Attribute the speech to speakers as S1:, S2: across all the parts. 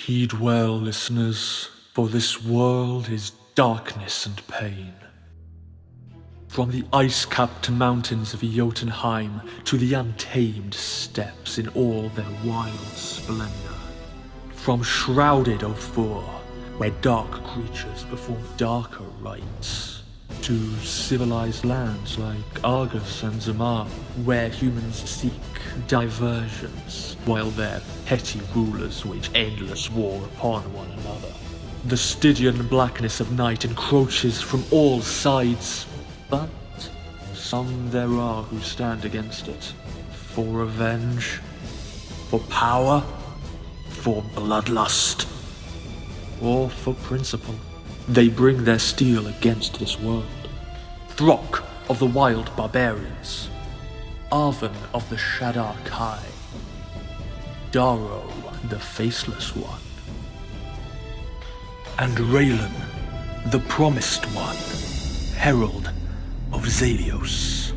S1: Heed well, listeners, for this world is darkness and pain. From the ice-capped mountains of Jotunheim to the untamed steppes in all their wild splendor. From shrouded Ophir, where dark creatures perform darker rites, to civilized lands like Argus and Zamar, where humans seek diversions, while their petty rulers wage endless war upon one another. The Stygian blackness of night encroaches from all sides, but some there are who stand against it. For revenge, for power, for bloodlust, or for principle. They bring their steel against this world. Throck of the wild barbarians, Arven of the Shadar Kai, Daro the Faceless One, and Raylan, the Promised One, Herald of Zalios.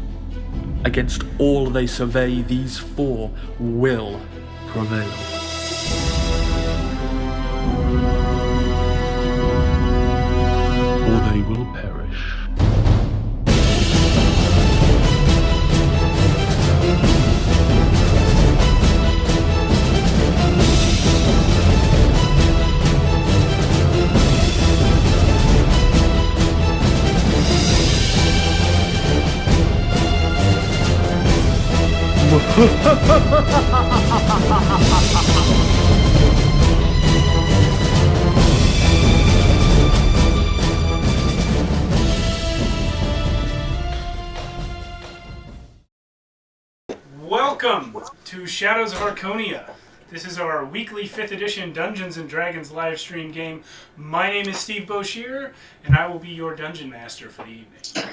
S1: Against all they survey, these four will prevail. Or they will perish.
S2: Welcome to Shadows of Archonia. This is our weekly 5th edition Dungeons & Dragons live stream game. My name is Steve Boshear, and I will be your dungeon master for the evening.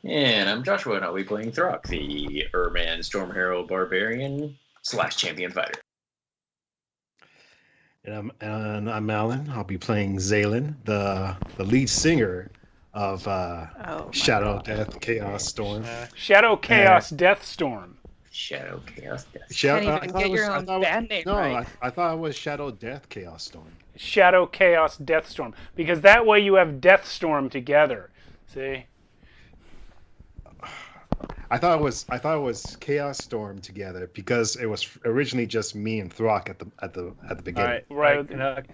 S3: And I'm Joshua, and I'll be playing Throck, the Urban Storm Herald Barbarian / Champion Fighter.
S4: And I'm Alan. I'll be playing Zaylin, the lead singer of Shadow, Death, Chaos, Storm.
S2: Shadow, Chaos, Death Storm.
S3: Shadow, Chaos, Death.
S5: Can't even get your own band name right.
S4: I thought it was Shadow, Death, Chaos, Storm.
S2: Shadow, Chaos, Death Storm. Because that way you have Death Storm together. See?
S4: I thought it was Chaos Storm together because it was originally just me and Throck at the beginning.
S2: Right.
S6: But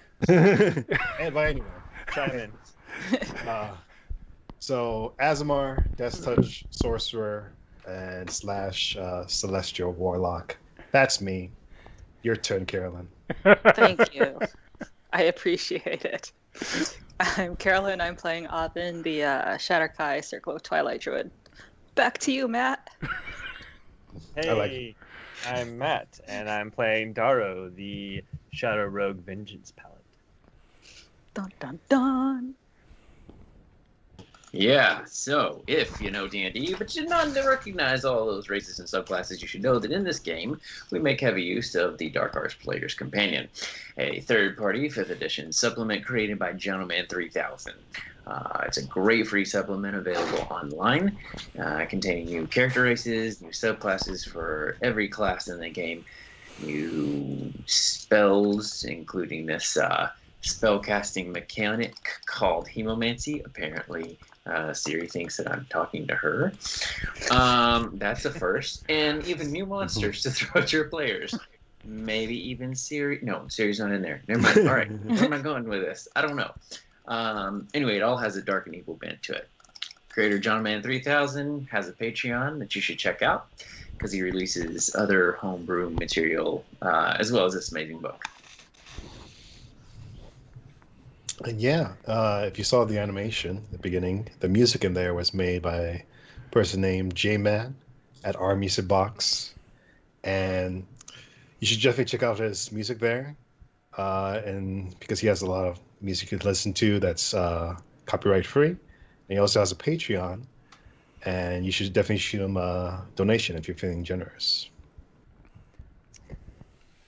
S6: anyway, chime in.
S4: So Azamar, Death Touch Sorcerer, and / Celestial Warlock. That's me. Your turn, Carolyn.
S5: Thank you. I appreciate it. I'm Carolyn. I'm playing Arven, the Shatterkai Circle of Twilight Druid. Back to you, Matt.
S6: Hey, I'm Matt, and I'm playing Daro, the Shadow Rogue Vengeance Paladin.
S5: Dun dun dun.
S3: Yeah, so if you know D&D, but you not recognize all those races and subclasses, you should know that in this game, we make heavy use of the Dark Arts Player's Companion, a third-party 5th edition supplement created by Gentleman 3000. It's a great free supplement available online, containing new character races, new subclasses for every class in the game, new spells, including this spellcasting mechanic called Hemomancy. Apparently, Siri thinks that I'm talking to her. That's a first. And even new monsters to throw at your players. Maybe even Siri. No, Siri's not in there. Never mind. All right. Where am I going with this? I don't know. Anyway, it all has a dark and evil bent to it. Creator JohnMan3000 has a Patreon that you should check out because he releases other homebrew material as well as this amazing book.
S4: And yeah, if you saw the animation at the beginning, the music in there was made by a person named Gimenez at OurMusicBox. And you should definitely check out his music there. And because he has a lot of music you can listen to that's copyright free. And he also has a Patreon. And you should definitely shoot him a donation if you're feeling generous.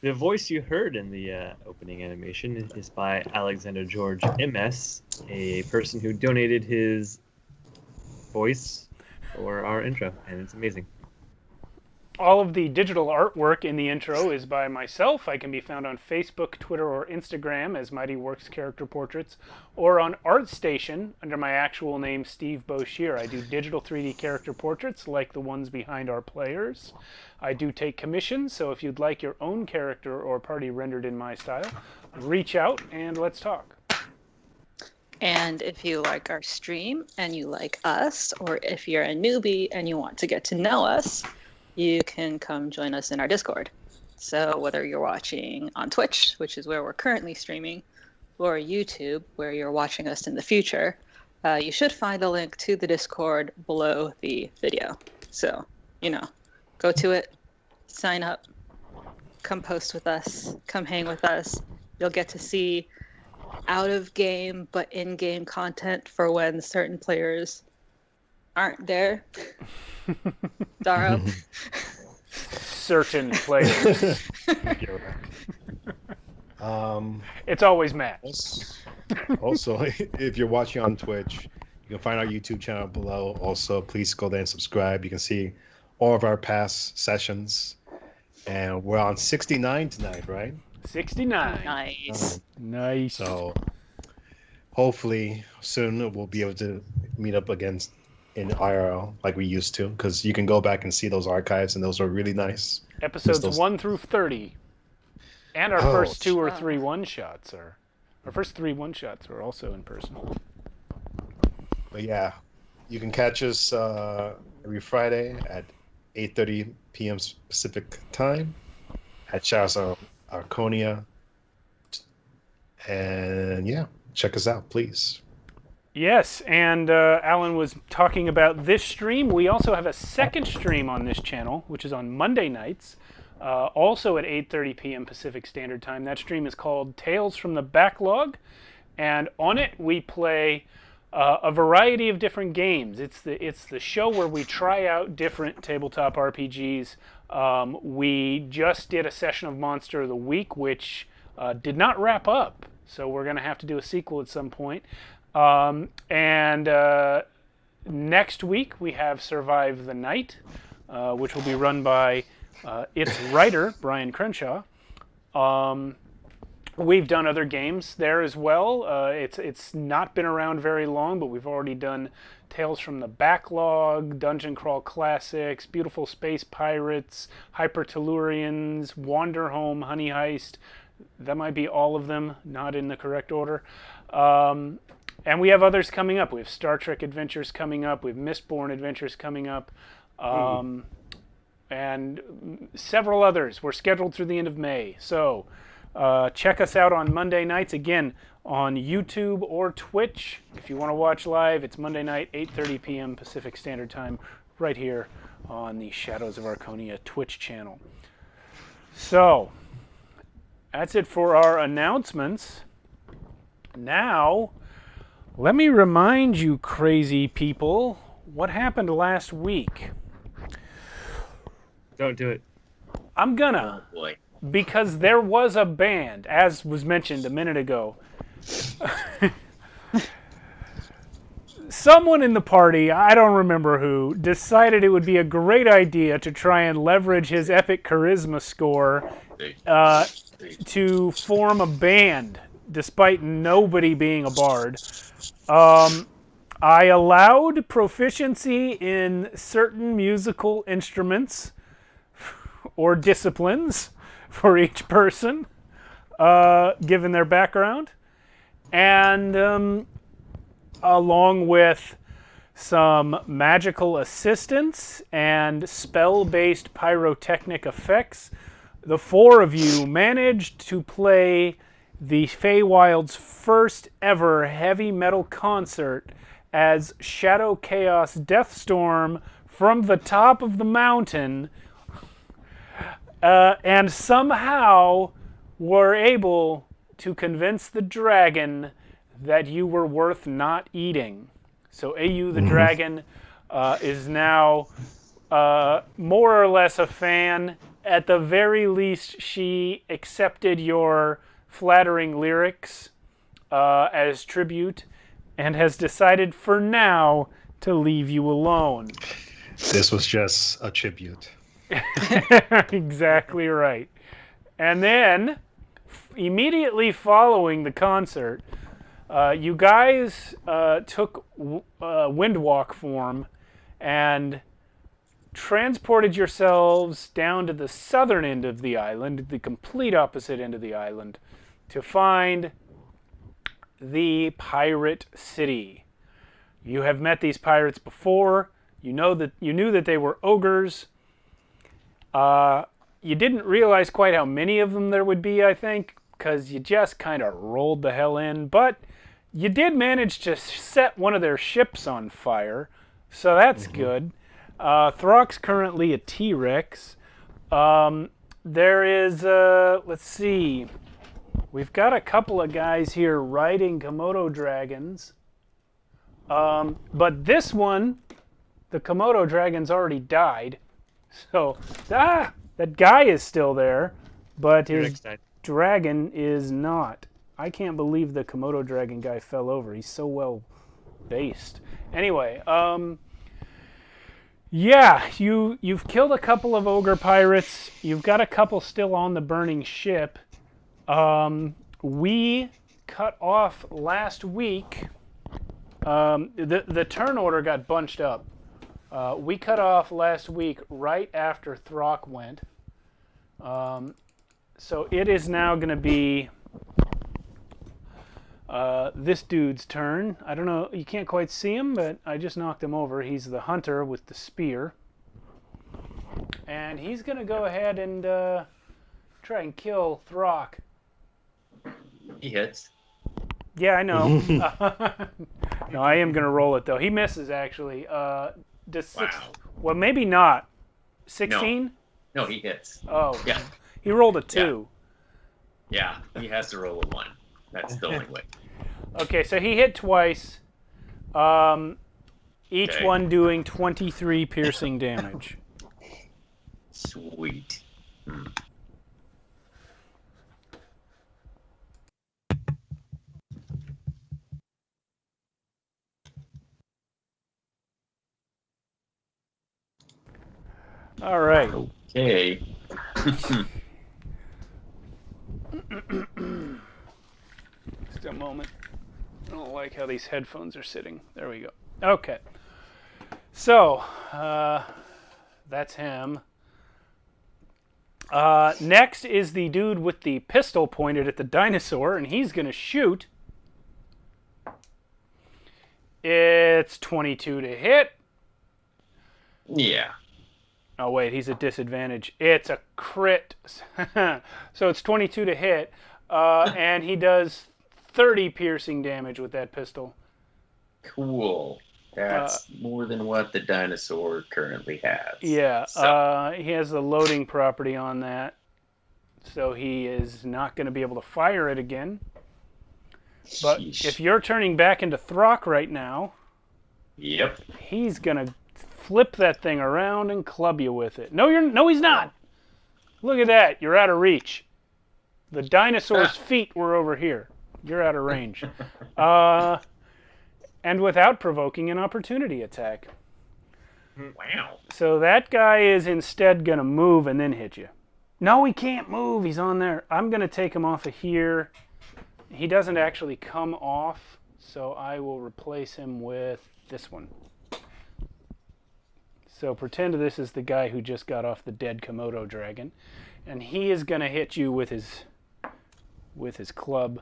S6: The voice you heard in the opening animation is by Alexander George M.S, a person who donated his voice for our intro, and it's amazing.
S2: All of the digital artwork in the intro is by myself. I can be found on Facebook, Twitter, or Instagram as Mighty Works Character Portraits, or on ArtStation under my actual name, Steve Boshear. I do digital 3D character portraits like the ones behind our players. I do take commissions, so if you'd like your own character or party rendered in my style, reach out and let's talk.
S5: And if you like our stream and you like us, or if you're a newbie and you want to get to know us, you can come join us in our Discord. So whether you're watching on Twitch, which is where we're currently streaming, or YouTube, where you're watching us in the future, you should find a link to the Discord below the video. So, go to it, sign up, come post with us, come hang with us. You'll get to see out-of-game but in-game content for when certain players aren't there. Daro.
S2: Certain players. It's always Matt.
S4: Also, if you're watching on Twitch, you can find our YouTube channel below. Also, please go there and subscribe. You can see all of our past sessions. And we're on 69 tonight, right?
S2: 69.
S5: Nice.
S2: Nice.
S4: So hopefully soon we'll be able to meet up again in IRL like we used to, because you can go back and see those archives, and those are really nice.
S2: Episodes 1 through 30. And our first 2 or 3 one-shots are... Our first 3 one-shots are also in person.
S4: But yeah, you can catch us every Friday at 8:30 p.m. Pacific time at Shadows of Archonia. And yeah, check us out, please.
S2: Yes, and Alan was talking about this stream. We also have a second stream on this channel, which is on Monday nights, also at 8:30 p.m. Pacific Standard Time. That stream is called Tales from the Backlog, and on it we play a variety of different games. It's the show where we try out different tabletop RPGs. We just did a session of Monster of the Week, which did not wrap up, so we're going to have to do a sequel at some point. And next week we have Survive the Night, which will be run by its writer, Brian Crenshaw. We've done other games there as well. It's not been around very long, but we've already done Tales from the Backlog, Dungeon Crawl Classics, Beautiful Space Pirates, Hyper Tellurians, Wander Home, Honey Heist. That might be all of them, not in the correct order. And we have others coming up. We have Star Trek Adventures coming up. We have Mistborn Adventures coming up. And several others. We're scheduled through the end of May. So check us out on Monday nights. Again, on YouTube or Twitch. If you want to watch live, it's Monday night, 8:30 p.m. Pacific Standard Time, right here on the Shadows of Archonia Twitch channel. So that's it for our announcements. Now, let me remind you crazy people what happened last week.
S6: Don't do it.
S2: I'm gonna.
S3: Oh boy.
S2: Because there was a band, as was mentioned a minute ago. Someone in the party, I don't remember who, decided it would be a great idea to try and leverage his epic charisma score to form a band, despite nobody being a bard. I allowed proficiency in certain musical instruments or disciplines for each person, given their background, and along with some magical assistance and spell-based pyrotechnic effects, the four of you managed to play the Feywild's first ever heavy metal concert as Shadow Chaos Deathstorm from the top of the mountain, and somehow were able to convince the dragon that you were worth not eating. So AU the dragon is now more or less a fan. At the very least, she accepted your flattering lyrics as tribute and has decided for now to leave you alone.
S4: This was just a tribute.
S2: Exactly right. And then, immediately following the concert, you guys took windwalk form and transported yourselves down to the southern end of the island, the complete opposite end of the island, to find the pirate city. You have met these pirates before. You knew that they were ogres. You didn't realize quite how many of them there would be, I think, because you just kind of rolled the hell in. But you did manage to set one of their ships on fire, so that's good. Throck's currently a T-Rex. There is, let's see, we've got a couple of guys here riding Komodo dragons. But this one, the Komodo dragon's already died. So, that guy is still there, but his dragon is not. I can't believe the Komodo dragon guy fell over. He's so well based. Anyway, yeah, you've killed a couple of ogre pirates. You've got a couple still on the burning ship. We cut off last week. The turn order got bunched up. We cut off last week right after Throck went. So it is now going to be this dude's turn. I don't know, you can't quite see him, but I just knocked him over. He's the hunter with the spear. And he's going to go ahead and try and kill Throck.
S3: He hits.
S2: Yeah, I know. No, I am going to roll it, though. He misses, actually. Well, maybe not. 16?
S3: No, he hits.
S2: Oh.
S3: Yeah.
S2: He rolled a 2.
S3: Yeah, he has to roll a 1. That's the only way.
S2: Okay, so he hit twice. Each one doing 23 piercing damage.
S3: Sweet.
S2: All right.
S3: Okay.
S2: Just a moment. I don't like how these headphones are sitting. There we go. Okay. So, that's him. Next is the dude with the pistol pointed at the dinosaur, and he's going to shoot. It's 22 to hit.
S3: Yeah.
S2: Oh, wait, he's at disadvantage. It's a crit. So it's 22 to hit, and he does 30 piercing damage with that pistol.
S3: Cool. That's more than what the dinosaur currently has.
S2: Yeah,
S3: So.
S2: he has the loading property on that, so he is not going to be able to fire it again. But
S3: Sheesh.
S2: if you're turning back into Throck right now,
S3: Yep.
S2: he's going to flip that thing around and club you with it. No, he's not. Look at that. You're out of reach. The dinosaur's feet were over here. You're out of range. And without provoking an opportunity attack.
S3: Wow.
S2: So that guy is instead going to move and then hit you. No, he can't move. He's on there. I'm going to take him off of here. He doesn't actually come off, so I will replace him with this one. So pretend this is the guy who just got off the dead Komodo dragon, and he is going to hit you with his club.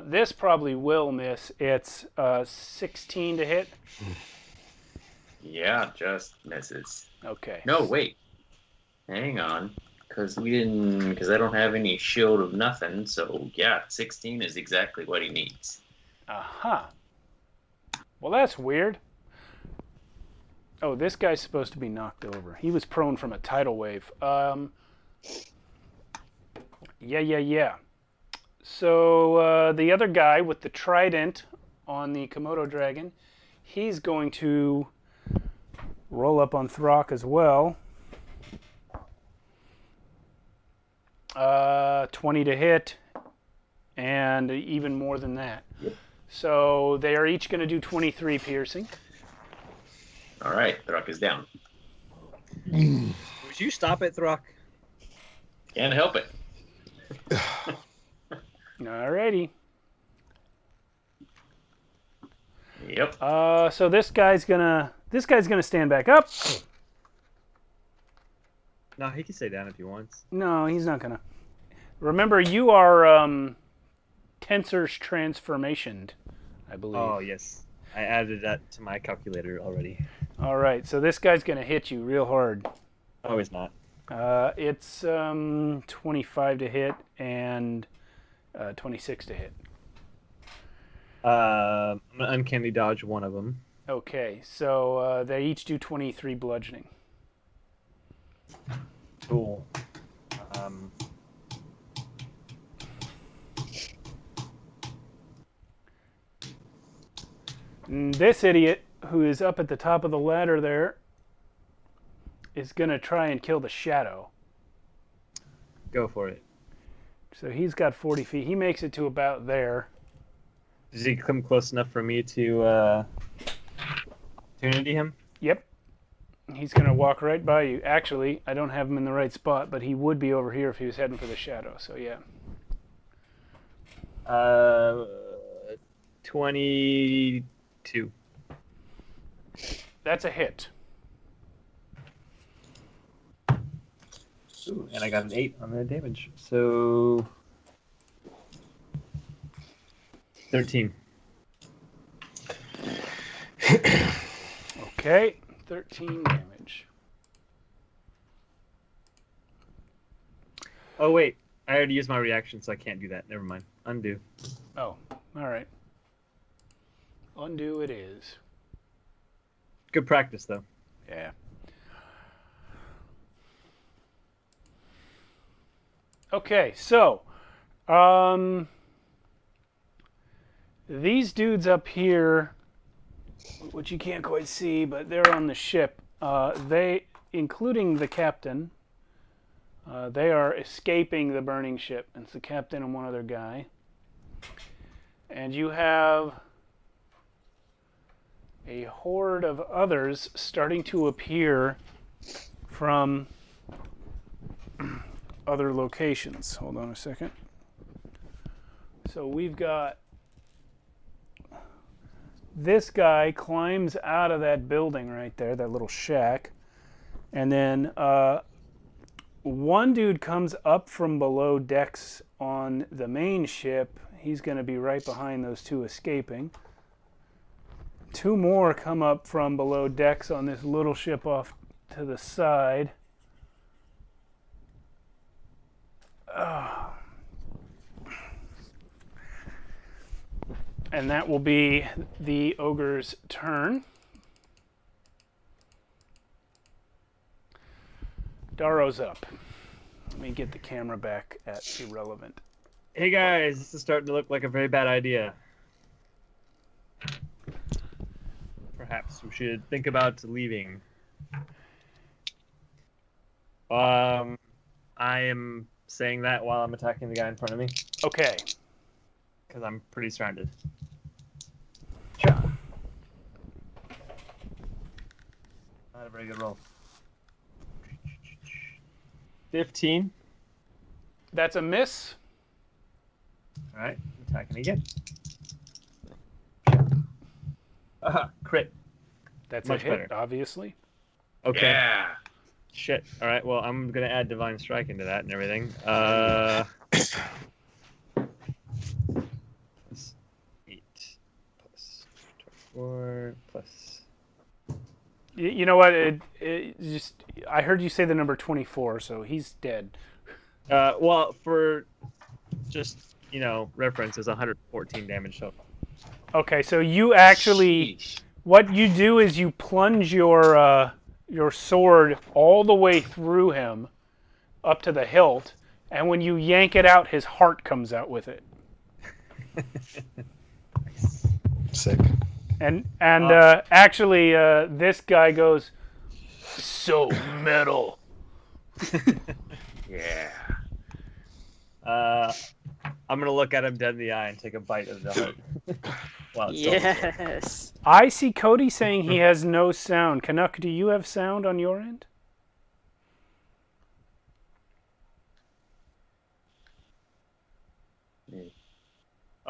S2: This probably will miss. It's 16 to hit.
S3: Yeah, just misses.
S2: Okay.
S3: No, wait. Hang on. Because I don't have any shield of nothing, so yeah, 16 is exactly what he needs.
S2: Aha. Well, that's weird. Oh, this guy's supposed to be knocked over. He was prone from a tidal wave. Yeah. So the other guy with the trident on the Komodo dragon, he's going to roll up on Throck as well. 20 to hit, and even more than that.
S3: Yep.
S2: So they are each going to do 23 piercing.
S3: All right, Throck is down.
S6: Would you stop it, Throck?
S3: Can't help it.
S2: Alrighty.
S3: Yep.
S2: So this guy's gonna stand back up.
S6: No, he can stay down if he wants.
S2: No, he's not gonna. Remember, you are tensors transformationed, I believe.
S6: Oh, yes. I added that to my calculator already.
S2: All right, so this guy's gonna hit you real hard.
S6: Oh, he's not.
S2: It's 25 to hit and 26 to hit.
S6: I'm gonna uncanny dodge one of them.
S2: Okay, so they each do 23 bludgeoning.
S6: Cool.
S2: And this idiot, who is up at the top of the ladder there, is going to try and kill the shadow.
S6: Go for it.
S2: So he's got 40 feet. He makes it to about there.
S6: Does he come close enough for me to opportunity him?
S2: Yep. He's going to walk right by you. Actually, I don't have him in the right spot, but he would be over here if he was heading for the shadow. So, yeah.
S6: 22.
S2: That's a hit.
S6: Ooh, and I got an 8 on the damage. So 13.
S2: Okay, 13 damage.
S6: Oh wait, I already used my reaction, so I can't do that. Never mind. Undo.
S2: Oh, all right. Undo it is.
S6: Good practice though.
S2: Yeah. Okay, so these dudes up here, which you can't quite see, but they're on the ship. They, including the captain, they are escaping the burning ship. It's the captain and one other guy. And you have a horde of others starting to appear from other locations. Hold on a second. So we've got this guy climbs out of that building right there, that little shack, and then one dude comes up from below decks on the main ship. He's going to be right behind those two escaping. Two more come up from below decks on this little ship off to the side. And that will be the ogre's turn. Daro's up. Let me get the camera back at irrelevant.
S6: Hey guys, this is starting to look like a very bad idea. Perhaps we should think about leaving. I am saying that while I'm attacking the guy in front of me.
S2: Okay.
S6: Because I'm pretty surrounded. Not a very good roll. 15.
S2: That's a miss.
S6: Alright, attacking again. Crit.
S2: That's
S6: Much
S2: a hit,
S6: better.
S2: obviously.
S6: Okay.
S3: Yeah.
S6: Shit. Alright, well, I'm going to add Divine Strike into that and everything. Plus 8. Plus 24. Plus...
S2: You know what? I heard you say the number 24, so he's dead.
S6: Well, for just, reference, is 114 damage total.
S2: Okay, so you actually,
S3: Sheesh.
S2: what you do is you plunge your sword all the way through him, up to the hilt, and when you yank it out, his heart comes out with it.
S4: Sick.
S2: And actually, this guy goes, so metal.
S3: Yeah.
S6: I'm going to look at him dead in the eye and take a bite of the heart. While it's still on the floor.
S5: Yes.
S2: I see Cody saying he has no sound. Canuck, do you have sound on your end?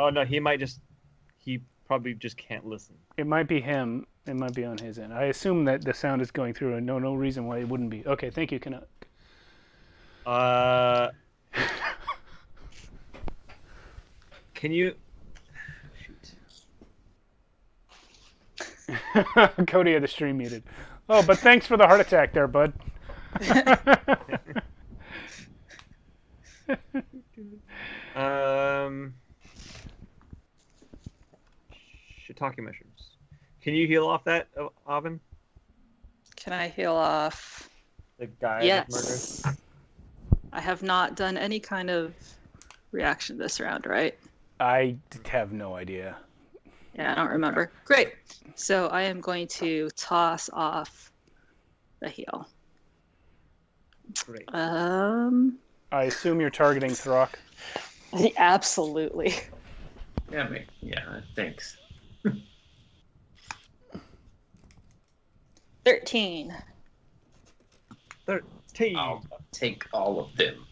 S6: Oh no, he probably just can't listen.
S2: It might be him. It might be on his end. I assume that the sound is going through, and no reason why it wouldn't be. Okay, thank you, Canuck.
S6: Can you? Shoot.
S2: Cody had the stream muted. Oh, but thanks for the heart attack there, bud.
S6: Shiitake mushrooms. Can you heal off that, Oven?
S5: Can I heal off?
S6: The guy
S5: Yes.
S6: that murdered?
S5: I have not done any kind of reaction this round, right?
S2: I have no idea.
S5: Yeah, I don't remember. Great. So I am going to toss off the heal.
S6: Great.
S2: I assume you're targeting Throck.
S5: Absolutely.
S3: Yeah, thanks.
S5: 13.
S6: 13.
S3: I'll take all of them.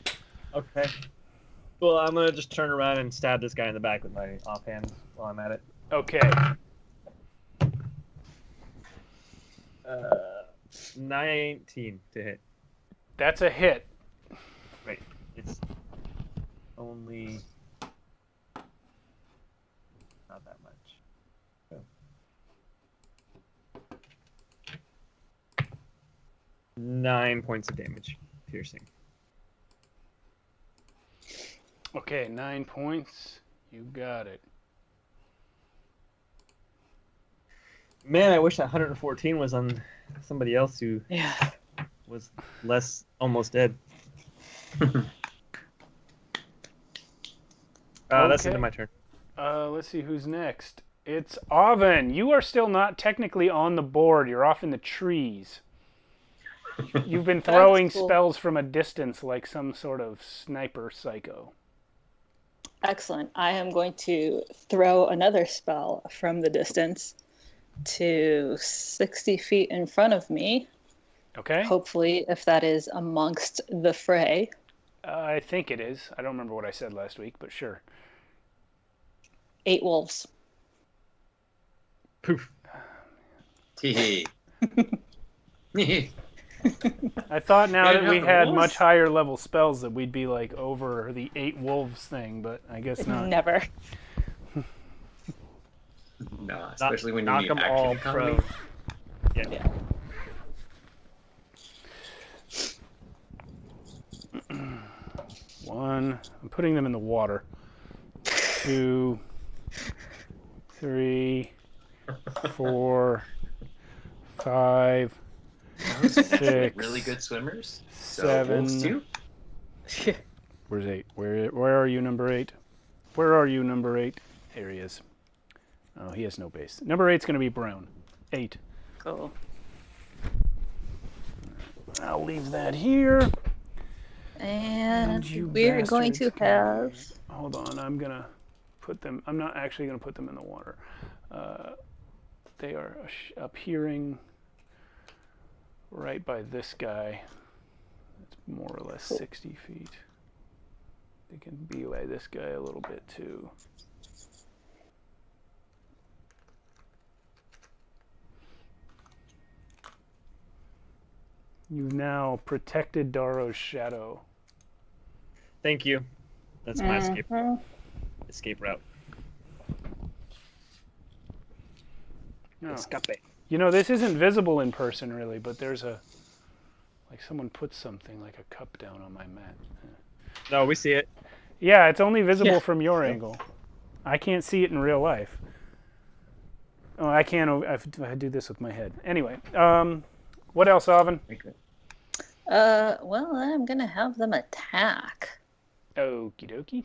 S6: Okay. Well, I'm gonna just turn around and stab this guy in the back with my offhand while I'm at it.
S2: Okay.
S6: 19 to hit.
S2: That's a hit.
S6: Great. It's only not that much. So. 9 points of damage, piercing.
S2: Okay, 9 points. You got it.
S6: Man, I wish that 114 was on somebody else who
S5: Yeah.
S6: was less almost dead. That's the end of my turn.
S2: Let's see who's next. It's Oven. You are still not technically on the board. You're off in the trees. You've been throwing
S5: cool.
S2: spells from a distance like some sort of sniper psycho.
S5: Excellent. I am going to throw another spell from the distance to 60 feet in front of me.
S2: Okay.
S5: Hopefully, if that is amongst the fray.
S2: I think it is. I don't remember what I said last week, but sure.
S5: 8 wolves.
S6: Poof.
S3: Tee.
S2: I thought now
S3: Yeah,
S2: that we
S3: no,
S2: had
S3: wolves.
S2: much higher level spells that we'd be like over the 8 wolves thing, but I guess not.
S5: Never.
S3: No, especially when you
S6: knock
S3: need
S6: them
S3: action
S6: all
S3: economy.
S6: pro. Yeah.
S2: One. I'm putting them in the water. 2, 3, 4, 5,
S3: Those are
S2: 6.
S3: really good swimmers. So
S2: 7.
S3: wolves too.
S2: Where's 8? Where are you, number 8? Where are you, number 8? There he is. Oh, he has no base. Number 8's going to be brown. 8.
S5: Cool.
S2: I'll leave that here.
S5: And
S2: you
S5: we're going to
S2: bastards
S5: have...
S2: Hold on, I'm going to put them... I'm not actually going to put them in the water. They are appearing right by this guy. It's more or less 60 feet. They can be by this guy a little bit too. You've now protected Daro's shadow.
S6: Thank you. That's my
S5: Mhm.
S6: escape route.
S2: No.
S6: Escape.
S2: You know, this isn't visible in person really, but there's a... Like someone put something like a cup down on my mat.
S6: No, we see it.
S2: Yeah, it's only visible
S5: Yeah.
S2: from your angle. I can't see it in real life. Oh, I can't. I do this with my head. Anyway, what else, Oven?
S3: Okay.
S5: Well, I'm going to have them attack.
S2: Okie dokie.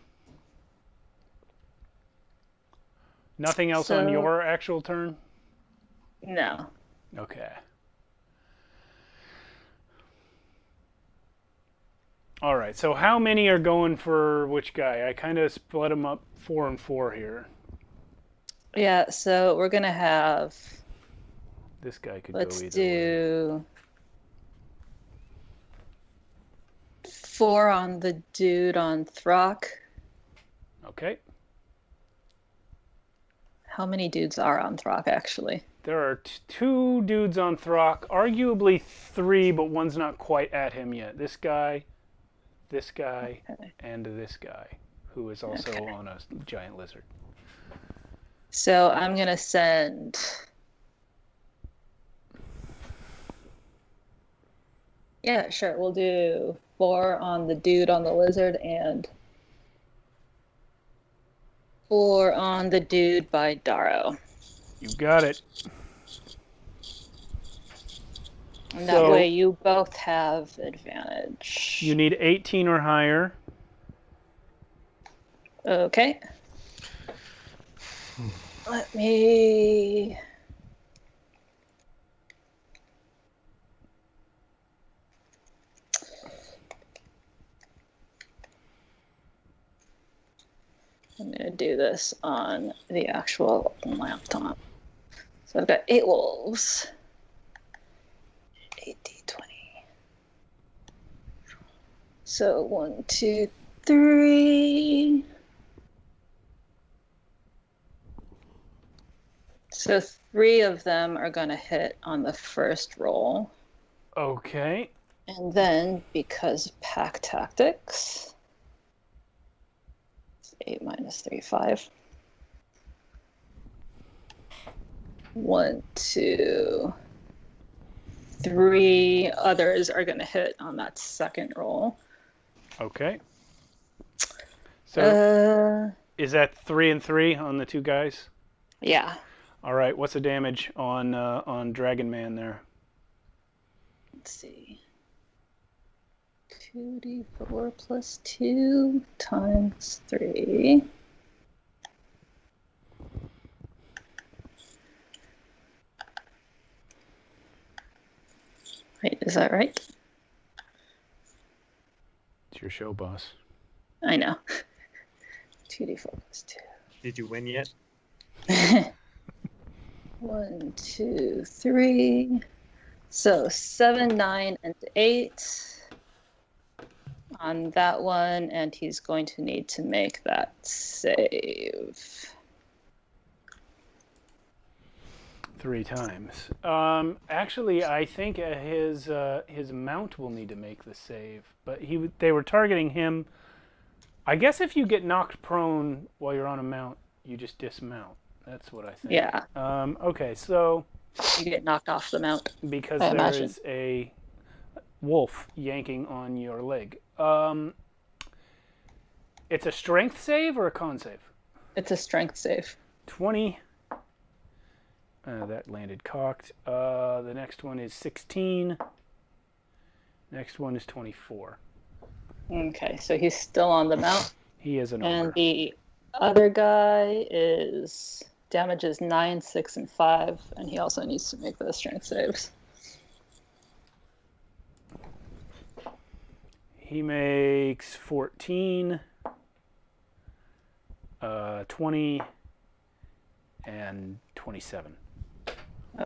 S2: Nothing else on
S5: So-
S2: your actual turn?
S5: No.
S2: Okay. All right, so how many are going for which guy? I kind of split them up 4 and 4 here.
S5: Yeah, so we're going to have...
S2: This guy could
S5: Let's
S2: go either way.
S5: do 4 on the dude on Throck.
S2: Okay.
S5: How many dudes are on Throck, actually?
S2: There are two dudes on Throck, arguably three, but one's not quite at him yet. This guy,
S5: Okay.
S2: and this guy, who is also on a giant lizard.
S5: So I'm going to send... Yeah, sure. We'll do 4 on the dude on the lizard and 4 on the dude by Darrow.
S2: You got it.
S5: And that way you both have advantage.
S2: You need 18 or higher.
S5: Okay. Let me... I'm going to do this on the actual laptop. So I've got 8 wolves. 8d20. So 1, 2, 3. So 3 of them are going to hit on the first roll.
S2: Okay.
S5: And then, because of pack tactics, 8 minus 3, 5. 1, 2, 3 others are going to hit on that second roll.
S2: Okay. So is that 3 and 3 on the two guys?
S5: Yeah.
S2: All right. What's the damage on Dragon Man there?
S5: Let's see. 2d4 plus 2 times 3. Wait, is that right?
S2: It's your show, boss.
S5: I know. 2d4 plus 2.
S6: Did you win yet?
S5: 1, 2, 3. So 7, 9, and 8 on that one, and he's going to need to make that save.
S2: 3 times. Actually, I think his mount will need to make the save, but they were targeting him. I guess if you get knocked prone while you're on a mount, you just dismount. That's what I think.
S5: Yeah.
S2: Okay, so
S5: You get knocked off the mount.
S2: because
S5: I
S2: there
S5: imagine.
S2: is a wolf yanking on your leg. It's a strength save or a con save?
S5: It's a strength save.
S2: 20. That landed cocked. The next one is 16. Next one is 24.
S5: Okay, so he's still on the mount.
S2: He is an
S5: And
S2: ogre.
S5: the other guy is damages 9, 6, and 5, and he also needs to make those strength saves.
S2: He makes 14, 20, and 27.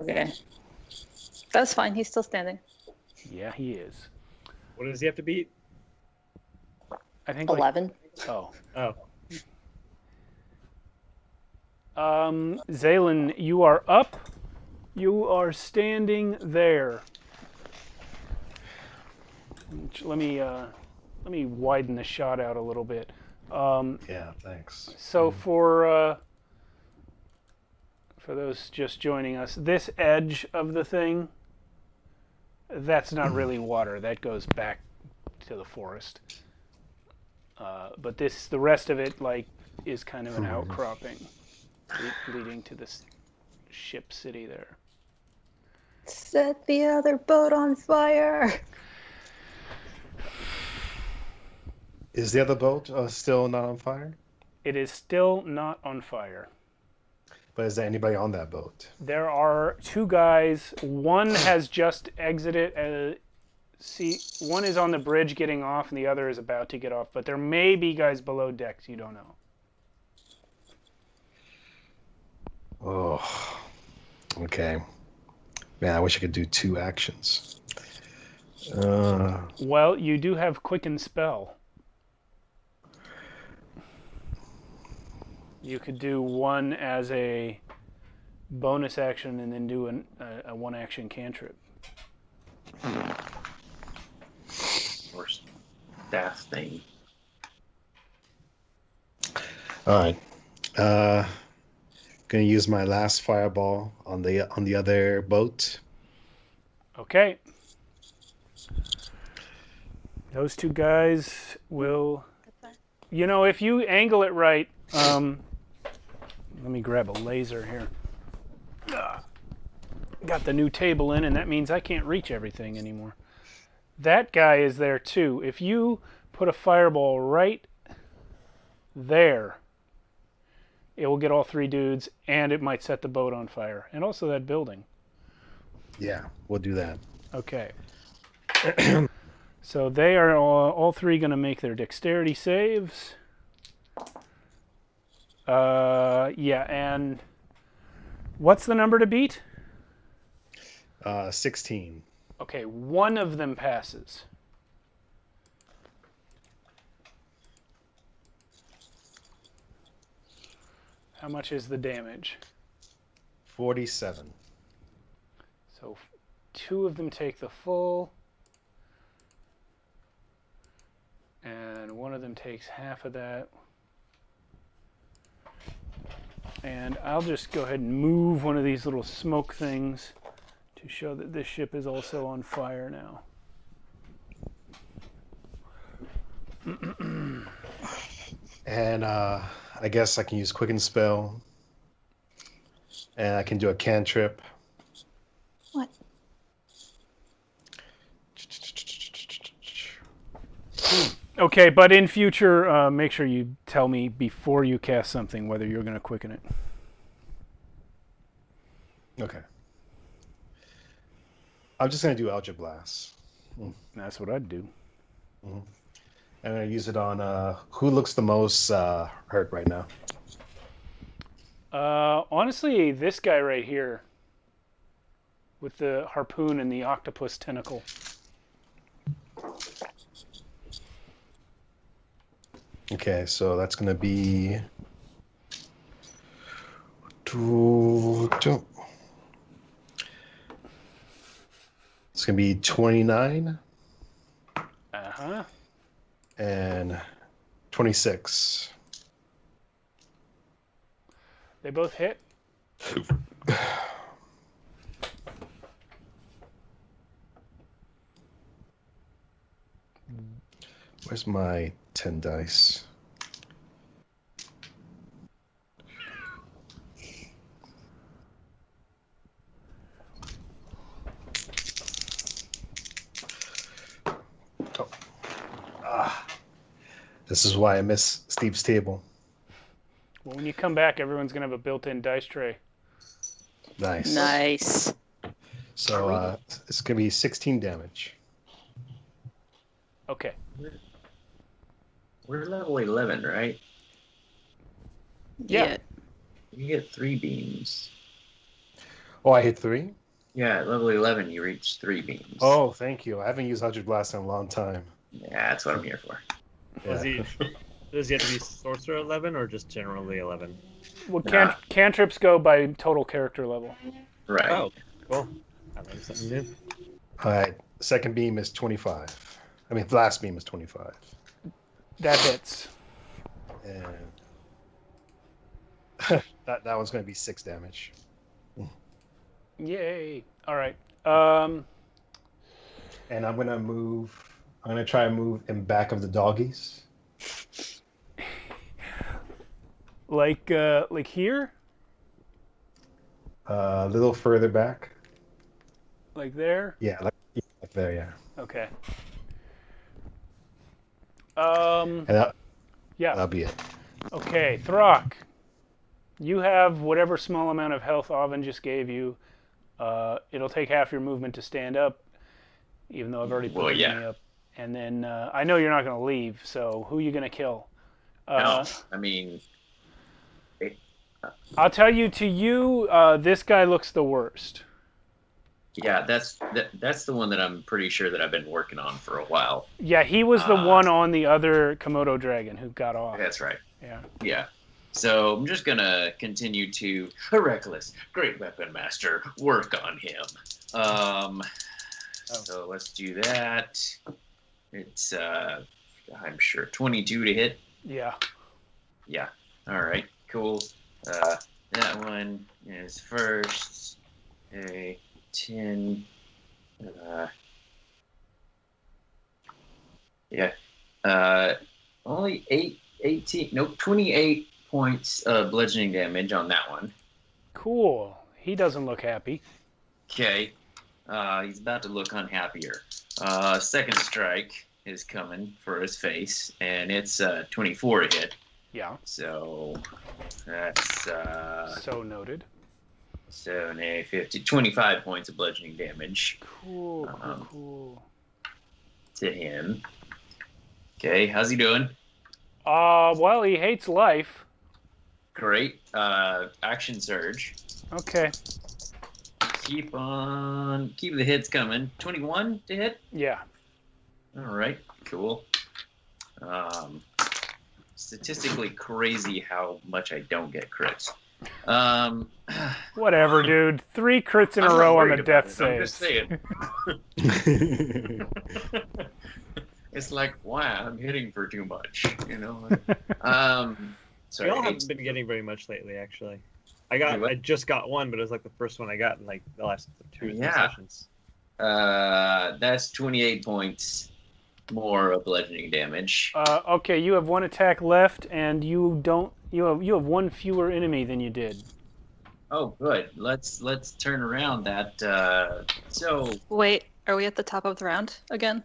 S5: Okay. That's fine, he's still standing.
S2: Yeah, he is.
S6: What does he have to beat?
S2: I think
S5: 11.
S6: Oh.
S2: Zaylin, you are up. You are standing there. Let me widen the shot out a little bit.
S4: Yeah, thanks.
S2: So for those just joining us, this edge of the thing, that's not really water. That goes back to the forest. But the rest of it, is kind of an outcropping leading to this ship city there.
S5: Set the other boat on fire!
S4: Is the other boat still not on fire?
S2: It is still not on fire.
S4: But is there anybody on that boat?
S2: There are 2 guys. One has just exited. One is on the bridge getting off, and the other is about to get off. But there may be guys below decks. You don't know.
S4: Oh, okay. Man, I wish I could do 2 actions.
S2: Well, you do have Quicken Spell. You could do one as a bonus action and then do a one-action cantrip.
S3: Or staff thing.
S4: All right. Gonna use my last fireball on the other boat.
S2: Okay. Those two guys will... You know, if you angle it right... let me grab a laser here. Got the new table in, and that means I can't reach everything anymore. That guy is there too. If you put a fireball right there, it will get all three dudes, and it might set the boat on fire. And also that building.
S4: Yeah, we'll do that.
S2: Okay. So they are all three going to make their dexterity saves. Yeah, and what's the number to beat?
S4: 16.
S2: Okay, one of them passes. How much is the damage?
S4: 47.
S2: So two of them take the full, and one of them takes half of that. And I'll just go ahead and move one of these little smoke things to show that this ship is also on fire now.
S4: And I guess I can use Quicken Spell. And I can do a cantrip.
S5: What?
S2: Okay, but in future, make sure you tell me before you cast something whether you're going to quicken it.
S4: Okay. I'm just going to do Eldritch Blast.
S2: That's what I'd do.
S4: Mm-hmm. I'm going to use it on who looks the most hurt right now.
S2: Honestly, this guy right here with the harpoon and the octopus tentacle.
S4: Okay, so that's going to be... It's going to be 29.
S2: Uh-huh.
S4: And 26.
S2: They both hit.
S4: Where's my 10 dice? Oh. This is why I miss Steve's table.
S2: Well, when you come back, everyone's going to have a built-in dice tray.
S4: Nice.
S5: Nice.
S4: So it's going to be 16 damage.
S2: Okay.
S3: We're level 11, right?
S2: Yeah.
S3: You get 3 beams.
S4: Oh, I hit 3?
S3: Yeah, at level 11, you reach 3 beams.
S4: Oh, thank you. I haven't used Eldritch Blast in a long time.
S3: Yeah, that's what I'm here for.
S4: Yeah.
S6: Does he have to be Sorcerer 11 or just generally 11?
S2: Well, cantrips go by total character level.
S3: Right.
S6: Oh, cool. I learned something new.
S4: All right. Second beam is 25. I mean, last beam is 25.
S2: That hits.
S4: And that one's going to be 6 damage.
S2: Yay. All right.
S4: And I'm going to move... I'm going to try and move in back of the doggies.
S2: Like here?
S4: A little further back.
S2: Like there?
S4: Yeah, like there, yeah.
S2: Okay.
S4: And
S2: Yeah.
S4: that'll be it.
S2: Okay, Throck. You have whatever small amount of health Oven just gave you. It'll take half your movement to stand up, even though I've already put me up. And then I know you're not going to leave, so who are you going to kill?
S3: No, I mean...
S2: I'll tell you, to you, this guy looks the worst.
S3: Yeah, that's the one that I'm pretty sure that I've been working on for a while.
S2: Yeah, he was the one on the other Komodo dragon who got off.
S3: That's right.
S2: Yeah.
S3: Yeah. So I'm just gonna continue to a reckless, great weapon master work on him. So let's do that. It's I'm sure 22 to hit.
S2: Yeah.
S3: Yeah. All right. Cool. That one is first. A 10. Yeah. Only 18. Nope. 28 points of bludgeoning damage on that one.
S2: Cool. He doesn't look happy.
S3: Okay. He's about to look unhappier. Second strike is coming for his face, and it's 24 to hit.
S2: Yeah.
S3: So that's
S2: So noted.
S3: so 25 points of bludgeoning damage
S2: Cool. Cool.
S3: to him. Okay, how's he doing?
S2: Well, he hates life.
S3: Great. Action surge.
S2: Okay.
S3: Keep the hits coming. 21 to hit.
S2: Yeah.
S3: All right, cool. Statistically crazy how much I don't get crits.
S2: Whatever, dude. 3 crits in a
S3: I'm not
S2: row on
S3: worried
S2: the
S3: about
S2: death
S3: it, I'm just
S2: saves.
S3: saying. It's like, wow, I'm hitting for too much, you know. Sorry.
S6: Y'all haven't been getting very much lately, actually. I just got one, but it was like the first one I got in like the last 2 or 3 sessions.
S3: That's 28 points more of bludgeoning damage.
S2: Okay, you have 1 attack left, and you have 1 fewer enemy than you did.
S3: Oh, good. Let's turn around that. So
S5: Wait, are we at the top of the round again?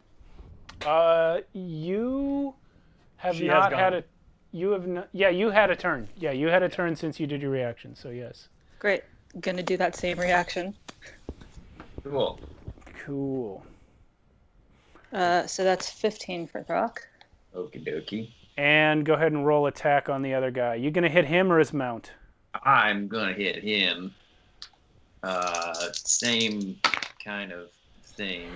S2: You have
S6: She
S2: not
S6: has
S2: had
S6: gone.
S2: a. You have not. Yeah, you had a turn. Yeah, you had a turn since you did your reaction. So yes.
S5: Great. Gonna do that same reaction.
S3: cool.
S2: Cool.
S5: So that's 15 for Throck.
S3: Okie dokie.
S2: And go ahead and roll attack on the other guy. You gonna hit him or his mount?
S3: I'm gonna hit him. Same kind of thing.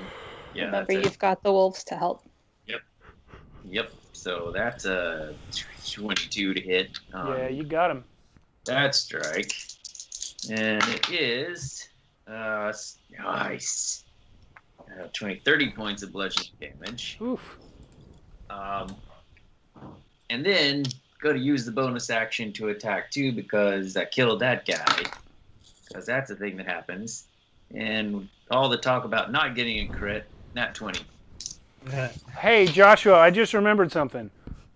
S3: Yeah.
S5: Remember,
S3: that's
S5: you've got the wolves to help.
S3: Yep. So that's a 22 to hit.
S2: Yeah, you got him.
S3: That strike. And it is nice. 30 points of bludgeoning damage.
S2: Oof.
S3: And then go to use the bonus action to attack too because I killed that guy. Because that's the thing that happens. And all the talk about not getting a crit, nat 20.
S2: Hey, Joshua, I just remembered something.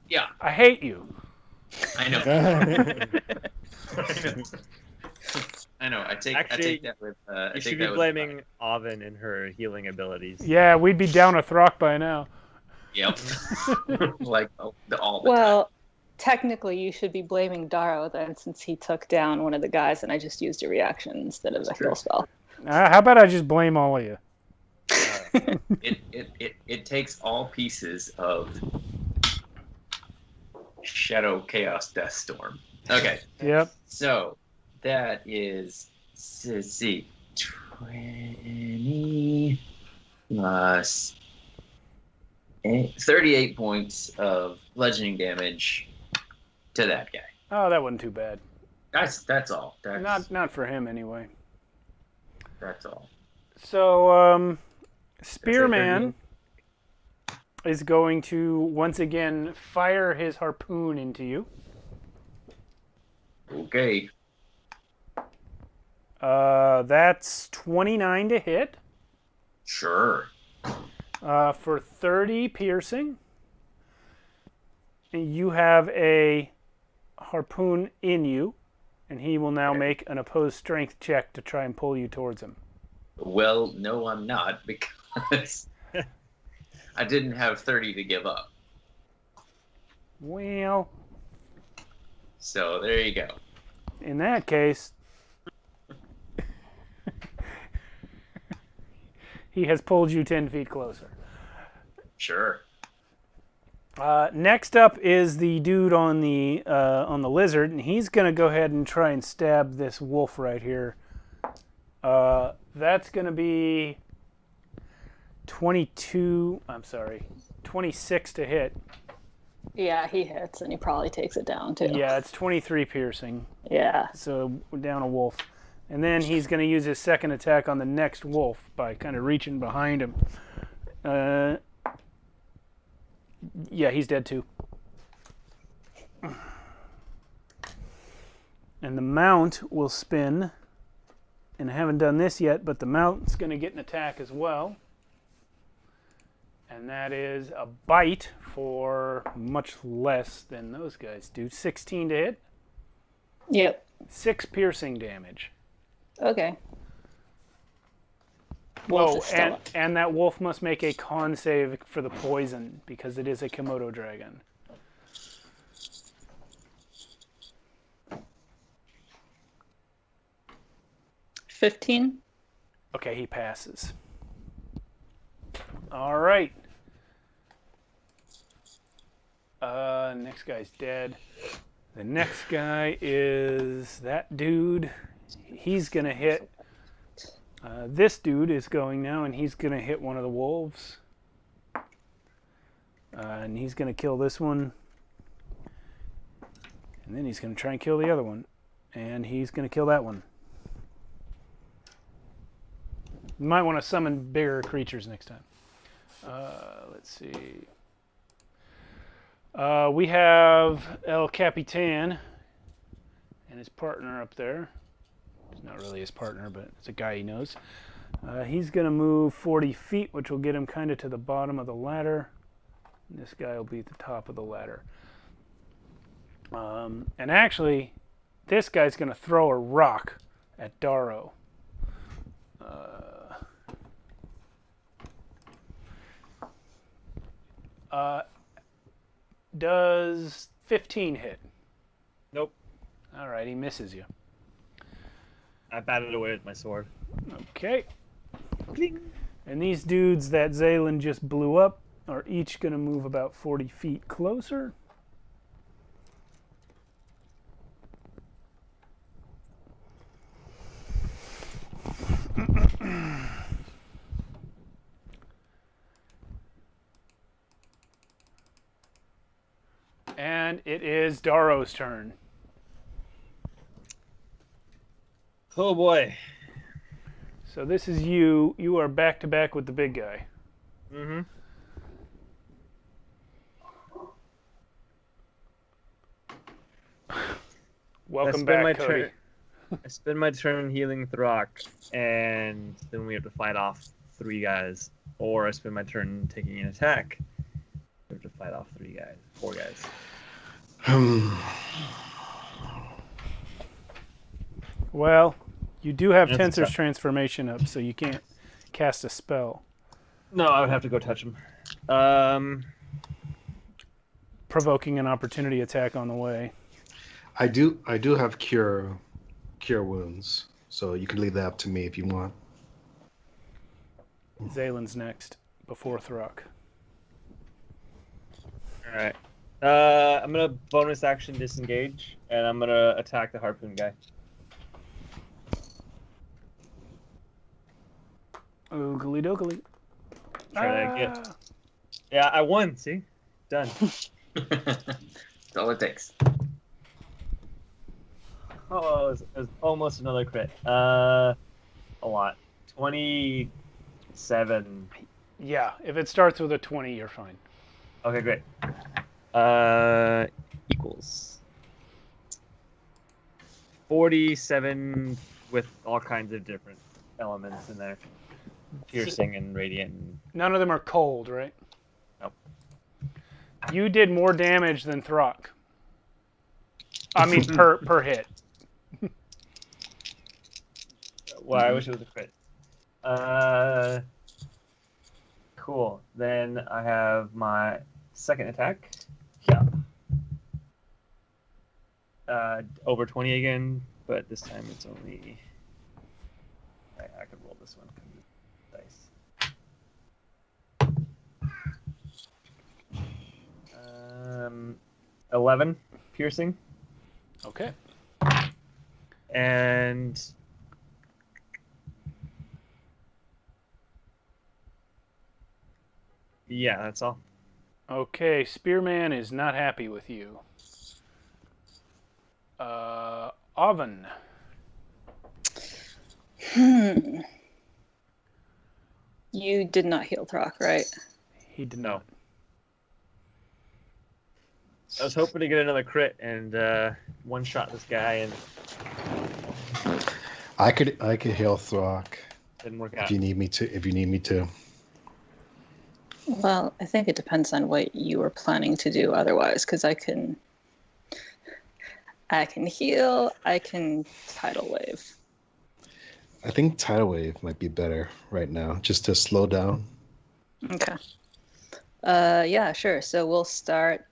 S3: Yeah,
S2: I hate you.
S3: I know. I know. I take that with.
S6: You should be blaming Oven and her healing abilities.
S2: Yeah, we'd be down a Throck by now.
S3: Yep. Like all the time.
S5: Well, technically, you should be blaming Darrow then, since he took down one of the guys, and I just used a reaction instead of a heal spell.
S2: How about I just blame all of you?
S3: It takes all pieces of Shadow Chaos Death Storm. Okay.
S2: Yep.
S3: So that is, let's see, 20 plus 38 points of bludgeoning damage to that guy.
S2: Oh, that wasn't too bad.
S3: That's all.
S2: Not for him anyway.
S3: That's all.
S2: So, Spearman is going to once again fire his harpoon into you.
S3: Okay.
S2: That's 29 to hit.
S3: Sure.
S2: For 30 piercing. And you have a harpoon in you, and he will now make an opposed strength check to try and pull you towards him.
S3: Well, no, I'm not, because I didn't have 30 to give up.
S2: Well,
S3: So there you go.
S2: in that case, he has pulled you 10 feet closer.
S3: Sure.
S2: Next up is the dude on the lizard, and he's gonna go ahead and try and stab this wolf right here. That's gonna be 26 to hit.
S5: Yeah, he hits, and he probably takes it down, too.
S2: Yeah, it's 23 piercing.
S5: Yeah.
S2: So we're down a wolf. And then he's going to use his second attack on the next wolf by kind of reaching behind him. Yeah, he's dead too. And the mount will spin. And I haven't done this yet, but the mount's going to get an attack as well. And that is a bite for much less than those guys do. 16 to hit.
S5: Yep.
S2: 6 piercing damage.
S5: Okay. Wolf
S2: Oh,
S5: is still up.
S2: and that wolf must make a con save for the poison because it is a Komodo dragon.
S5: $15.
S2: Okay, he passes. All right. Next guy's dead. The next guy is that dude. He's going to hit. This dude is going now, and he's going to hit one of the wolves. And he's going to kill this one. And then he's going to try and kill the other one. And he's going to kill that one. You might want to summon bigger creatures next time. Let's see. We have El Capitan and his partner up there. It's not really his partner, but it's a guy he knows. He's going to move 40 feet, which will get him kind of to the bottom of the ladder. And this guy will be at the top of the ladder. And actually, this guy's going to throw a rock at Darrow. Does 15 hit?
S6: Nope.
S2: All right, he misses you.
S6: I batted away with my sword.
S2: Okay.
S6: Cling.
S2: And these dudes that Zaylin just blew up are each going to move about 40 feet closer. And it is Darrow's turn.
S6: Oh boy.
S2: So this is you. You are back to back with the big guy.
S6: Mm-hmm.
S2: Welcome back, Cody.
S6: I spend my turn healing Throck, and then we have to fight off 3 guys. Or I spend my turn taking an attack. We have to fight off 4 guys.
S2: Well, you do have
S6: That's
S2: Tensor's
S6: tough.
S2: transformation up, so you can't cast a spell.
S6: No, I would have to go touch him.
S2: Provoking an opportunity attack on the way.
S4: I do have cure wounds, so you can leave that up to me if you want.
S2: Zaylin's next, before Throck.
S6: Alright. I'm gonna bonus action disengage, and I'm gonna attack the harpoon guy.
S2: Oogly doogly.
S6: Try to get. Yeah, I won. See, done.
S3: That's all it takes.
S6: Oh, it was almost another crit. A lot. 27.
S2: Yeah, if it starts with a 20, you're fine.
S6: Okay, great. Equals 47 with all kinds of different elements in there. Piercing and radiant.
S2: None of them are cold, right?
S6: Nope.
S2: You did more damage than Throck. I mean, per hit.
S6: Well, I wish it was a crit. Cool. Then I have my second attack. Yeah. Over 20 again, but this time it's only. I could roll this one. Dice. 11 piercing.
S2: Okay.
S6: And yeah, that's all.
S2: Okay, Spearman is not happy with you. Oven.
S5: You did not heal Throck, right?
S2: He did
S6: No.
S2: not.
S6: I was hoping to get another crit and one-shot this guy, and
S4: I could heal Throck
S6: didn't work
S4: if
S6: out.
S4: you need me to. If you need me to.
S5: Well, I think it depends on what you were planning to do otherwise, because I can heal, I can tidal wave.
S4: I think tidal wave might be better right now, just to slow down.
S5: Okay. Yeah, sure. So we'll start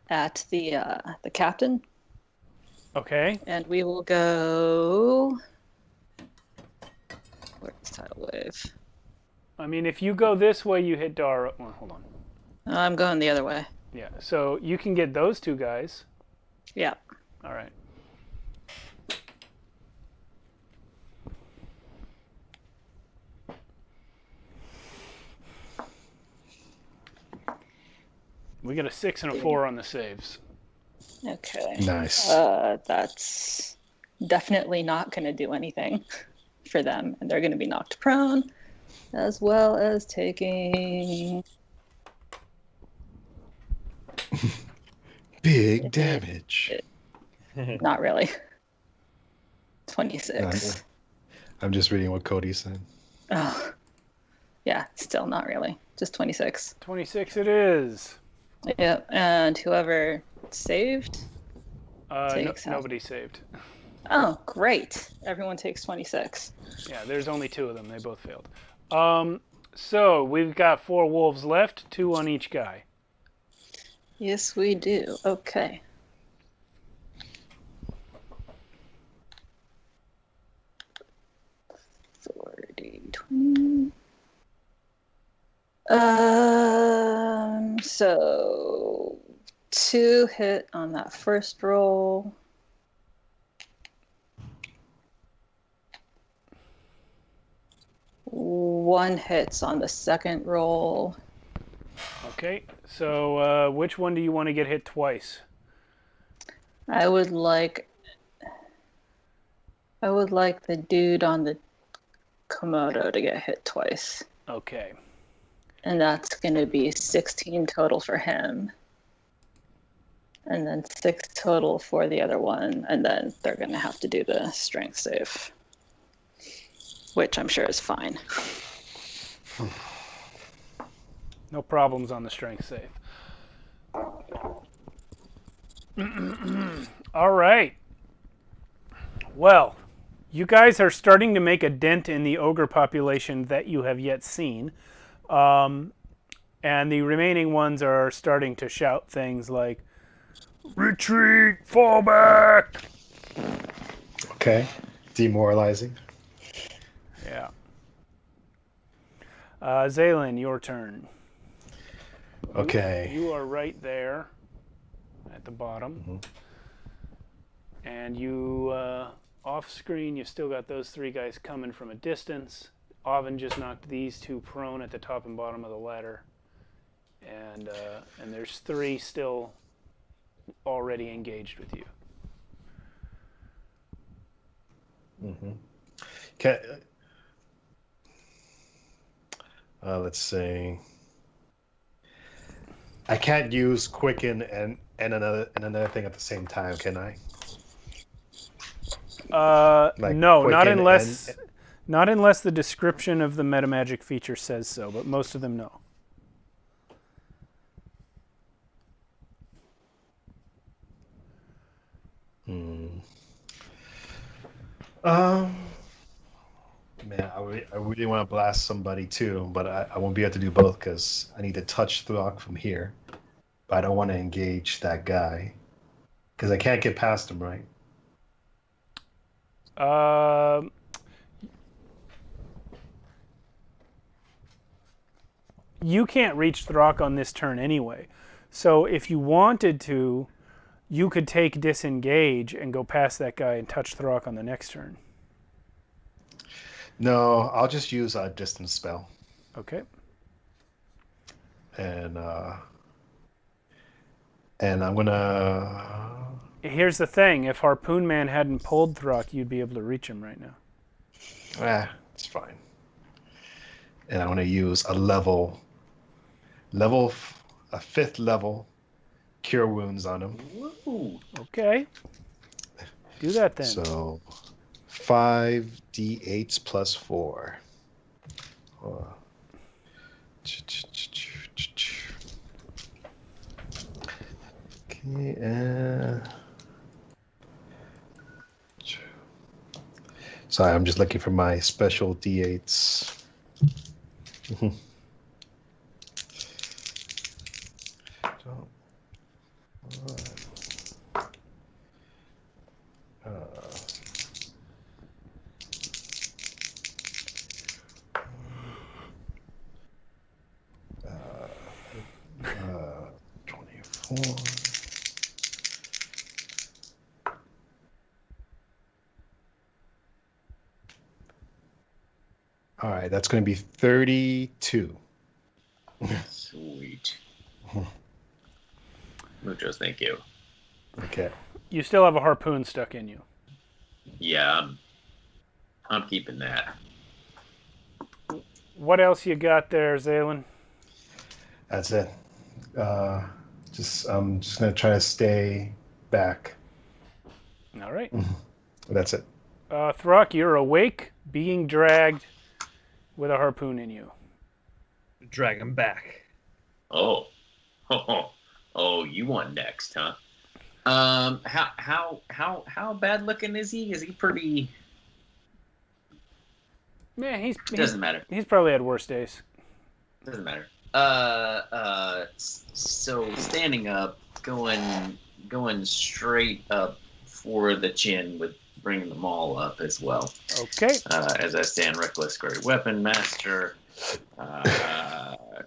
S5: at the captain,
S2: Okay.
S5: and we will go. Where's tidal wave?
S2: I mean, if you go this way, you hit Dara. Well, hold on.
S5: I'm going the other way.
S2: Yeah, so you can get those two guys.
S5: Yeah.
S2: All right. We got a 6 and a 4 on the saves.
S5: Okay.
S4: Nice.
S5: That's definitely not going to do anything for them, and they're going to be knocked prone, as well as taking
S4: Big damage.
S5: not really 26.
S4: I'm just reading what Cody said.
S5: Oh, yeah, still not really, just 26.
S2: 26 it is.
S5: Yep, and whoever saved. Takes out.
S2: Nobody saved.
S5: Oh, great! Everyone takes 26.
S2: Yeah, there's only 2 of them. They both failed. So we've got 4 wolves left, 2 on each guy.
S5: Yes, we do. Okay. So 2 hit on that first roll. One hits on the second roll.
S2: Okay, so which one do you want to get hit twice?
S5: I would like the dude on the Komodo to get hit twice.
S2: Okay.
S5: And that's going to be 16 total for him. And then 6 total for the other one. And then they're going to have to do the strength save, which I'm sure is fine.
S2: No problems on the strength save. All right. Well, you guys are starting to make a dent in the ogre population that you have yet seen. And the remaining ones are starting to shout things like, "Retreat! Fall back!"
S4: Okay. Demoralizing.
S2: Yeah. Zaylin, your turn.
S4: Okay.
S2: You are right there at the bottom.
S4: Mm-hmm.
S2: And you, off screen, you've still got those 3 guys coming from a distance. Oven just knocked these 2 prone at the top and bottom of the ladder. And there's 3 still already engaged with you.
S4: Mm-hmm. Let's see. I can't use Quicken and another thing at the same time, can I? Like
S2: No, not
S4: Quicken
S2: unless the description of the metamagic feature says so, but most of them no.
S4: Man, I really want to blast somebody too, but I won't be able to do both because I need to touch Throck from here. But I don't want to engage that guy because I can't get past him, right?
S2: You can't reach Throck on this turn anyway. So if you wanted to, you could take disengage and go past that guy and touch Throck on the next turn.
S4: No, I'll just use a distance spell.
S2: Okay.
S4: and I'm gonna.
S2: Here's the thing: if Harpoon Man hadn't pulled Throck, you'd be able to reach him right now.
S4: It's fine. And I'm gonna use a fifth level cure wounds on him.
S3: Woo.
S2: Okay. Do that then.
S4: So 5d8s plus 4. Okay, sorry, I'm just looking for my special d8s. Uh, 24. All right, that's going to be 32.
S3: Sweet. Muchos, thank you.
S4: Okay.
S2: You still have a harpoon stuck in you.
S3: Yeah, I'm keeping that.
S2: What else you got there, Zaylin?
S4: That's it. I'm just gonna try to stay back.
S2: All right.
S4: That's it.
S2: Throck, you're awake, being dragged with a harpoon in you.
S6: Drag him back.
S3: Oh, you want next, huh? How bad looking is he? Is he pretty?
S2: Yeah,
S3: Doesn't matter.
S2: He's probably had worse days.
S3: Doesn't matter. So standing up, going straight up for the chin with bringing them all up as well.
S2: Okay.
S3: As I stand reckless, great weapon master.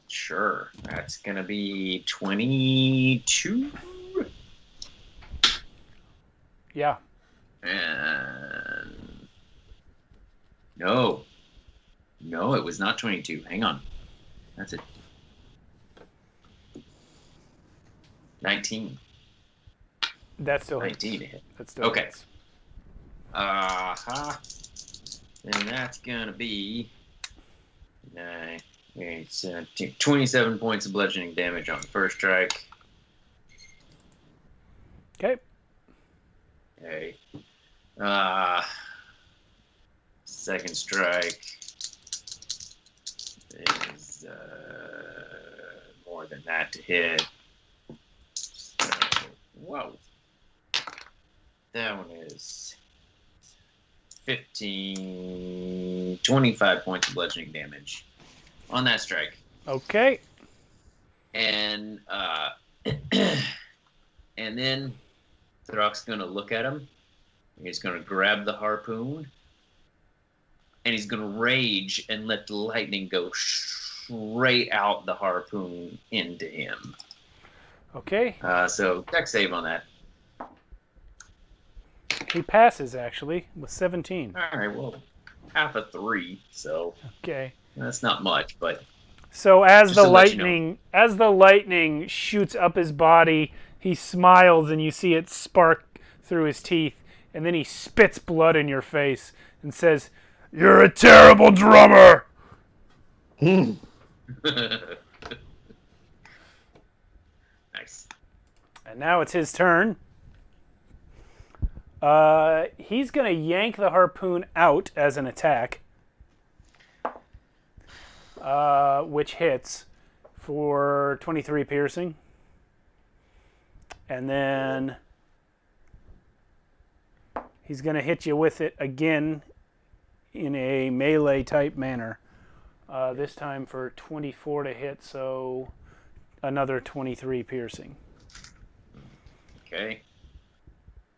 S3: Sure. That's gonna be 22.
S2: Yeah.
S3: And no, it was not 22. Hang on. That's it. 19.
S2: That still
S3: 19
S2: hits.
S3: to hit.
S2: That still
S3: Okay.
S2: hits.
S3: Then that's gonna be 9, 8, 17, 27 points of bludgeoning damage on the first strike.
S2: Okay.
S3: Okay. Second strike is more than that to hit. So, whoa. That one is 15, 25 points of bludgeoning damage on that strike.
S2: Okay.
S3: And and then Throck's gonna look at him. He's gonna grab the harpoon, and he's gonna rage and let the lightning go straight out the harpoon into him.
S2: Okay.
S3: So dex save on that.
S2: He passes actually with 17.
S3: All right, well, half a 3, so
S2: Okay.
S3: that's not much, but
S2: So as
S3: Just
S2: the
S3: to let you
S2: lightning shoots up his body, he smiles and you see it spark through his teeth, and then he spits blood in your face and says, "You're a terrible drummer."
S3: nice.
S2: And now it's his turn. He's going to yank the harpoon out as an attack, which hits for 23 piercing. And then he's going to hit you with it again in a melee type manner. This time for 24 to hit, so another 23 piercing.
S3: Okay.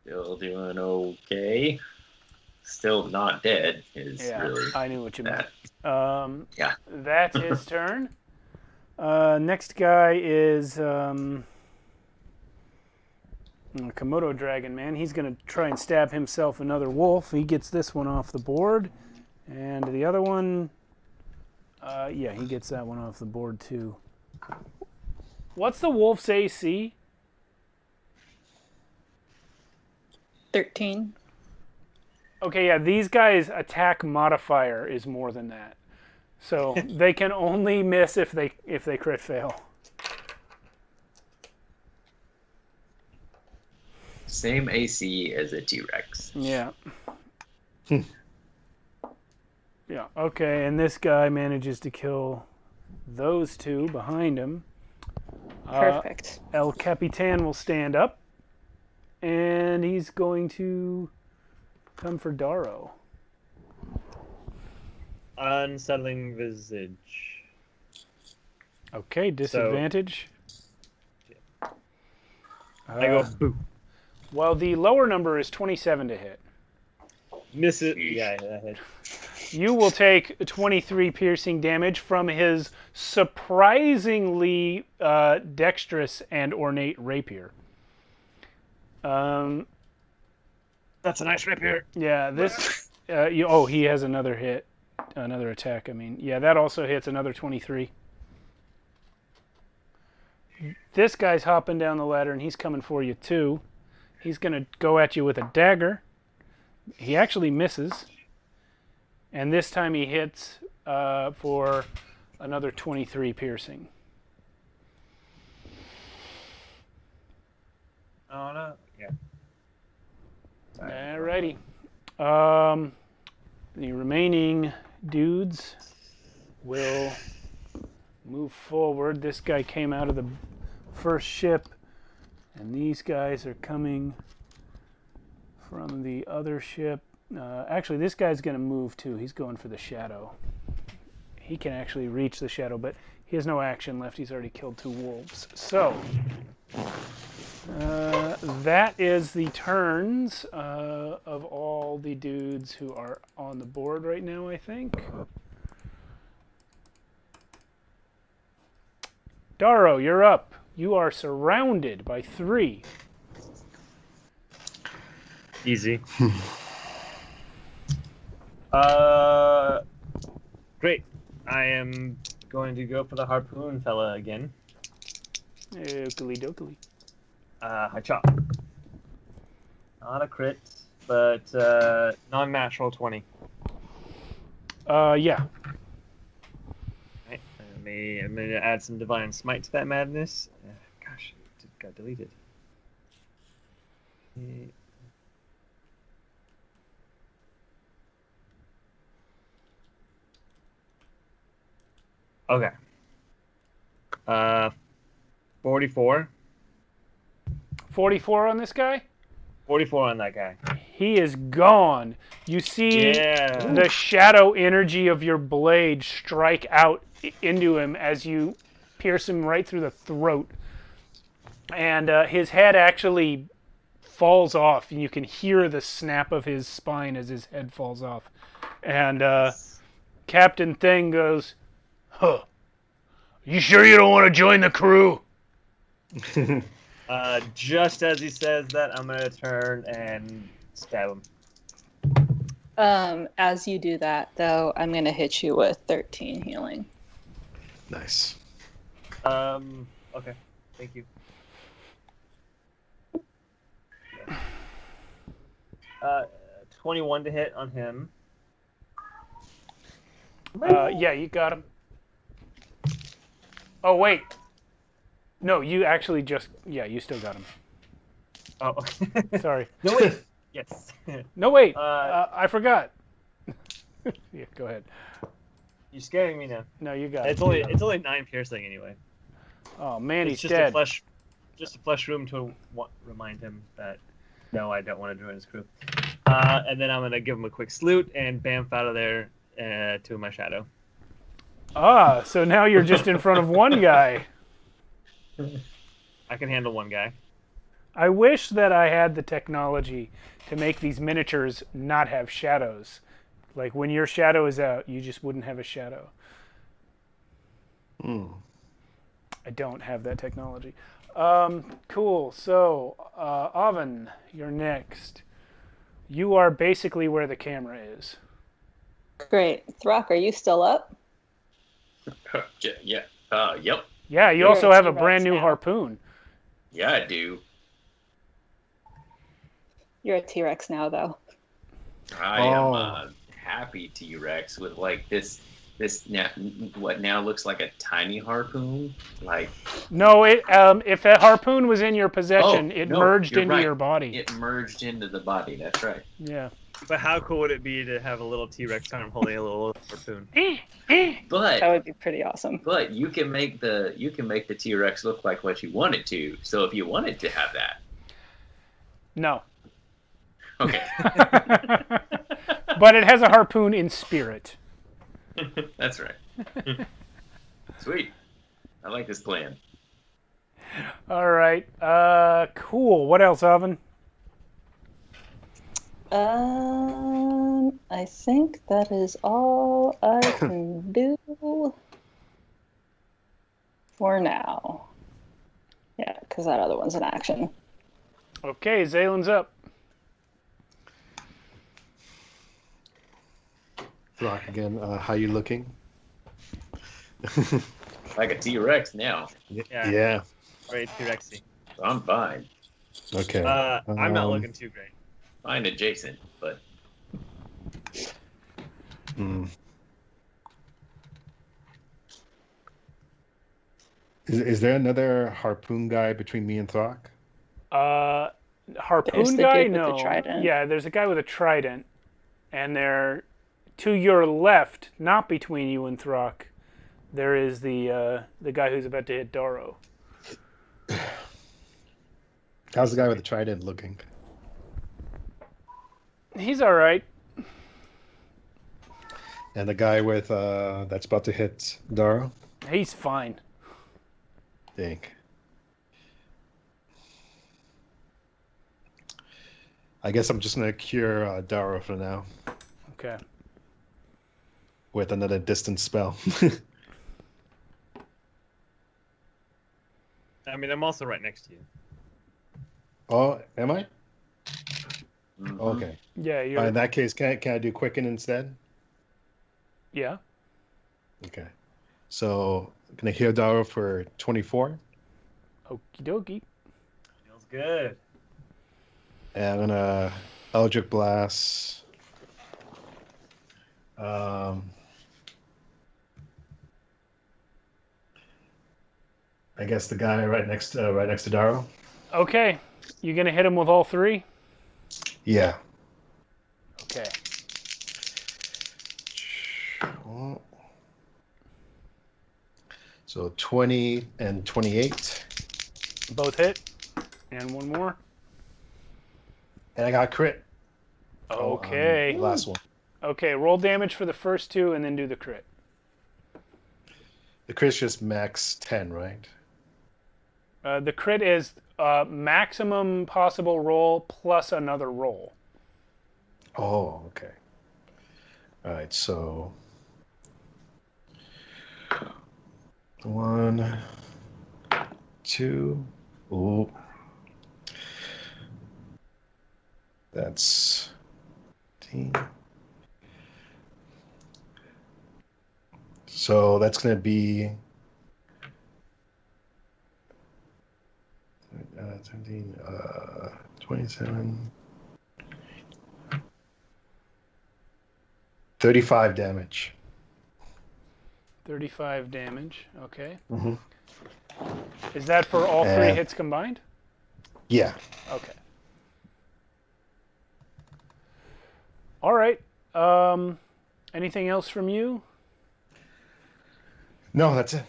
S3: Still doing okay. Still not dead is really
S2: I knew what you meant.
S3: that. Yeah.
S2: That's his turn. Next guy is Komodo Dragon Man. He's going to try and stab himself another wolf. He gets this one off the board. And the other one, he gets that one off the board too. What's the wolf's AC?
S5: 13.
S2: Okay, yeah, these guys' attack modifier is more than that. So they can only miss if they crit fail.
S3: Same AC as a T-Rex.
S2: Yeah. Yeah, okay, and this guy manages to kill those two behind him.
S5: Perfect.
S2: El Capitan will stand up, and he's going to come for Darrow.
S6: Unsettling Visage.
S2: Okay, disadvantage.
S6: I go boo.
S2: Well, the lower number is 27 to hit.
S6: Miss it. Yeah, that hit.
S2: You will take 23 piercing damage from his surprisingly dexterous and ornate rapier.
S6: That's a nice rapier.
S2: Yeah, this... he has another hit. Another attack, I mean. Yeah, that also hits another 23. This guy's hopping down the ladder, and he's coming for you, too. He's going to go at you with a dagger. He actually misses. And this time he hits for another 23 piercing.
S6: Oh, no. Yeah.
S2: Alrighty. The remaining dudes will move forward. This guy came out of the first ship, and these guys are coming from the other ship. Actually, this guy's going to move too. He's going for the shadow. He can actually reach the shadow, but he has no action left. He's already killed 2 wolves. So, that is the turns of all the dudes who are on the board right now, I think. Darrow, you're up. You are surrounded by 3.
S6: Easy. Great. I am going to go for the harpoon fella again.
S2: Oakley dokley.
S6: High chop. Not a crit, but non-natural 20.
S2: Yeah.
S6: Right. I'm going to add some divine smite to that madness. Gosh, it got deleted. Okay. 44.
S2: 44 on this guy?
S6: 44 on that guy.
S2: He is gone. You see the shadow energy of your blade strike out into him as you pierce him right through the throat. And his head actually falls off, and you can hear the snap of his spine as his head falls off. And Captain Thing goes, "Huh. You sure you don't want to join the crew?"
S6: Just as he says that, I'm going to turn and stab him.
S5: As you do that, though, I'm going to hit you with 13 healing.
S4: Nice.
S6: Okay. Thank you. 21 to hit on him.
S2: Yeah, you got him. Oh, wait. No, you actually just... Yeah, you still got him.
S6: Oh, okay.
S2: Sorry.
S6: No, wait. Yes.
S2: No, wait. I forgot. Yeah, go ahead.
S6: You're scaring me now.
S2: No, you got
S6: it. It's only 9 piercing anyway.
S2: Oh, man,
S6: It's
S2: he's
S6: just
S2: dead.
S6: Just a flesh room to remind him that, no, I don't want to join his crew. And then I'm going to give him a quick salute and bamf out of there to my shadow.
S2: Ah, so now you're just in front of one guy.
S6: I can handle one guy.
S2: I wish that I had the technology to make these miniatures not have shadows. Like when your shadow is out, you just wouldn't have a shadow. I don't have that technology. Cool. So, Oven, you're next. You are basically where the camera is.
S5: Great. Throck, are you still up?
S3: Yeah. Yep.
S2: Yeah, you
S5: You're
S2: also
S5: a
S2: have a
S5: T-Rex
S2: brand new
S5: now.
S2: harpoon.
S3: Yeah, I do.
S5: You're a T-Rex now, though.
S3: I am
S4: Oh.
S3: a happy T-Rex with like this now, what now looks like a tiny harpoon. Like,
S2: No, if that harpoon was in your possession, it
S3: no,
S2: merged
S3: you're
S2: into
S3: right.
S2: your body.
S3: It merged into the body. That's right.
S2: Yeah.
S6: But how cool would it be to have a little T-Rex arm holding a little harpoon?
S3: But
S5: That would be pretty awesome.
S3: But you can make the T-Rex look like what you want it to. So if you wanted to have that,
S2: No.
S3: okay,
S2: But it has a harpoon in spirit.
S3: that's right. Sweet, I like this plan.
S2: All right. Cool. What else, Oven?
S5: I think that is all I can do for now. Yeah, because that other one's in action.
S2: Okay, Zalen's up.
S4: Rock again. How you looking?
S3: Like a T-Rex now.
S6: Yeah.
S4: Yeah.
S6: Very T-Rexy.
S3: So I'm fine.
S4: Okay.
S6: I'm not looking too great.
S3: Fine adjacent, but
S4: Mm. Is there another harpoon guy between me and Throck?
S5: There's
S2: Harpoon
S5: the
S2: guy?
S5: dude with the
S2: No.
S5: trident.
S2: Yeah, there's a guy with a trident, and there, to your left, not between you and Throck, there is the guy who's about to hit Daro.
S4: How's the guy with the trident looking?
S2: He's all right.
S4: And the guy with that's about to hit Daro?
S2: He's fine.
S4: Dang. I guess I'm just gonna cure Daro for now
S2: Okay.
S4: with another distance spell.
S6: I mean, I'm also right next to you.
S4: Oh, am I?
S3: mhm.
S4: Okay.
S2: Yeah, you're.
S4: In that case, can I do quicken instead?
S2: Yeah.
S4: Okay. So can I heal Daro for 24?
S2: Okie dokie.
S6: Feels good.
S4: And I'm gonna Eldritch Blast. I guess the guy right next to Daro.
S2: Okay. You gonna hit him with all three?
S4: Yeah.
S2: Okay.
S4: So 20 and 28.
S2: Both hit. And one more.
S4: And I got crit.
S2: Okay.
S4: On the last one.
S2: Okay, roll damage for the first two and then do the crit.
S4: The crit's just max 10, right?
S2: The crit is maximum possible roll plus another roll.
S4: Oh, okay. All right, so 1, 2. Ooh. That's 10. So that's going to be 17, 27, 35 damage.
S2: 35 damage. Okay.
S4: Mm-hmm.
S2: Is that for all three hits combined?
S4: Yeah.
S2: Okay. All right. Anything else from you?
S4: No, that's it.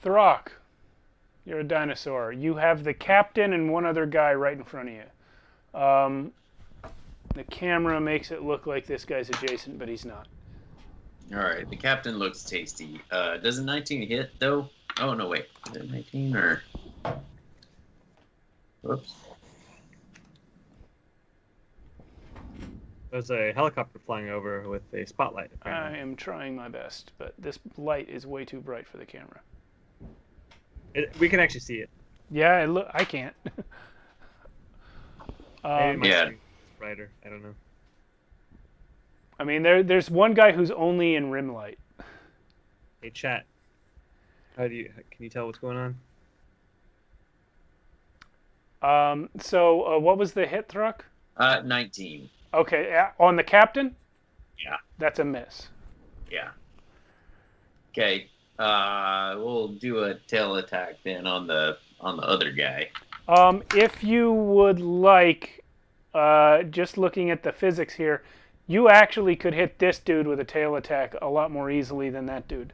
S2: Throck, you're a dinosaur. You have the captain and one other guy right in front of you. The camera makes it look like this guy's adjacent, but he's not.
S3: All right, the captain looks tasty. Does a 19 hit though? Oh no, wait, is it 19 or? Whoops.
S6: There's a helicopter flying over with a spotlight.
S2: I
S6: Apparently.
S2: am trying my best, but this light is way too bright for the camera.
S6: We can actually see it.
S2: Yeah, I can't.
S6: Maybe my
S3: Yeah.
S6: screen is brighter. I don't know.
S2: I mean, there's one guy who's only in rim light.
S6: Hey, chat. Can you tell what's going on?
S2: So what was the hit, Thruck?
S3: 19.
S2: Okay, on the captain?
S3: Yeah.
S2: That's a miss.
S3: Yeah. Okay. We'll do a tail attack then on the other guy.
S2: If you would like, just looking at the physics here, you actually could hit this dude with a tail attack a lot more easily than that dude.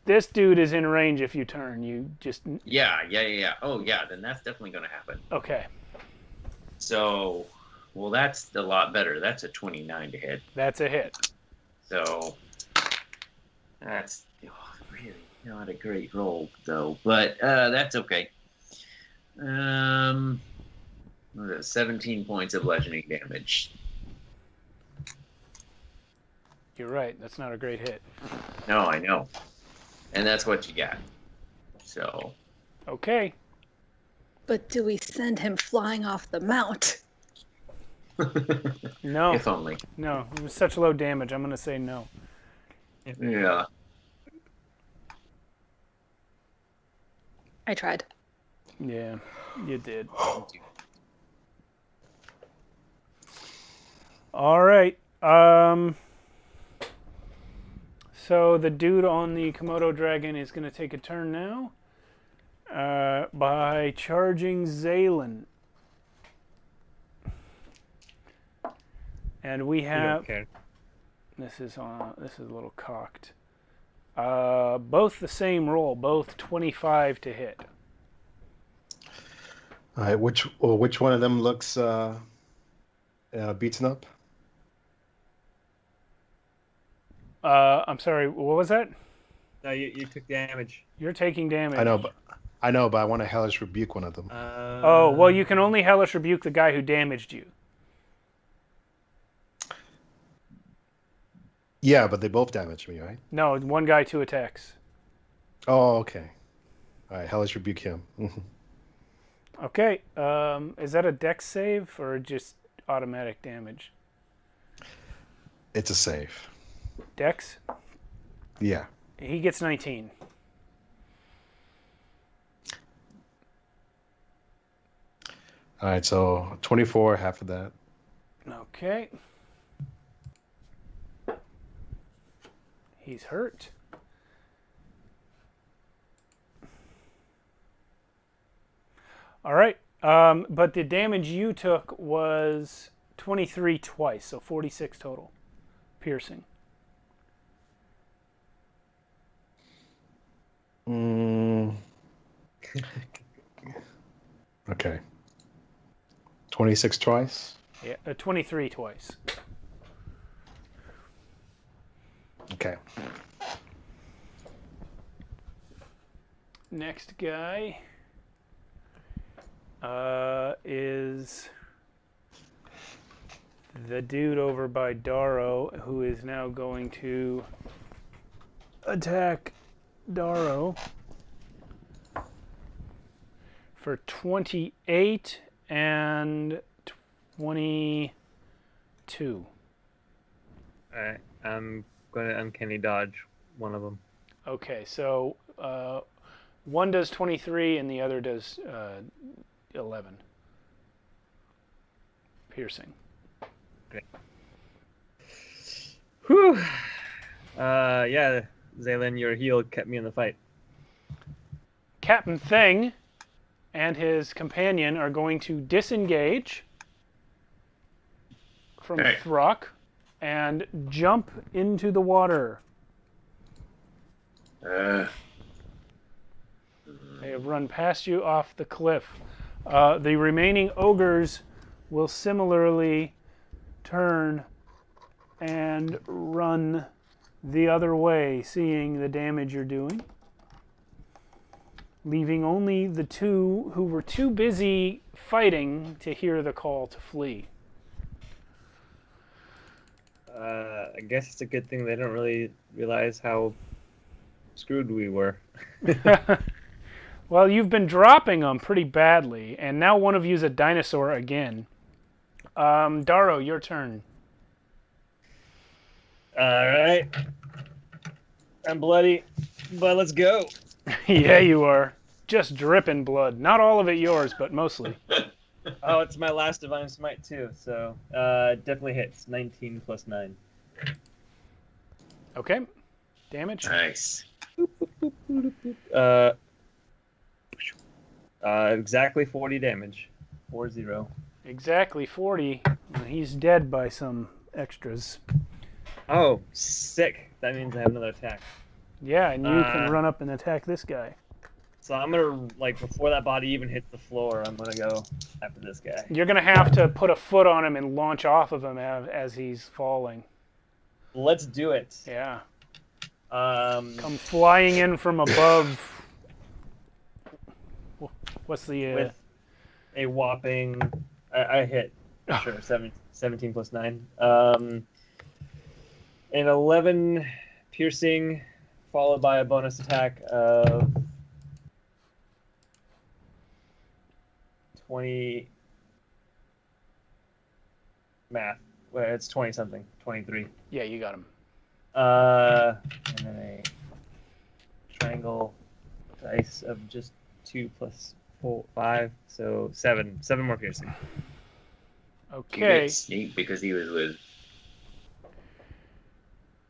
S2: This dude is in range if you turn. You just...
S3: Yeah. Oh, yeah, then that's definitely going to happen.
S2: Okay.
S3: So, well, that's a lot better. That's a 29 to hit.
S2: That's a hit.
S3: So, that's really not a great roll, though. But that's okay. 17 points of bludgeoning damage.
S2: You're right. That's not a great hit.
S3: No, I know. And that's what you got. So.
S2: Okay.
S5: But do we send him flying off the mount?
S2: No.
S3: If only.
S2: No. It was such low damage. I'm going to say no.
S3: Yeah.
S5: I tried.
S2: Yeah, you did. All right. So the dude on the Komodo dragon is going to take a turn now by charging Zaylin. And we have... This is a little cocked. Both the same roll, both 25 to hit.
S4: All right, which one of them looks beaten up?
S2: I'm sorry, what was that?
S6: No, you took damage.
S2: You're taking damage.
S4: I know, but I want to hellish rebuke one of them.
S2: Oh, well, you can only hellish rebuke the guy who damaged you.
S4: Yeah, but they both damaged me, right?
S2: No, one guy, 2 attacks.
S4: Oh, okay. All right, hellish rebuke him.
S2: Okay, is that a dex save or just automatic damage?
S4: It's a save.
S2: Dex?
S4: Yeah.
S2: He gets 19.
S4: All right, so 24, half of that.
S2: Okay. He's hurt. All right, but the damage you took was 23 twice, so 46 total. Piercing.
S4: Okay. 26 twice?
S2: Yeah, 23 twice.
S4: Okay.
S2: Next guy is the dude over by Darrow, who is now going to attack Darrow for 28 and 22.
S6: Alright, I'm going to uncanny dodge one of them.
S2: Okay, so one does 23 and the other does 11. Piercing.
S6: Okay. Whew. Yeah, Zaylin, your heal kept me in the fight.
S2: Captain Thing and his companion are going to disengage from Thruck and jump into the water. They have run past you off the cliff. The remaining ogres will similarly turn and run the other way, seeing the damage you're doing, leaving only the two who were too busy fighting to hear the call to flee.
S6: I guess it's a good thing they don't really realize how screwed we were.
S2: Well, you've been dropping them pretty badly, and now one of you's a dinosaur again. Darrow, your turn.
S6: Alright. I'm bloody, but let's go.
S2: Yeah, you are. Just dripping blood. Not all of it yours, but mostly.
S6: Oh, it's my last Divine Smite too, so definitely hits. 19 plus 9.
S2: Okay. Damage.
S3: Nice.
S6: Exactly 40 damage. 40.
S2: Exactly 40. He's dead by some extras.
S6: Oh, sick. That means I have another attack.
S2: Yeah, and you can run up and attack this guy.
S6: So I'm gonna, like, before that body even hits the floor, I'm gonna go after this guy.
S2: You're going to have to put a foot on him and launch off of him as he's falling.
S6: Let's do it.
S2: Yeah.
S6: Come
S2: Flying in from above. What's the...
S6: with a whopping... I hit. Sure, 17 plus 9. An 11 piercing, followed by a bonus attack of 20... Math. Well, it's 20-something. 23.
S2: Yeah, you got him.
S6: And then a triangle dice of just 2 plus 4, 5, so 7. 7 more piercing.
S3: You
S2: Okay.
S3: get sneak because he was with.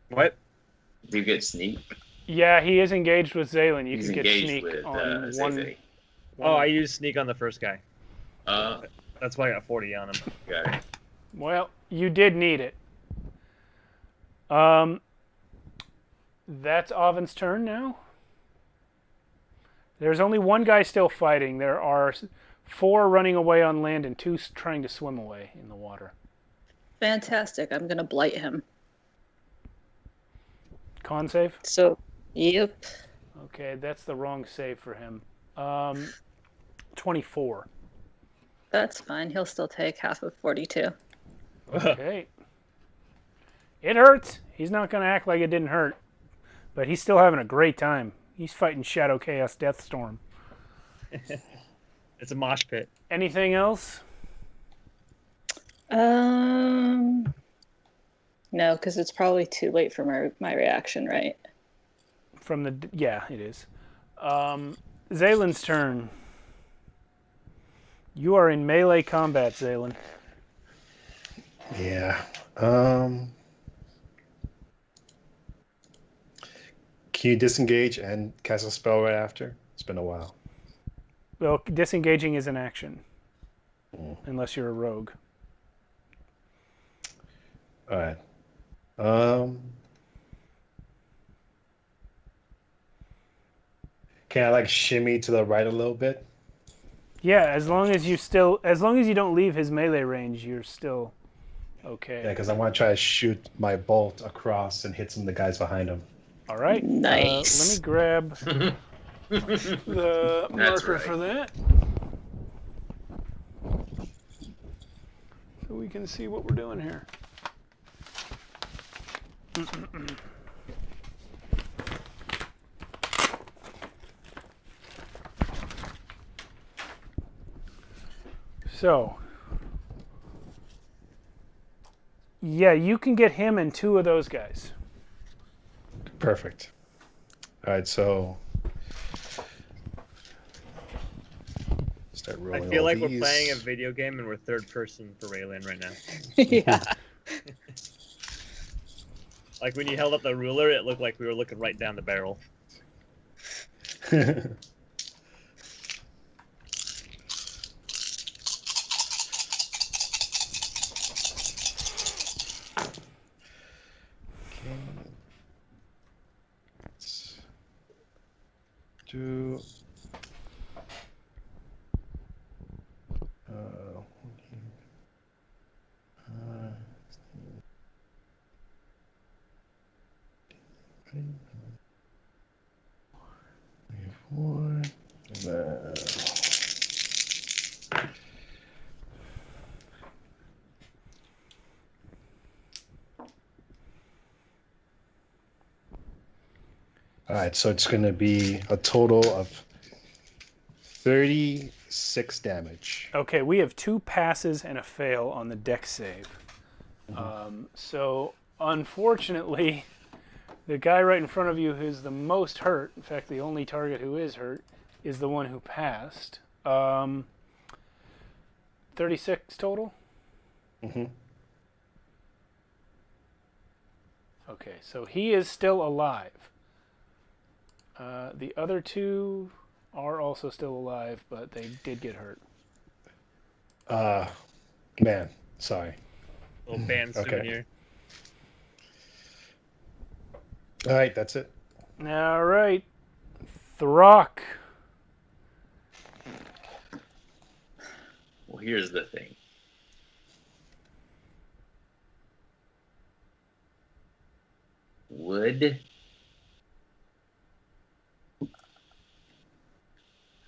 S6: What?
S3: Do you get sneak?
S2: Yeah, he is engaged with Zaylin. You
S3: He's
S2: can get
S3: engaged
S2: sneak
S3: with
S2: on
S3: Zay.
S6: Oh, I used sneak on the first guy.
S3: Got
S6: That's why I got 40 on him.
S3: it.
S2: Well, you did need it. That's Oven's turn now. There's only one guy still fighting. There are 4 running away on land and 2 trying to swim away in the water.
S5: Fantastic. I'm going to blight him.
S2: Con save?
S5: So, yep.
S2: Okay, that's the wrong save for him. 24.
S5: That's fine. He'll still take half of 42.
S2: Okay. It hurts. He's not going to act like it didn't hurt. But he's still having a great time. He's fighting Shadow Chaos Deathstorm.
S6: It's a mosh pit.
S2: Anything else?
S5: No, because it's probably too late for my reaction, right?
S2: Yeah, it is. Zaylin's turn. You are in melee combat, Zaylin.
S4: Yeah. Can you disengage and cast a spell right after? It's been a while.
S2: Well, disengaging is an action. Unless you're a rogue.
S4: All right. Can I like shimmy to the right a little bit?
S2: Yeah, as long as you don't leave his melee range, you're still okay.
S4: Yeah, because I want to try to shoot my bolt across and hit some of the guys behind him.
S2: All right.
S5: Nice.
S2: Let me grab the marker for that. So we can see what we're doing here. So, yeah, you can get him and 2 of those guys.
S4: Perfect. All right, so start rolling.
S6: I feel
S4: all
S6: like
S4: these.
S6: we're playing a video game and we're third person for Raylan right now.
S5: Yeah.
S6: Like when you held up the ruler, it looked like we were looking right down the barrel.
S4: Do All right, so it's going to be a total of 36 damage.
S2: Okay, we have 2 passes and a fail on the dex save. So, unfortunately, The guy right in front of you who's the most hurt, in fact, the only target who is hurt, is the one who passed. 36 total?
S4: Mm-hmm.
S2: Okay, so he is still alive. The other two are also still alive, but they did get hurt.
S4: Man, sorry.
S6: Little band
S4: Okay.
S6: souvenir.
S4: All right, that's it.
S2: All right. Throck.
S3: Well, here's the thing. Would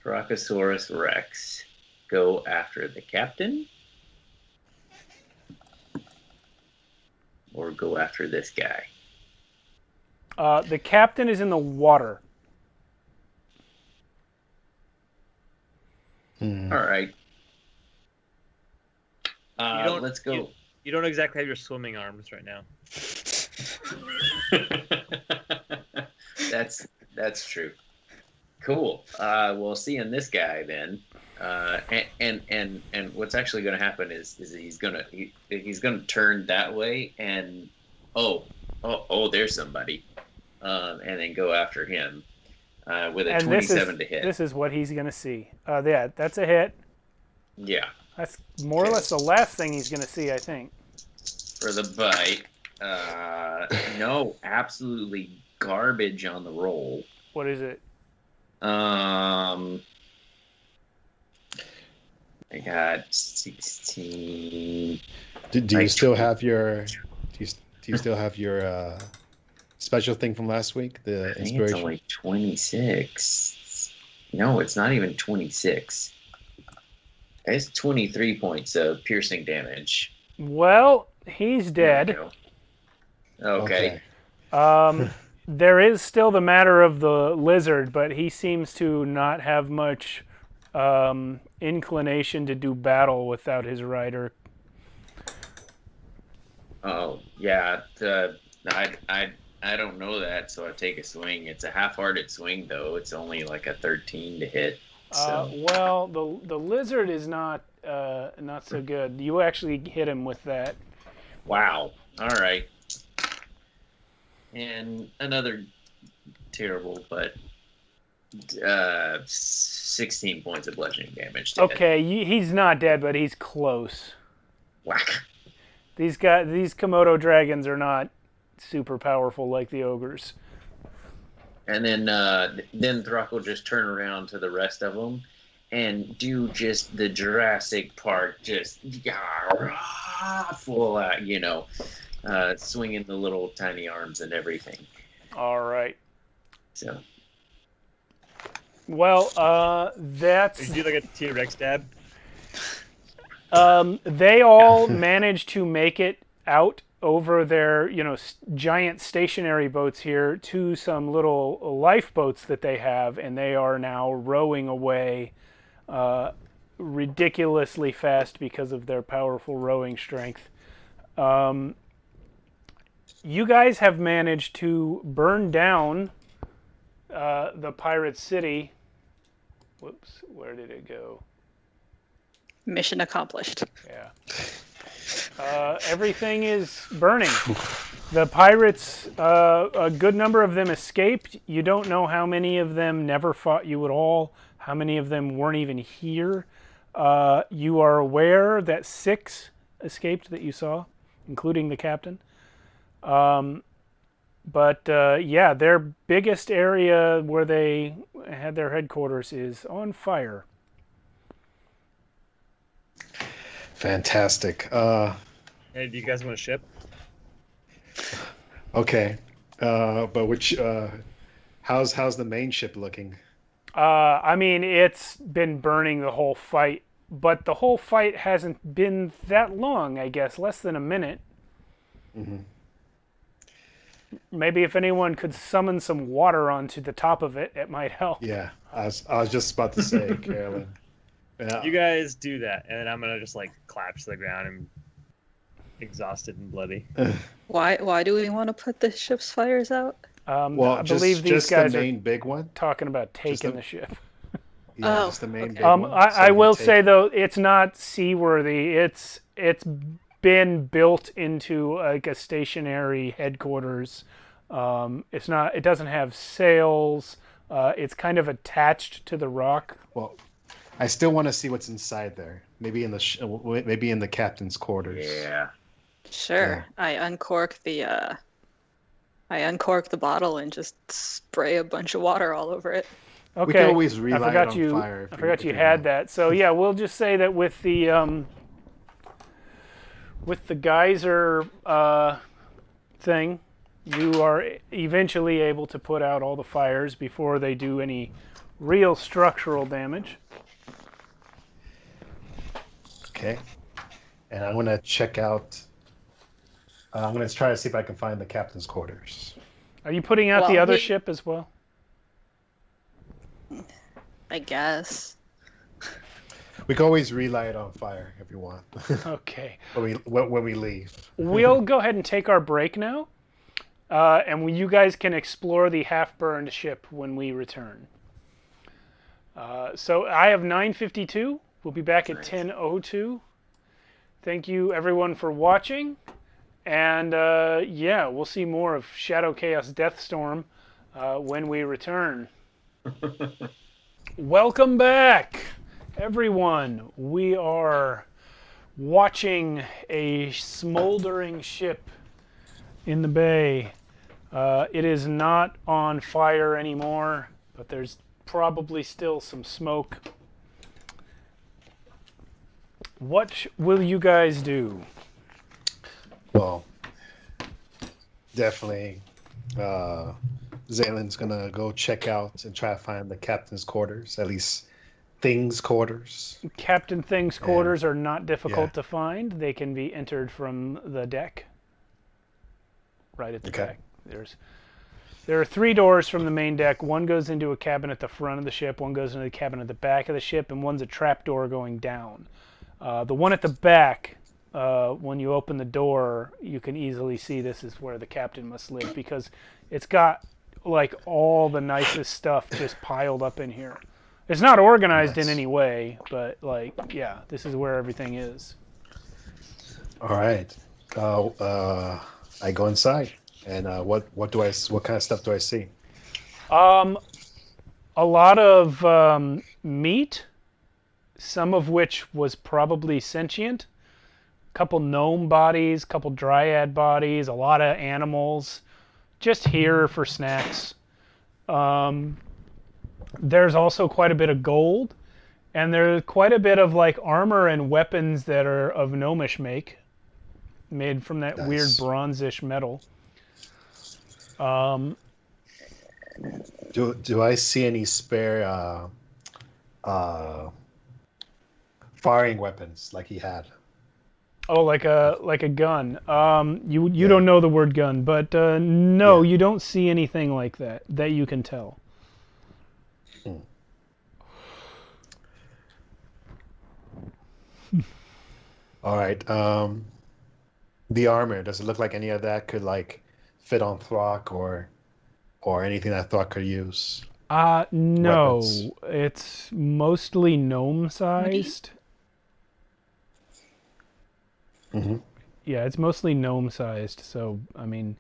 S3: Throcosaurus Rex go after the captain? Or go after this guy?
S2: The captain is in the water.
S3: All right. Let's go.
S6: You don't exactly have your swimming arms right now.
S3: That's true. Cool. We'll see in this guy then. And what's actually going to happen is he's gonna turn that way and there's somebody, and then go after him with a 27 to hit.
S2: This is what he's going to see. Yeah, that's a hit.
S3: Yeah.
S2: That's more or less the last thing he's going to see, I think.
S3: For the bite. No, absolutely garbage on the roll.
S2: What is it?
S3: I got 16.
S4: Do you still have your? Do you still have your special thing from last week? The
S3: I think it's
S4: inspiration.
S3: only 26. No, it's not even 26. It's 23 points of piercing damage.
S2: Well, he's
S3: There we
S2: dead.
S3: go. Okay.
S2: There is still the matter of the lizard, but he seems to not have much inclination to do battle without his rider.
S3: Oh, yeah. I don't know that, so I take a swing. It's a half-hearted swing, though. It's only like a 13 to hit. So.
S2: Well, the lizard is not so good. You actually hit him with that.
S3: Wow. All right. And another terrible, but 16 points of bludgeoning damage.
S2: Okay, he's not dead, but he's close.
S3: Whack.
S2: These Komodo dragons are not super powerful like the ogres.
S3: And then Throck will just turn around to the rest of them and do just the Jurassic Park, just full out, swinging the little tiny arms and everything.
S2: All right.
S3: So.
S2: Well, that's.
S6: You do like a T-Rex dab.
S2: They all managed to make it out over their, giant stationary boats here to some little lifeboats that they have, and they are now rowing away ridiculously fast because of their powerful rowing strength. You guys have managed to burn down the pirate city. Whoops, where did it go?
S5: Mission accomplished.
S2: Yeah. Everything is burning. The pirates, a good number of them escaped. You don't know how many of them never fought you at all, how many of them weren't even here. You are aware that 6 escaped that you saw, including the captain. Their biggest area where they had their headquarters is on fire.
S4: Fantastic.
S6: Hey, do you guys want a ship?
S4: Okay. But which? How's the main ship looking?
S2: It's been burning the whole fight, but the whole fight hasn't been that long, I guess, less than a minute.
S4: Mm-hmm.
S2: Maybe if anyone could summon some water onto the top of it, it might help.
S4: Yeah, I was just about to say, Carolynn. Yeah.
S6: You guys do that, and then I'm gonna just collapse to the ground and exhausted and bloody.
S5: Why do we want to put the ship's fires out?
S4: Well,
S2: I believe these
S4: just
S2: guys
S4: the
S2: are
S4: main big one.
S2: talking about
S4: Just
S2: taking
S4: the-
S2: the ship.
S4: Yeah,
S5: Oh,
S4: just the main
S5: okay.
S4: big one.
S2: I
S4: So
S2: will
S4: you
S2: say
S4: take-
S2: though, it's not seaworthy. It's been built into like a stationary headquarters. It's not. It doesn't have sails. It's kind of attached to the rock.
S4: Well, I still want to see what's inside there. Maybe in the maybe in the captain's quarters.
S3: Yeah.
S5: Sure. I uncork the bottle and just spray a bunch of water all over it.
S2: Okay.
S4: We can always
S2: I
S4: relight it
S2: forgot
S4: on
S2: you.
S4: fire.
S2: I forgot
S4: if
S2: you
S4: you
S2: had
S4: want.
S2: that. So yeah, we'll just say that with the geyser thing, you are eventually able to put out all the fires before they do any real structural damage.
S4: Okay. And I'm gonna check out. I'm gonna try to see if I can find the captain's quarters.
S2: Are you putting out the
S5: Well,
S2: other
S5: he-
S2: ship as well?
S5: I guess.
S4: We can always relight it on fire if you want.
S2: Okay.
S4: when we leave.
S2: We'll go ahead and take our break now, and you guys can explore the half-burned ship when we return. So I have 9:52. We'll be back at
S3: Nice.
S2: 10:02. Thank you everyone for watching, and yeah, we'll see more of Shadow Chaos Deathstorm when we return. Welcome back, everyone. We are watching a smoldering ship in the bay. It is not on fire anymore, but there's probably still some smoke. What will you guys do?
S4: Well, definitely. Zaylin's gonna go check out and try to find the captain's quarters, at least Thing's quarters.
S2: Captain Thing's quarters are not difficult
S4: yeah.
S2: to find. They can be entered from the deck. Right at the
S4: Okay.
S2: back. There are 3 doors from the main deck. One goes into a cabin at the front of the ship, one goes into the cabin at the back of the ship, and one's a trap door going down. The one at the back, when you open the door, you can easily see this is where the captain must live because it's got like all the nicest stuff just piled up in here. It's not organized in
S4: Nice.
S2: any way, but like, yeah, this is where everything is.
S4: All right. I go inside, and what kind of stuff do I see?
S2: A lot of meat, some of which was probably sentient. A couple gnome bodies, a couple dryad bodies, a lot of animals. Just here for snacks. There's also quite a bit of gold, and there's quite a bit of like armor and weapons that are of gnomish make, made from that
S4: Nice.
S2: weird bronzish metal.
S4: Do I see any spare firing weapons like he had?
S2: Oh, like a gun. You don't know the word gun, but no,
S4: Yeah.
S2: you don't see anything like that you can tell.
S4: All right. The armor, does it look like any of that could like fit on Throck or anything that Throck could use?
S2: No,
S4: Weapons.
S2: it's mostly gnome sized.
S4: Mm-hmm.
S2: Yeah, it's mostly gnome sized. So I mean,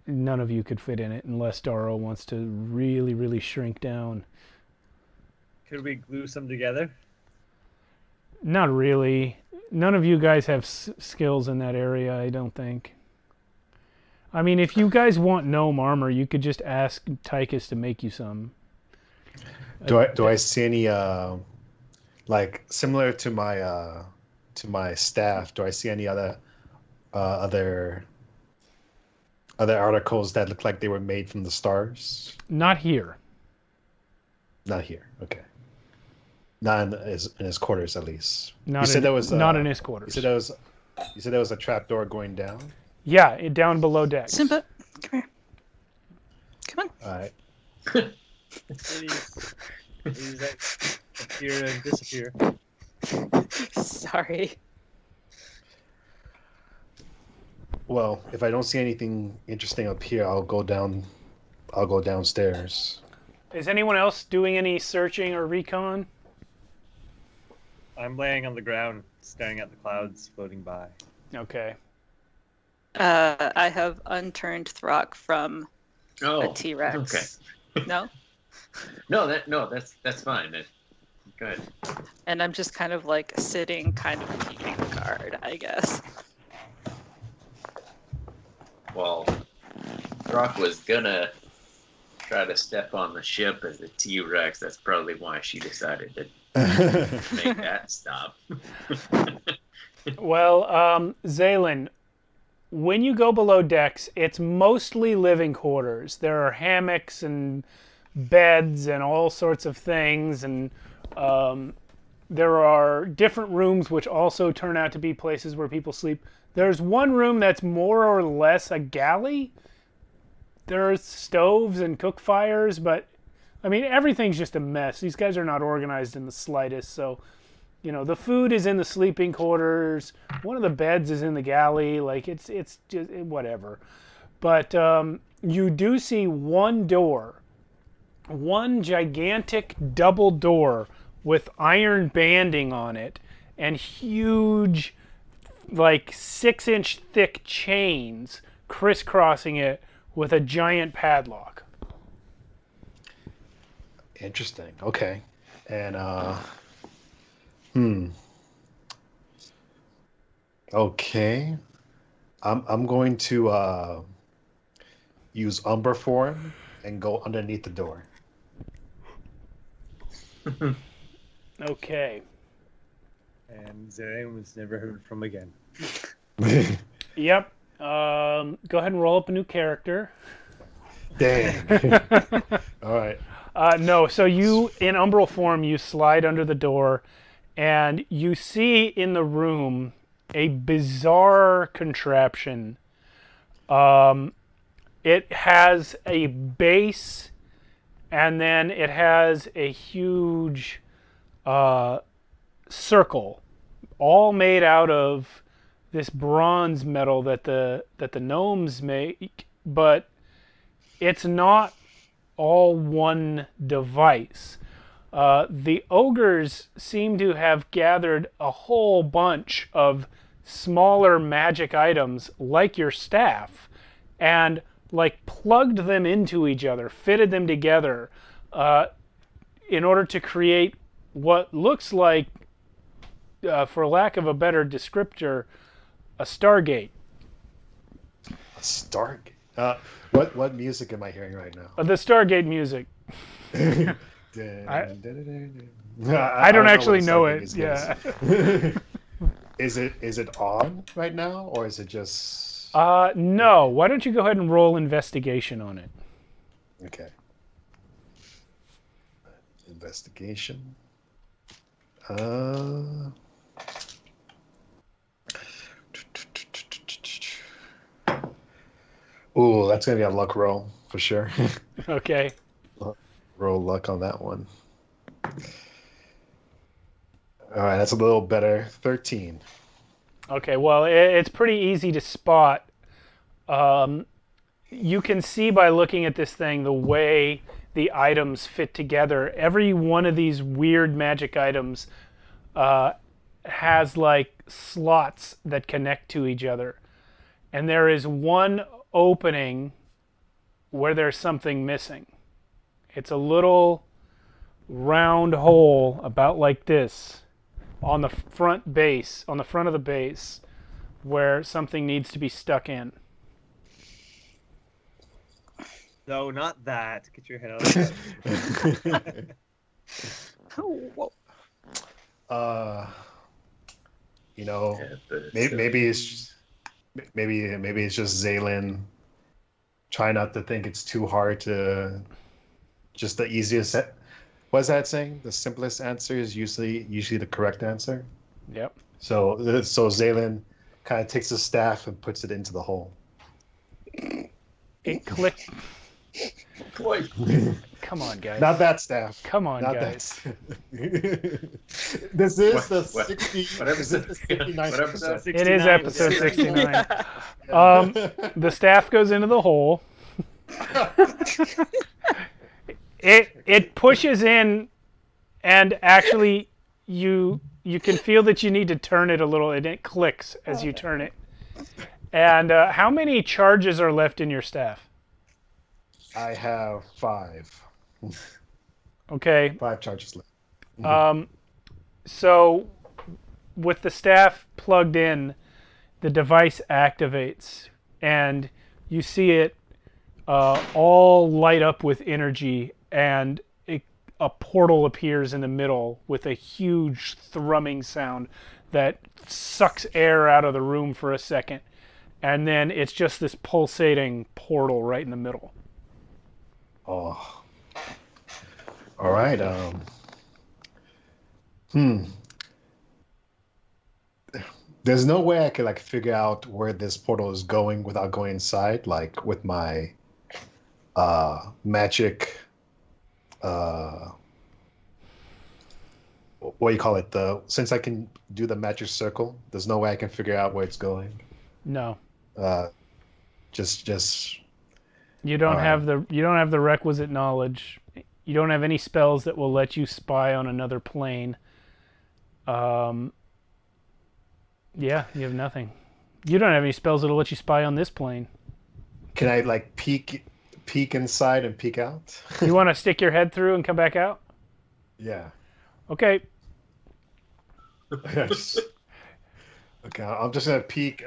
S2: none of you could fit in it unless Daro wants to really, really shrink down.
S6: Could we glue some together?
S2: Not really. None of you guys have skills in that area, I don't think. I mean, if you guys want gnome armor, you could just ask Tychus to make you some.
S4: Do I see any like similar to my staff? Do I see any other articles that look like they were made from the stars?
S2: Not here.
S4: Not here. Okay. Not in his quarters, at least.
S2: Not
S4: You said
S2: in,
S4: that was
S2: not in his quarters.
S4: You said there was a trap door going down.
S2: Yeah, down below decks.
S5: Simba, come here. Come
S4: All right.
S6: These like appear and disappear.
S5: on. Sorry.
S4: Well, if I don't see anything interesting up here, I'll go down. I'll go downstairs.
S2: Is anyone else doing any searching or recon?
S6: I'm laying on the ground, staring at the clouds floating by.
S2: Okay.
S5: I have unturned Throck from a T-Rex.
S3: Okay.
S5: No?
S3: That's fine. Go ahead.
S5: And I'm just kind of like sitting, kind of keeping guard, I guess.
S3: Well, Rock was gonna try to step on the ship as a T-Rex. That's probably why she decided to make that stop.
S2: Well, Zaylin, when you go below decks, it's mostly living quarters. There are hammocks and beds and all sorts of things, and there are different rooms which also turn out to be places where people sleep. There's one room that's more or less a galley. There's stoves and cook fires, but I mean, everything's just a mess. These guys are not organized in the slightest. So, you know, the food is in the sleeping quarters. One of the beds is in the galley. Like, it's just whatever. But you do see one door, one gigantic double door with iron banding on it and huge, like 6-inch thick chains crisscrossing it with a giant padlock.
S4: Interesting. Okay. And Okay. I'm going to use Umber form and go underneath the door.
S2: Okay.
S6: And Zane was never heard from again.
S2: Yep. Go ahead and roll up a new character.
S4: Dang. All right.
S2: No, so you, in umbral form, you slide under the door, and you see in the room a bizarre contraption. It has a base, and then it has a huge circle, all made out of this bronze metal that the gnomes make, but it's not all one device. The ogres seem to have gathered a whole bunch of smaller magic items like your staff and like plugged them into each other, fitted them together in order to create what looks like, for lack of a better descriptor, a Stargate.
S4: A Stargate? What music am I hearing right now?
S2: The Stargate music. I
S4: I
S2: don't
S4: know
S2: actually
S4: what
S2: know
S4: Stargate
S2: it.
S4: is.
S2: Yeah.
S4: Is it on right now, or is it just?
S2: No. Why don't you go ahead and roll investigation on it?
S4: Okay. Investigation. Ooh, that's gonna be a luck roll for sure.
S2: Okay.
S4: Roll luck on that one. All right, that's a little better. 13.
S2: Okay. Well, it's pretty easy to spot. You can see by looking at this thing the way the items fit together. Every one of these weird magic items has like slots that connect to each other. And there is one opening where there's something missing. It's a little round hole about like this on the front base, on the front of the base, where something needs to be stuck in.
S6: No, not that. Get your head out of that.
S5: Whoa.
S4: You know,
S3: Yeah, but
S4: maybe it's just Zaylin trying not to think it's too hard to just the easiest. What's that saying? The simplest answer is usually the correct answer.
S2: Yep.
S4: So Zaylin kind of takes the staff and puts it into the hole.
S2: It clicked.
S3: Quite.
S7: Come on, guys.
S4: Not that staff.
S7: Come on,
S4: Not
S7: guys.
S4: that. This is the
S3: What-
S4: 60.
S3: what episode?
S4: This is the 69th
S3: What episode?
S4: episode.
S7: It is
S6: 69.
S7: episode 69.
S5: Yeah.
S7: The staff goes into the hole. It pushes in, and actually, you can feel that you need to turn it a little, and it clicks as you turn it. And how many charges are left in your staff?
S4: I have 5.
S7: Okay.
S4: 5 charges left.
S7: So, with the staff plugged in, the device activates, and you see it all light up with energy, and a portal appears in the middle with a huge thrumming sound that sucks air out of the room for a second, and then it's just this pulsating portal right in the middle.
S4: Oh. All right. There's no way I could figure out where this portal is going without going inside, with my magic. What do you call it? Since I can do the magic circle, there's no way I can figure out where it's going.
S7: No.
S4: Just.
S7: You don't have the requisite knowledge. You don't have any spells that will let you spy on another plane. Yeah, you have nothing. You don't have any spells that'll let you spy on this plane.
S4: Can I peek inside and peek out?
S7: You want to stick your head through and come back out?
S4: Yeah.
S7: Okay.
S4: Yes. Okay, I'm just gonna peek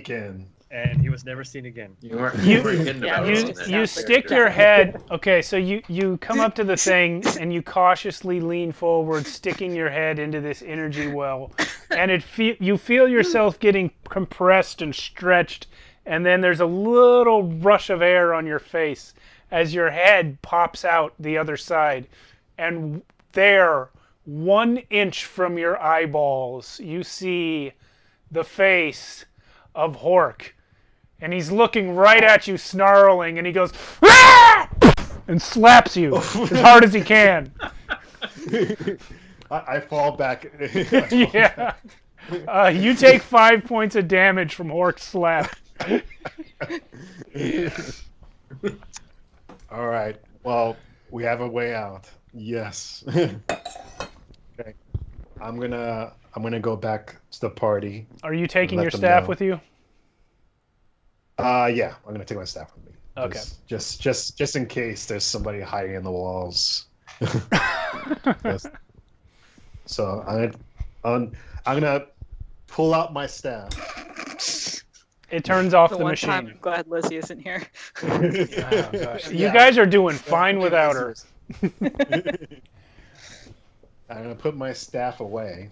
S4: in.
S6: And he was never seen again.
S3: You weren't
S7: You-
S3: kidding
S5: yeah,
S3: about
S5: you-
S3: it.
S7: You stick your head. Okay, so you come up to the thing and you cautiously lean forward, sticking your head into this energy well, and you feel yourself getting compressed and stretched, and then there's a little rush of air on your face as your head pops out the other side, and there, 1 inch from your eyeballs, you see the face of Hork. And he's looking right at you, snarling, and he goes, "Ah!" and slaps you as hard as he can.
S4: I fall back.
S7: Yeah. You take 5 points of damage from Hork's slap.
S4: All right. Well, we have a way out. Yes. Okay. I'm gonna go back to the party.
S7: Are you taking
S4: Let
S7: your
S4: them
S7: staff
S4: know.
S7: with you?
S4: Yeah, I'm gonna take my staff with me.
S7: Okay.
S4: Just in case there's somebody hiding in the walls. Yes. So I'm gonna pull out my staff.
S7: It turns off
S5: The
S7: the
S5: one
S7: machine.
S5: time I'm glad Lizzie isn't here.
S7: Oh, gosh. You
S4: Yeah.
S7: guys are doing fine without her.
S4: I'm gonna put my staff away,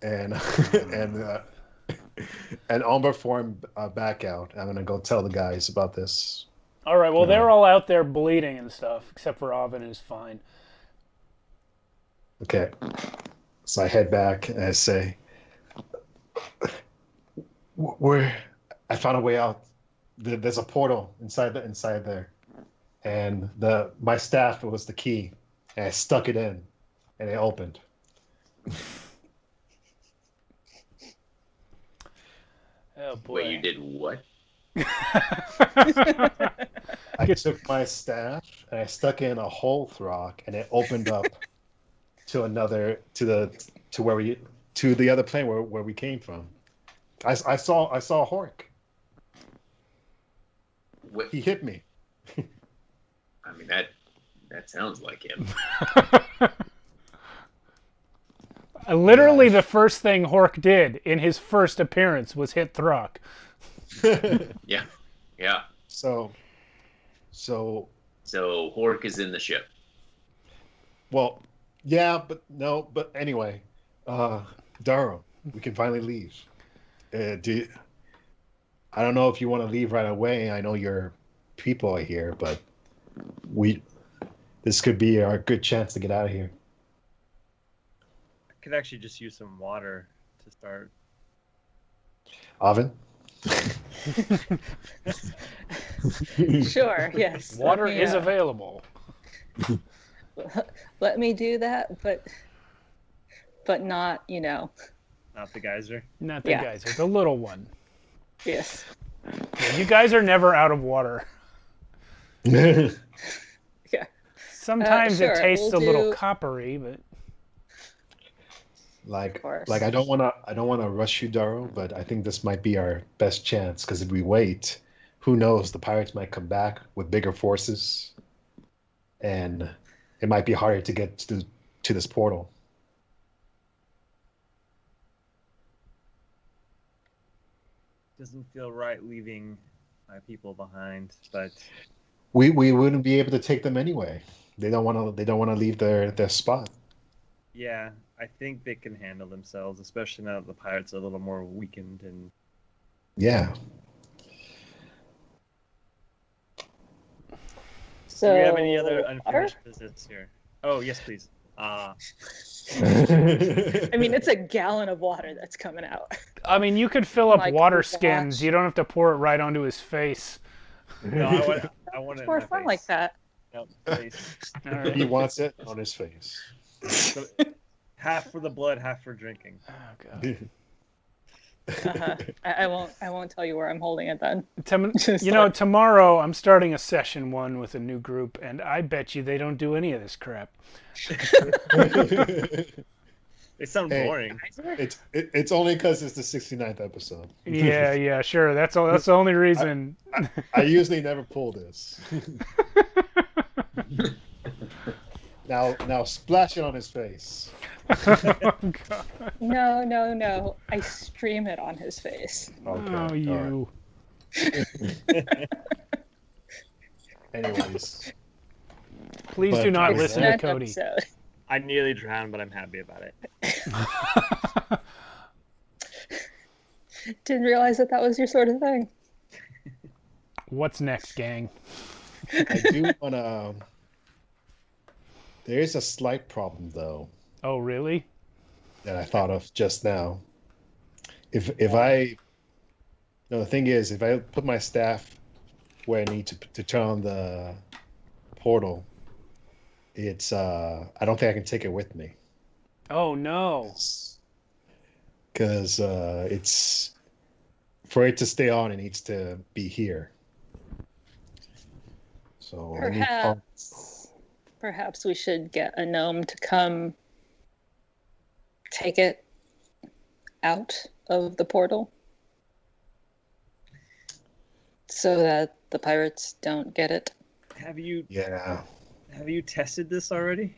S4: and and Umber form back out. I'm gonna go tell the guys about this.
S7: All right, well, they're all out there bleeding and stuff, except for Oven, who's fine.
S4: Okay. So I head back and I say, I found a way out. There's a portal inside there, and my staff was the key, and I stuck it in, and it opened.
S7: Oh boy.
S3: Wait, you did what?
S4: I took my staff and I stuck it in a hole with rock, and it opened up to the other plane where we came from. I saw Hork.
S3: What?
S4: He hit me.
S3: I mean, that sounds like him.
S7: Literally, the first thing Hork did in his first appearance was hit Throck.
S3: Yeah. Yeah.
S4: So
S3: So Hork is in the ship.
S4: well, yeah, but anyway, Daro, we can finally leave. I don't know if you want to leave right away. I know your people are here, but this could be our good chance to get out of here.
S6: I could actually just use some water to start.
S4: Oven?
S5: Sure, yes.
S7: Water
S5: let me,
S7: is available.
S5: Let me do that, but not,
S6: Not the geyser.
S7: Not the
S5: Yeah.
S7: geyser, the little one.
S5: yes.
S7: Yeah, you guys are never out of water.
S5: Yeah.
S7: Sometimes
S5: Sure,
S7: it tastes
S5: we'll
S7: a little
S5: do-
S7: coppery, but
S4: Like,
S5: course.
S4: I don't wanna rush you, Daro, but I think this might be our best chance because if we wait, who knows? The pirates might come back with bigger forces, and it might be harder to get to this portal.
S6: Doesn't feel right leaving my people behind, but
S4: We wouldn't be able to take them anyway. They don't wanna leave their spot.
S6: yeah, I think they can handle themselves, especially now that the pirates are a little more weakened. And
S4: Yeah.
S5: So,
S6: do we have any other
S5: water?
S6: unfinished business here? Oh, yes, please.
S5: I mean, it's a gallon of water that's coming out.
S7: I mean, you could fill up
S5: Like,
S7: water
S5: wash.
S7: skins. You don't have to pour it right onto his face.
S6: No, I want it
S5: It's
S6: in
S5: more
S6: my
S5: fun
S6: face.
S5: like that.
S6: No, face.
S7: All right.
S4: He wants it on his face.
S6: So, half for the blood, half for drinking.
S7: Oh, God.
S5: Uh-huh. I won't tell you where I'm holding it then. Just
S7: Tomorrow I'm starting a session 1 with a new group, and I bet you they don't do any of this crap.
S6: They sound
S4: Hey.
S6: boring.
S4: It's only because it's the 69th episode.
S7: Yeah, sure. That's all. That's the only reason.
S4: I usually never pull this. Now splash it on his face.
S7: Oh, God.
S5: No. I stream it on his face.
S4: Okay.
S7: Oh, you.
S4: Anyways,
S7: Please
S4: But
S7: do not
S4: it's
S7: listen to
S5: Next
S7: Cody.
S5: episode.
S6: I nearly drowned, but I'm happy about it.
S5: Didn't realize that was your sort of thing.
S7: What's next, gang?
S4: I do want to. There is a slight problem though
S7: Oh, really?
S4: that I thought of just now. If I, no, the thing is, if I put my staff where I need to turn on the portal, it's I don't think I can take it with me.
S7: Oh, no.
S4: Because it's for it to stay on, it needs to be here. So I need
S5: Perhaps we should get a gnome to come take it out of the portal so that the pirates don't get it.
S6: Have you
S4: yeah,
S6: tested this already?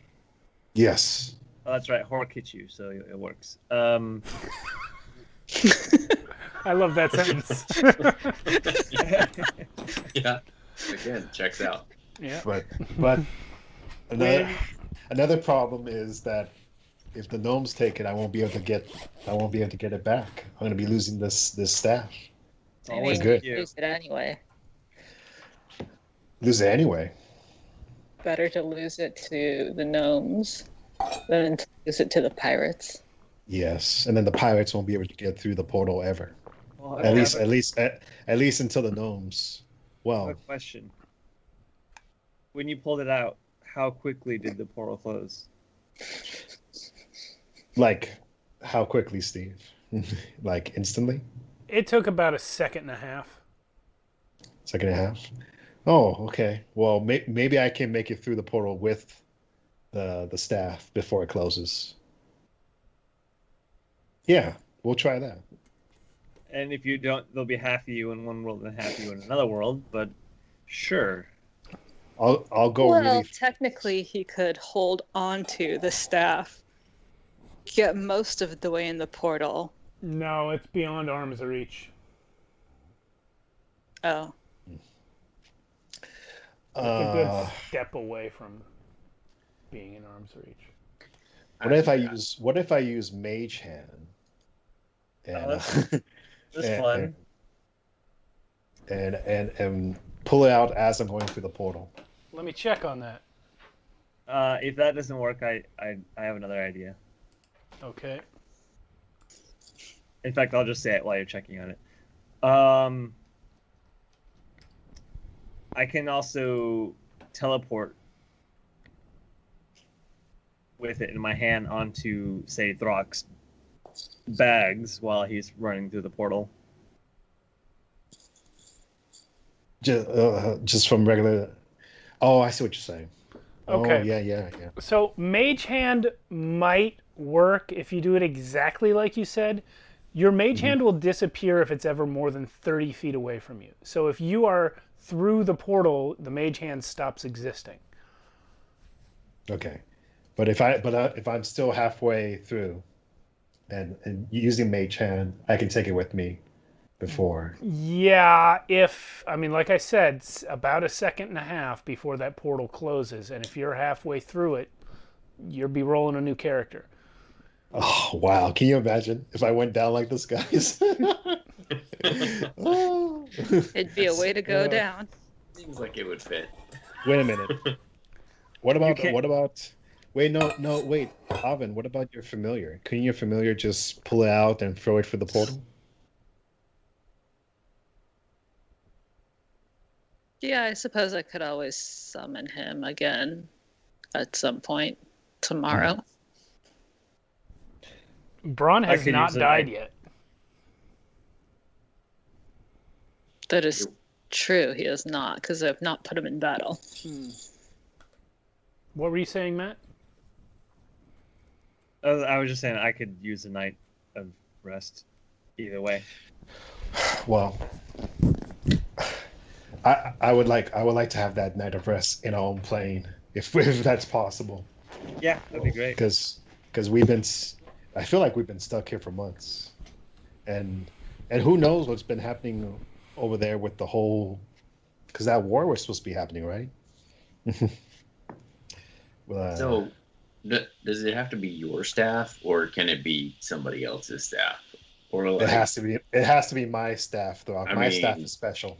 S4: yes.
S6: Oh, that's right. Hork hit you, so it works.
S7: I love that sentence.
S3: Yeah. Again, checks out.
S7: Yeah.
S4: But another problem is that if the gnomes take it, I won't be able to get it back. I'm going to be losing this staff.
S6: It's
S5: I
S6: always
S5: mean,
S4: good.
S6: you.
S5: lose it anyway.
S4: Lose it anyway.
S5: Better to lose it to the gnomes than to lose it to the pirates.
S4: Yes, and then the pirates won't be able to get through the portal ever.
S6: Well,
S4: At least until the gnomes.
S6: I have
S4: Well,
S6: a question. When you pulled it out, how quickly did the portal close?
S4: like how quickly, Steve? Like instantly?
S7: It took about a second and a half.
S4: Second and a half? Oh, okay. Well, maybe I can make it through the portal with the staff before it closes. Yeah, we'll try that.
S6: And if you don't, there'll be half of you in one world and half of you in another world. But sure.
S4: I'll go
S5: Well,
S4: really.
S5: technically, he could hold on to the staff, get most of the way in the portal.
S7: No, it's beyond arm's reach.
S5: Oh,
S7: It's a good
S4: Uh,
S7: step away from being in arm's reach.
S4: what if I use Mage Hand? And,
S6: That's fun.
S4: and pull it out as I'm going through the portal.
S7: Let me check on that.
S6: If that doesn't work, I have another idea.
S7: Okay.
S6: In fact, I'll just say it while you're checking on it. I can also teleport with it in my hand onto, say, Throck's bags while he's running through the portal.
S4: Just from regular. Oh, I see what you're saying.
S7: Okay.
S4: Oh, yeah.
S7: So Mage Hand might work if you do it exactly like you said. Your Mage Hand will disappear if it's ever more than 30 feet away from you. So if you are through the portal, the Mage Hand stops existing.
S4: Okay, but if I'm still halfway through, and using Mage Hand, I can take it with me before.
S7: Yeah, like I said, it's about a second and a half before that portal closes, and if you're halfway through it, you'll be rolling a new character.
S4: Oh wow! Can you imagine if I went down like this, guys? Oh.
S5: It'd be a way to go down.
S3: Seems like it would fit.
S4: Wait a minute. What about? Wait, no, wait, Alvin. What about your familiar? Couldn't your familiar just pull it out and throw it for the portal?
S5: Yeah, I suppose I could always summon him again at some point tomorrow.
S7: Braun has
S6: could
S7: not
S6: use it.
S7: died yet.
S5: That is true. He is not, because I've not put him in battle.
S7: What were you saying, Matt?
S6: I was just saying I could use a night of rest either way.
S4: Well, I would like to have that night of rest in our own plane, if that's possible.
S6: Yeah, that'd be great.
S4: Because I feel like we've been stuck here for months, and who knows what's been happening over there with the whole, because that war was supposed to be happening, right?
S3: So, does it have to be your staff, or can it be somebody else's staff? Or like,
S4: it has to be my staff, though. My staff is special.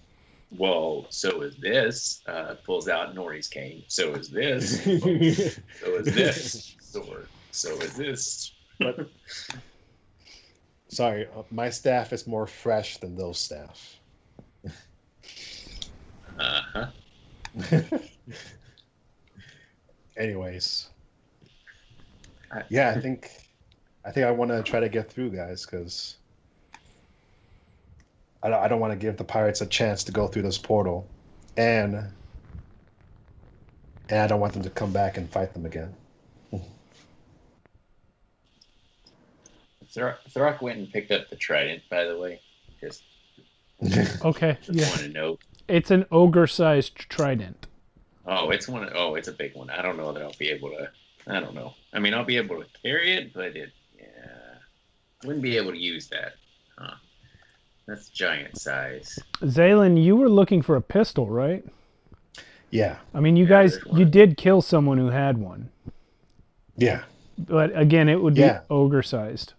S3: Well, so is this. Pulls out Nori's cane. So is this. So is this sword. So is this.
S4: But, sorry, my staff is more fresh than those staff.
S3: Uh-huh.
S4: Anyways, yeah, I think I want to try to get through, guys, because I don't want to give the pirates a chance to go through this portal, and I don't want them to come back and fight them again.
S3: Throck went and picked up the trident, by the way. Just
S7: Okay, yeah.
S3: want to know.
S7: It's an ogre-sized trident.
S3: Oh, it's a big one. I don't know that I'll be able to. I don't know. I mean, I'll be able to carry it, but wouldn't be able to use that. Huh? That's giant size.
S7: Zaylin, you were looking for a pistol, right?
S4: Yeah.
S7: I mean, you guys, you did kill someone who had one.
S4: Yeah.
S7: But again, it would be ogre-sized.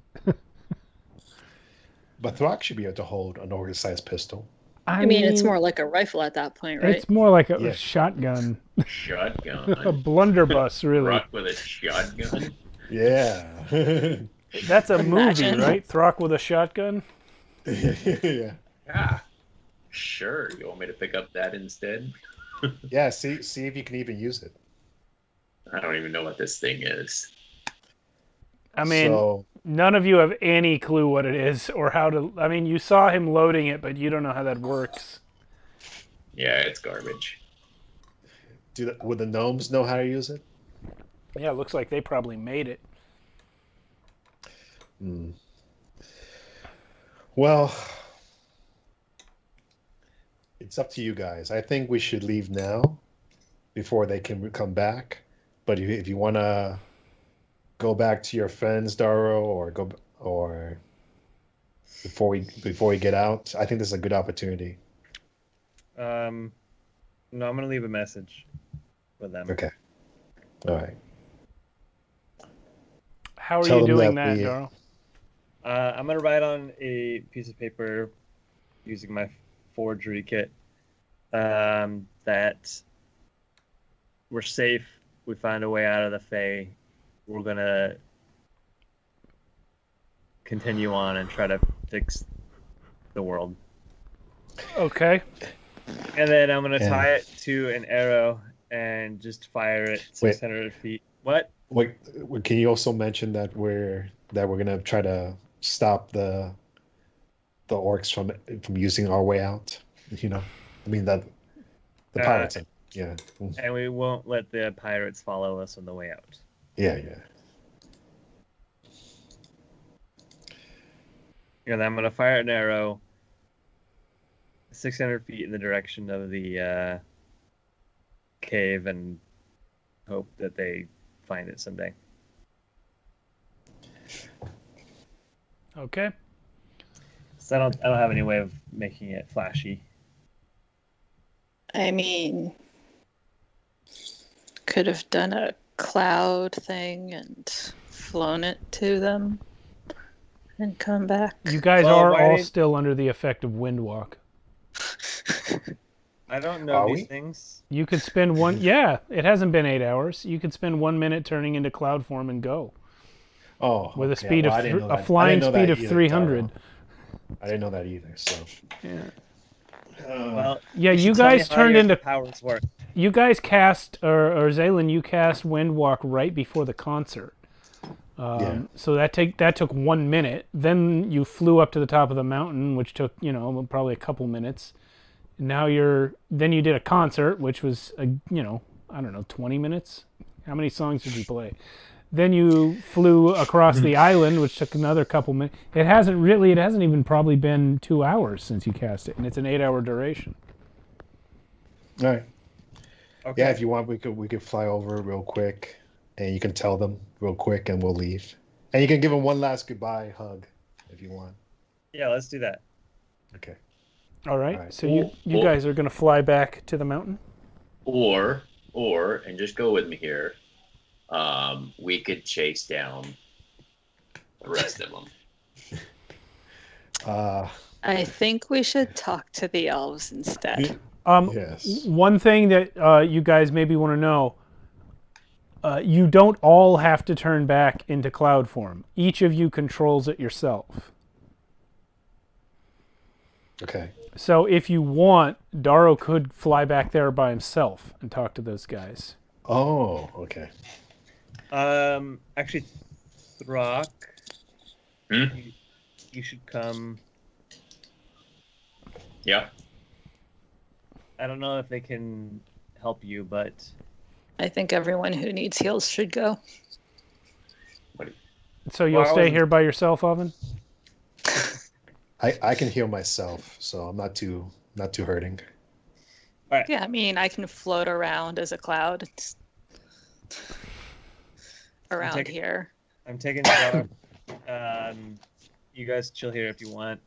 S4: But Throck should be able to hold an ogre-sized pistol.
S5: I mean, it's more like a rifle at that point, right?
S7: It's more like a shotgun.
S3: Shotgun.
S7: A blunderbuss, really.
S3: Throck with a shotgun?
S4: Yeah.
S7: That's a movie, right? Throck with a shotgun?
S4: Yeah.
S3: Yeah. Sure. You want me to pick up that instead?
S4: Yeah, see if you can even use it.
S3: I don't even know what this thing is.
S7: I mean, none of you have any clue what it is or how to... I mean, you saw him loading it, but you don't know how that works.
S3: Yeah, it's garbage.
S4: Would the gnomes know how to use it?
S7: Yeah, it looks like they probably made it.
S4: Well, it's up to you guys. I think we should leave now before they can come back. But if you want to go back to your friends, Daro, or before we get out, I think this is a good opportunity.
S6: No, I'm gonna leave a message with them.
S4: Okay. All right.
S7: How are you doing that, Daro?
S6: I'm gonna write on a piece of paper using my forgery kit that we're safe. We find a way out of the Fae. We're gonna continue on and try to fix the world.
S7: Okay.
S6: And then I'm gonna
S4: And-
S6: tie it to an arrow and just fire it 600 feet. What?
S4: Wait, can you also mention that we're gonna try to stop the orcs from using our way out? You know, I mean that the pirates. Yeah.
S6: And we won't let the pirates follow us on the way out.
S4: Yeah.
S6: And I'm gonna fire an arrow 600 feet in the direction of the cave and hope that they find it someday.
S7: Okay.
S6: So I don't have any way of making it flashy.
S5: I mean, could have done a cloud thing and flown it to them and come back.
S7: You guys
S6: Well,
S7: are
S6: why
S7: all
S6: did-
S7: still under the effect of Windwalk.
S6: I don't know
S4: Are
S6: these
S4: we?
S6: things.
S7: You could spend one. Yeah, it hasn't been 8 hours. You could spend 1 minute turning into cloud form and go
S4: Oh,
S7: with a
S4: okay.
S7: speed
S4: Well, I
S7: of
S4: didn't know
S7: a
S4: that. I
S7: flying
S4: didn't know
S7: speed
S4: that
S7: of
S4: either,
S7: 300.
S4: Taro. I didn't know that either. So.
S7: Yeah.
S6: Well,
S7: Yeah,
S6: you
S7: you
S6: should tell me
S7: guys
S6: how
S7: turned
S6: your
S7: into.
S6: powers work.
S7: You guys cast, or Zaylin, you cast Windwalk right before the concert.
S4: Yeah.
S7: So that took 1 minute. Then you flew up to the top of the mountain, which took probably a couple minutes. Now then you did a concert, which was I don't know, 20 minutes. How many songs did you play? Then you flew across the island, which took another couple minutes. It hasn't even probably been 2 hours since you cast it, and it's an 8-hour duration.
S4: All right.
S6: Okay.
S4: Yeah, if you want, we could fly over real quick, and you can tell them real quick, and we'll leave. And you can give them one last goodbye hug, if you want.
S6: Yeah, let's do that.
S4: Okay.
S7: All right.
S4: All right.
S7: So you guys are going to fly back to the mountain?
S3: Or, and just go with me here, we could chase down the rest of them.
S5: I think we should talk to the elves instead.
S4: Yes.
S7: One thing that you guys maybe want to know, you don't all have to turn back into cloud form. Each of you controls it yourself.
S4: Okay.
S7: So if you want, Daro could fly back there by himself and talk to those guys.
S4: Oh, okay.
S6: Actually, Throck,
S3: Hmm?
S6: you should come.
S3: Yeah.
S6: I don't know if they can help you, but
S5: I think everyone who needs heals should go.
S7: So you'll
S6: Well, I
S7: stay
S6: wasn't-
S7: here by yourself, Oven?
S4: I can heal myself, so I'm not too hurting.
S5: Yeah, I mean, I can float around as a cloud. It's around
S6: taking-
S5: here.
S6: I'm taking Throck. You guys chill here if you want,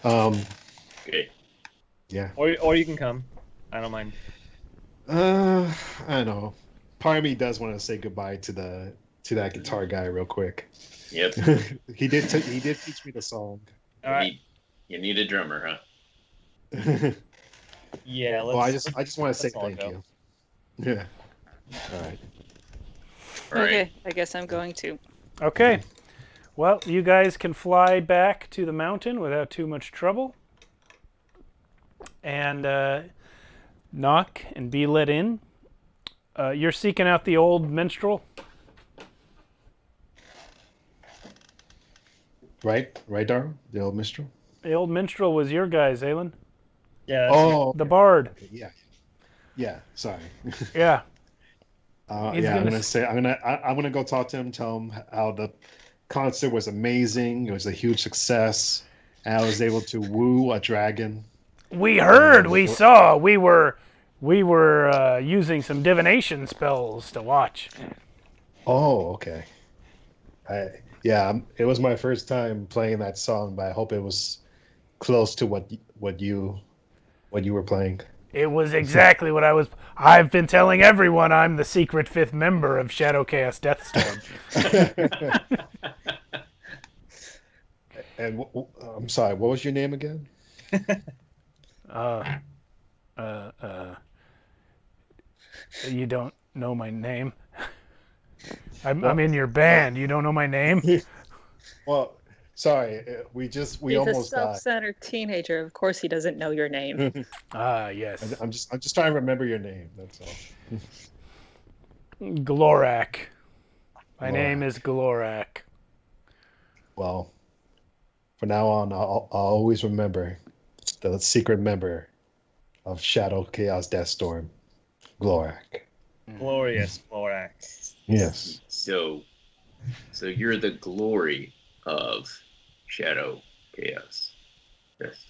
S3: Okay.
S4: Yeah.
S6: or you can come. I don't mind.
S4: I don't know. Part of me does want to say goodbye to that guitar guy real quick.
S3: Yep.
S4: he did teach me the song.
S6: All right.
S3: You need a drummer, huh?
S6: Yeah. Let's,
S4: Well, I just want to say
S6: let's all
S4: thank
S6: go.
S4: you. Yeah. All right.
S3: All right.
S5: Okay, I guess I'm going to.
S7: Okay. Well, you guys can fly back to the mountain without too much trouble. And knock and be let in. You're seeking out the old minstrel?
S4: Right, Daro? The old minstrel?
S7: The old minstrel was your guy, Zaylin.
S6: Yeah.
S4: Oh,
S7: The bard.
S4: okay, yeah. Yeah, sorry.
S7: Yeah.
S4: Yeah,
S7: He's
S4: I'm
S7: gonna
S4: gonna say I'm gonna go talk to him, tell him how the concert was amazing. It was a huge success, and I was able to woo a dragon.
S7: We heard, we saw, we were using some divination spells to watch.
S4: Oh, okay. It was my first time playing that song, but I hope it was close to what you were playing.
S7: It was exactly what I've been telling everyone. I'm the secret 5th member of Shadow Chaos Deathstorm.
S4: And I'm sorry, what was your name again?
S7: You don't know my name? I'm in your band. You don't know my name?
S4: Well, Sorry, we
S5: He's
S4: almost
S5: a
S4: died.
S5: self-centered teenager. Of course, he doesn't know your name.
S7: Ah, yes.
S4: I'm just trying to remember your name. That's all.
S7: Glorak. My name
S4: Glorak.
S7: is Glorak.
S4: Well, from now on, I'll always remember the secret member of Shadow Chaos Death Storm, Glorak.
S6: Glorious Glorak.
S4: Yes.
S3: So you're the glory of Shadow Chaos. Yes.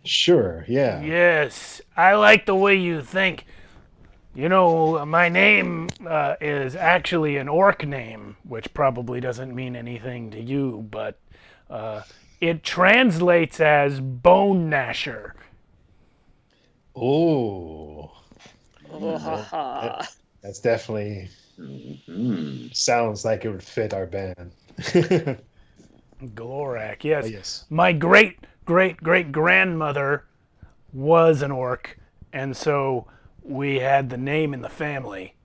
S4: Sure. Yeah.
S7: Yes, I like the way you think. You know, my name is actually an orc name, which probably doesn't mean anything to you, but it translates as Bone Gnasher.
S4: Oh.
S5: Oh,
S4: That's definitely sounds like it would fit our band.
S7: Glorak, yes.
S4: Oh, yes.
S7: My great-great-great-grandmother was an orc, and so we had the name in the family.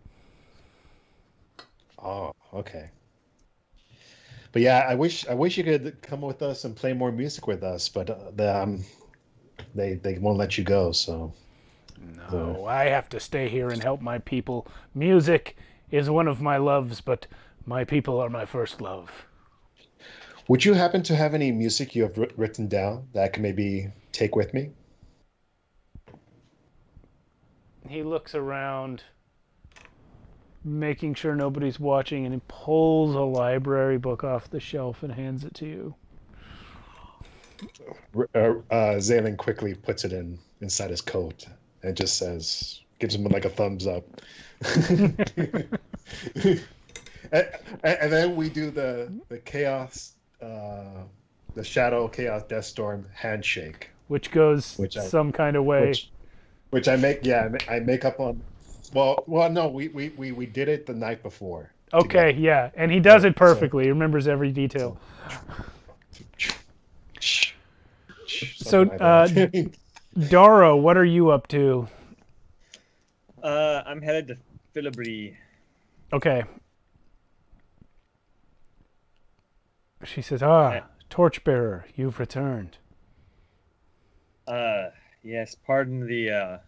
S4: Oh, okay. But yeah, I wish you could come with us and play more music with us, but they won't let you go. So
S7: No, I have to stay here and help my people. Music is one of my loves, but my people are my first love.
S4: would you happen to have any music you have written down that I can maybe take with me?
S7: He looks around, making sure nobody's watching, and he pulls a library book off the shelf and hands it to you.
S4: Zalen quickly puts it inside his coat and just gives him like a thumbs up. and then we do the chaos, the Shadow Chaos Death Storm handshake,
S7: Which goes some kind of way.
S4: Which I make, I make up on. Well, no, we did it the night before.
S7: Okay,
S4: together.
S7: yeah, and he does it perfectly. He remembers every detail. So,
S4: Something like that.
S7: Daro, what are you up to?
S6: I'm headed to Philibri.
S7: Okay. She says, Torchbearer, you've returned.
S6: Yes, pardon the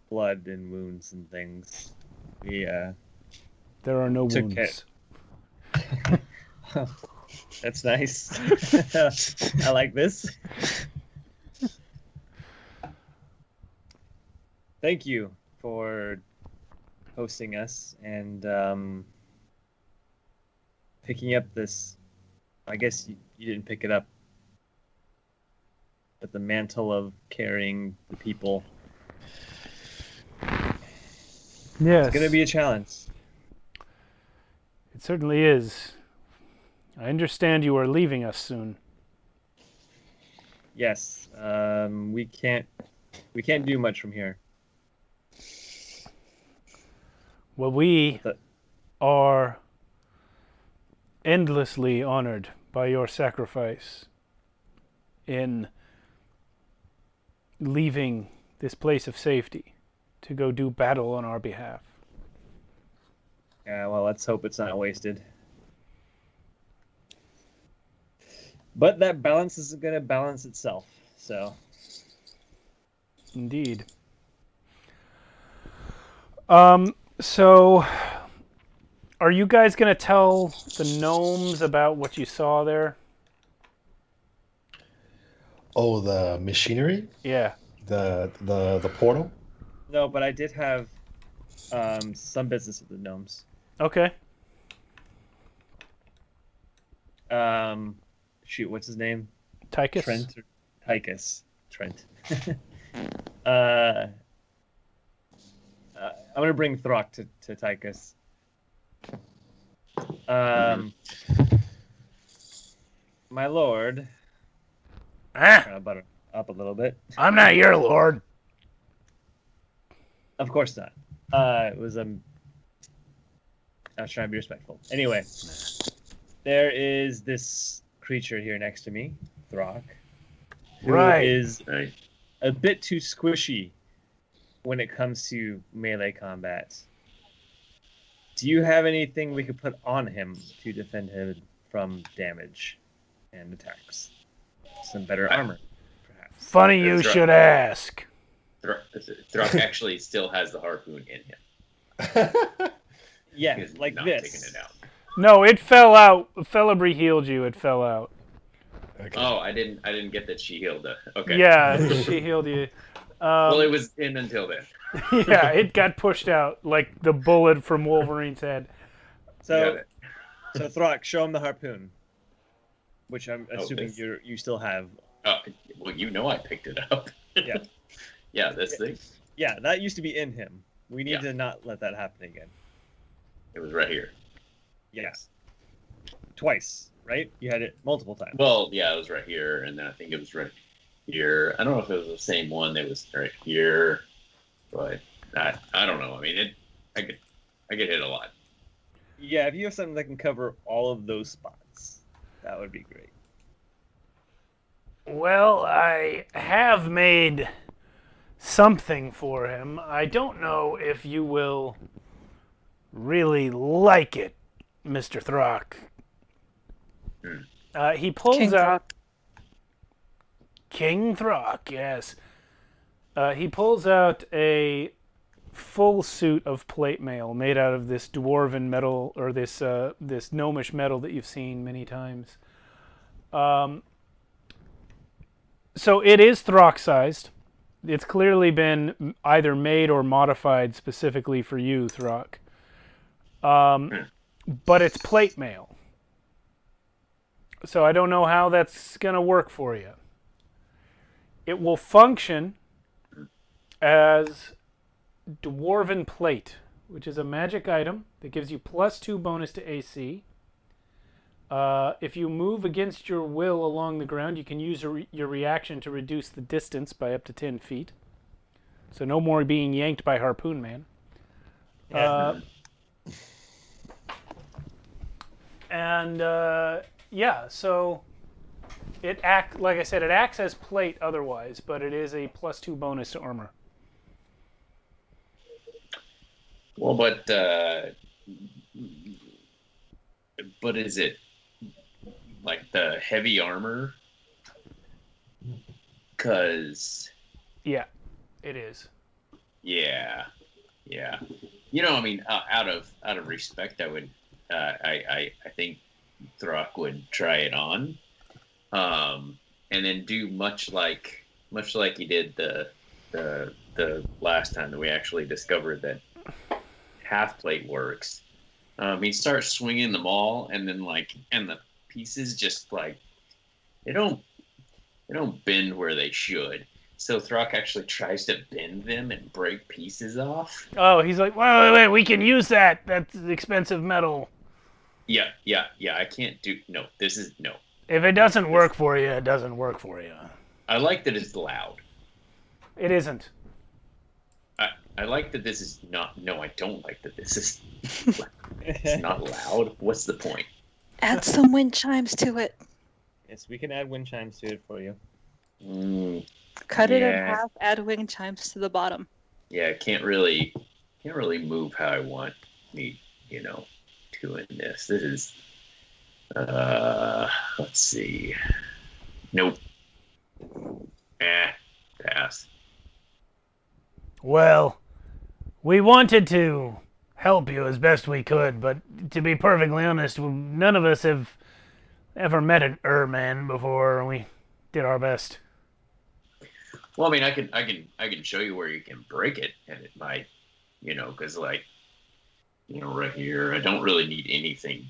S6: blood and wounds and things. We
S7: There are no
S6: took
S7: wounds.
S6: That's nice. I like this. Thank you for hosting us and picking up this. I guess you didn't pick it up, but the mantle of carrying the people.
S7: Yes.
S6: It's going to be a challenge.
S7: It certainly is. I understand you are leaving us soon.
S6: Yes. We can't do much from here.
S7: Well, we are endlessly honored by your sacrifice in leaving this place of safety to go do battle on our behalf.
S6: Yeah, well, let's hope it's not wasted. But that balance is going to balance itself, so.
S7: Indeed. So, are you guys going to tell the gnomes about what you saw there?
S4: Oh, the machinery?
S7: Yeah.
S4: The portal?
S6: No, but I did have some business with the gnomes.
S7: Okay.
S6: Shoot, what's his name?
S7: Tychus?
S6: Trent or Tychus. Trent. I'm gonna bring Throck to Tychus. My lord. Trying to butter up a little bit.
S7: I'm not your lord.
S6: Of course not. It was I was trying to be respectful. Anyway, there is this creature here next to me, Throck, who is a bit too squishy when it comes to melee combat. Do you have anything we could put on him to defend him from damage and attacks. Some better armor, perhaps.
S7: Funny you should ask.
S3: Throck actually still has the harpoon in him.
S6: Yeah,
S3: He's
S6: like
S3: not
S6: this.
S3: taking it out.
S7: No, it fell out. Felibri healed you. It fell out.
S4: Okay.
S3: Oh, I didn't get that she healed it. Okay.
S7: Yeah, she healed you.
S3: Well, it was in until then.
S7: Yeah, it got pushed out like the bullet from Wolverine's head.
S6: So, so Throck, show him the harpoon, which I'm assuming
S3: this?
S6: you still have.
S3: Well, you know I picked it up.
S6: Yeah.
S3: Yeah, this thing.
S6: Yeah, that used to be in him. We need
S3: Yeah.
S6: to not let that happen again.
S3: It was right here.
S6: Yes. Twice, right? You had it multiple times.
S3: Well, yeah, it was right here, and then I think it was right here. I don't know if it was the same one that was right here, but I don't know. I mean, I get hit a lot.
S6: Yeah, if you have something that can cover all of those spots, that would be great.
S7: Well, I have made something for him. I don't know if you will really like it, Mr. Throck. He pulls
S5: King
S7: out...
S5: Throck.
S7: King Throck, yes. He pulls out a full suit of plate mail made out of this dwarven metal, or this gnomish metal that you've seen many times. So it is Throck-sized. It's clearly been either made or modified specifically for you, Throck. But it's plate mail. So I don't know how that's going to work for you. It will function as Dwarven Plate, which is a magic item that gives you +2 bonus to AC. If you move against your will along the ground, you can use your reaction to reduce the distance by up to 10 feet. So no more being yanked by Harpoon Man. Yeah, so like I said, it acts as plate otherwise, but it is a +2 bonus to armor.
S3: Well, but is it like the heavy armor? Because
S7: yeah, it is.
S3: Yeah. You know, I mean, out of respect, I would, I think Throck would try it on, and then do much like he did the last time that we actually discovered that half plate works. He starts swinging them all, and then and the pieces just they don't bend where they should. So Throck actually tries to bend them and break pieces off.
S7: Oh, he's like, wait, we can use that. That's expensive metal.
S3: Yeah. I can't do no. This is no.
S7: If it doesn't work for you, it doesn't work for you.
S3: I like that it's loud.
S7: It isn't.
S3: I like that this is not. No, I don't like that this is. It's not loud. What's the point?
S5: Add some wind chimes to it.
S6: Yes, we can add wind chimes to it for you.
S5: Cut it in half, add wind chimes to the bottom.
S3: Yeah, I can't really move how I want me, doing this. This is let's see. Nope. Pass.
S7: Well, we wanted to help you as best we could, but to be perfectly honest, none of us have ever met an man before, and we did our best.
S3: Well, I mean, I can show you where you can break it, and it might, because right here, I don't really need anything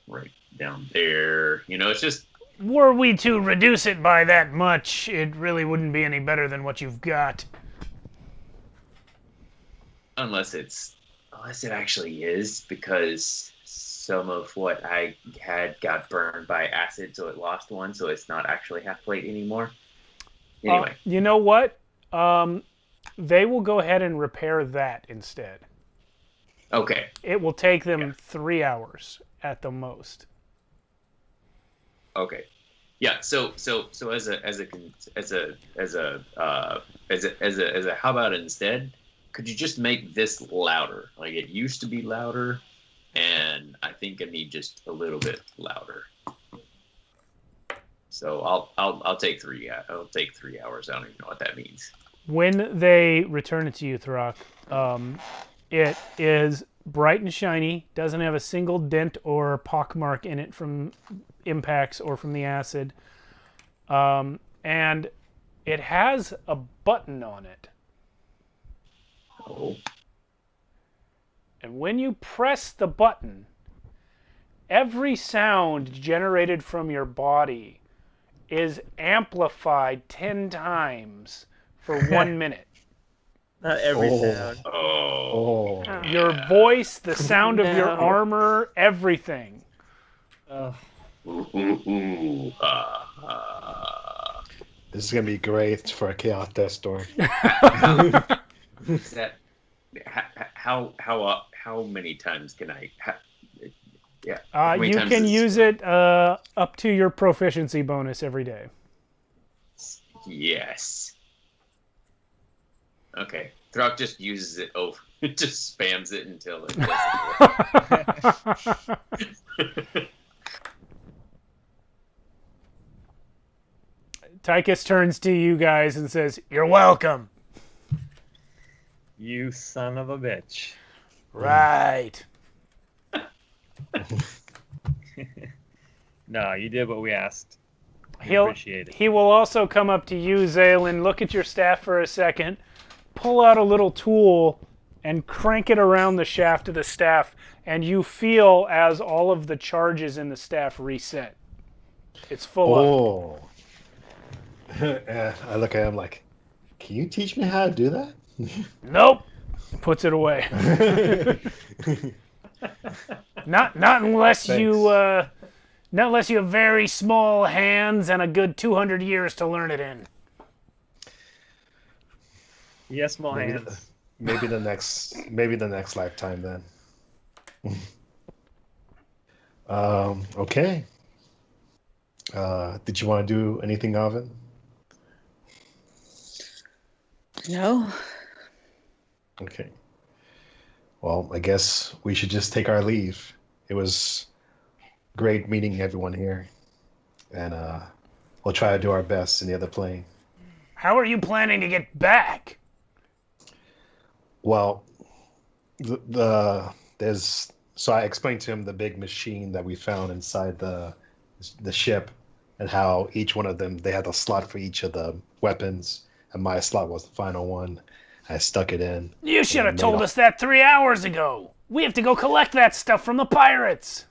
S3: right down there. It's just.
S7: Were we to reduce it by that much, it really wouldn't be any better than what you've got.
S3: Unless it actually is, because some of what I had got burned by acid, so it lost one, so it's not actually half plate anymore. Anyway.
S7: You know what? They will go ahead and repair that instead.
S3: Okay.
S7: It will take them 3 hours at the most.
S3: Okay. Yeah. So as a how about instead? Could you just make this louder? Like it used to be louder, and I think I need just a little bit louder. So I'll take 3. I'll take 3 hours. I don't even know what that means.
S7: When they return it to you, Throck, it is bright and shiny, doesn't have a single dent or pockmark in it from impacts or from the acid, and it has a button on it.
S3: Oh.
S7: And when you press the button, every sound generated from your body is amplified 10 times for 1 minute.
S6: Not every sound.
S3: Oh.
S7: Your voice, the sound of your
S5: No.
S7: armor, everything.
S6: Oh,
S4: This is gonna be great for a chaos death storm.
S3: Is that how many times can I? How many
S7: You
S3: times
S7: can
S3: is-
S7: use it up to your proficiency bonus every day.
S3: Yes. Okay. Throck just uses it over. It just spams it until it doesn't work.
S7: Tychus turns to you guys and says, "You're welcome."
S6: you son of a bitch.
S7: Right.
S6: No, you did what we asked. We appreciate it.
S7: He will also come up to you, Zaylin, look at your staff for a second, pull out a little tool, and crank it around the shaft of the staff, and you feel as all of the charges in the staff reset. It's full up.
S4: Oh. I look at him like, can you teach me how to do that?
S7: Nope. Puts it away. Not unless not unless you have very small hands and a good 200 years to learn it in.
S6: Yes, small
S4: Maybe
S6: hands.
S4: Maybe the next lifetime then. Okay. Did you want to do anything, Alvin?
S5: No.
S4: Okay. Well, I guess we should just take our leave. It was great meeting everyone here, and we'll try to do our best in the other plane.
S7: How are you planning to get back?
S4: Well, so I explained to him the big machine that we found inside the ship, and how each one of them, they had a slot for each of the weapons, and my slot was the final one. I stuck it in.
S7: You should have
S4: and
S7: told
S4: made
S7: us that 3 hours ago. We have to go collect that stuff from the pirates.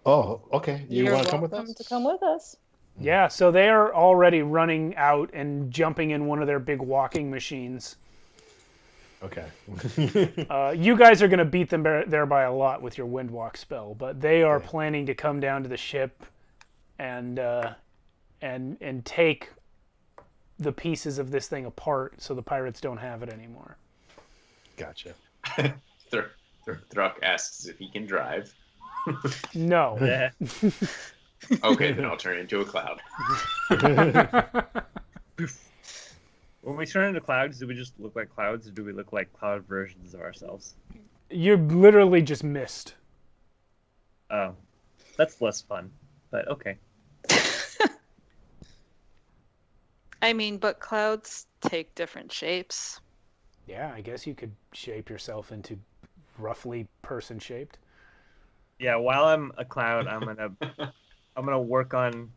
S4: Oh, okay. You
S5: You're
S4: want to come with
S5: welcome
S4: us?
S5: to come with us.
S7: Yeah, so they are already running out and jumping in one of their big walking machines.
S4: Okay.
S7: You guys are going to beat them there by a lot with your Windwalk spell, but they are
S4: Okay.
S7: planning to come down to the ship and take the pieces of this thing apart so the pirates don't have it anymore.
S4: Gotcha.
S3: Throck asks if he can drive.
S7: No.
S6: Yeah.
S3: Okay, then I'll turn into a cloud.
S6: When we turn into clouds, do we just look like clouds, or do we look like cloud versions of ourselves?
S7: You're literally just mist.
S6: Oh, that's less fun, but okay.
S5: I mean, but clouds take different shapes.
S7: Yeah, I guess you could shape yourself into roughly person-shaped.
S6: Yeah, while I'm a cloud, I'm gonna work on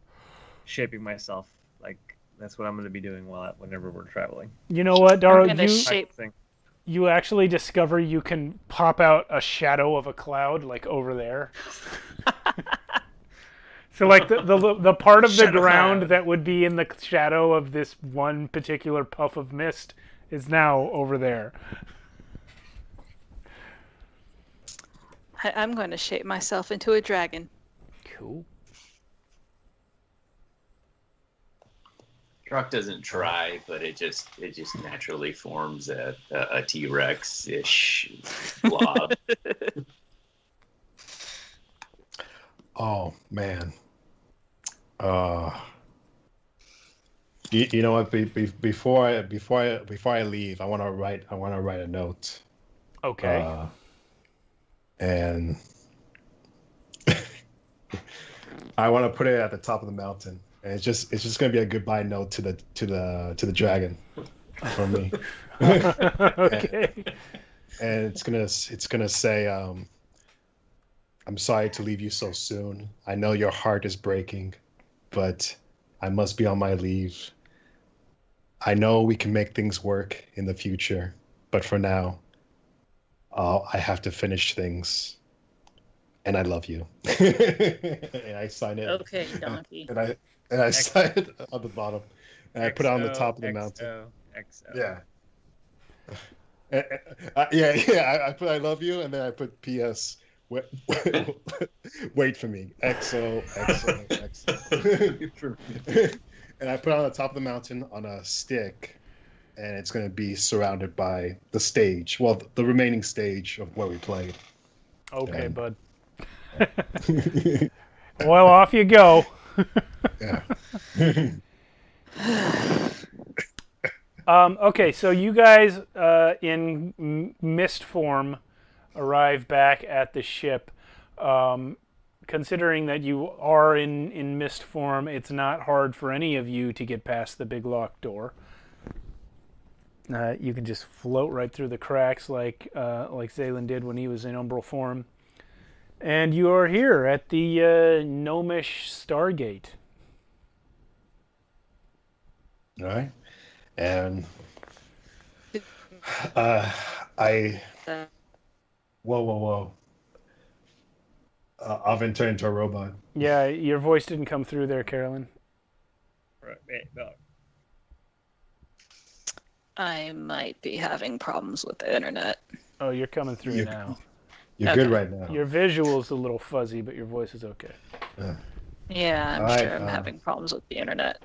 S6: shaping myself. Like that's what I'm gonna be doing whenever we're traveling.
S7: You know what, Daro?
S5: I'm gonna shape.
S6: Thing.
S7: You actually discover you can pop out a shadow of a cloud, like over there. So, like the part of the
S3: Shadow
S7: ground
S3: cloud.
S7: that would be in the shadow of this one particular puff of mist is now over there.
S5: I'm going to shape myself into a dragon.
S7: Cool.
S3: Throck doesn't try, but it just naturally forms a T-Rex-ish blob.
S4: Oh man. You know what? Before I leave, I want to write a note.
S7: Okay.
S4: and I want to put it at the top of the mountain. And it's just gonna be a goodbye note to the dragon from me.
S7: Okay.
S4: And it's gonna say, I'm sorry to leave you so soon. I know your heart is breaking, but I must be on my leave. I know we can make things work in the future, but for now, I have to finish things. And I love you. And I sign it.
S5: Okay, donkey.
S4: And I sign it on the bottom. And I put it on the top of the mountain.
S6: XO.
S4: Yeah. Yeah. I put I love you, and then I put P.S. Wait, wait for me. XO. And I put it on the top of the mountain on a stick, and it's going to be surrounded by the stage. Well, the remaining stage of where we played.
S7: Okay,
S4: Yeah.
S7: bud. Well, off you go.
S4: Yeah.
S7: Okay, so you guys in mist form arrive back at the ship. Considering that you are in mist form, it's not hard for any of you to get past the big locked door. You can just float right through the cracks like Zaylen did when he was in umbral form. And you are here at the gnomish Stargate.
S4: All right. And whoa. Oven turned into a robot.
S7: Yeah, your voice didn't come through there, Carolyn.
S6: Right. Wait, no.
S5: I might be having problems with the internet.
S7: Oh, you're coming through now.
S4: You're
S5: Okay.
S4: good right now.
S7: Your visual's a little fuzzy, but your voice is okay.
S5: Yeah, I'm
S4: All
S5: sure
S4: right,
S5: I'm having problems with the internet.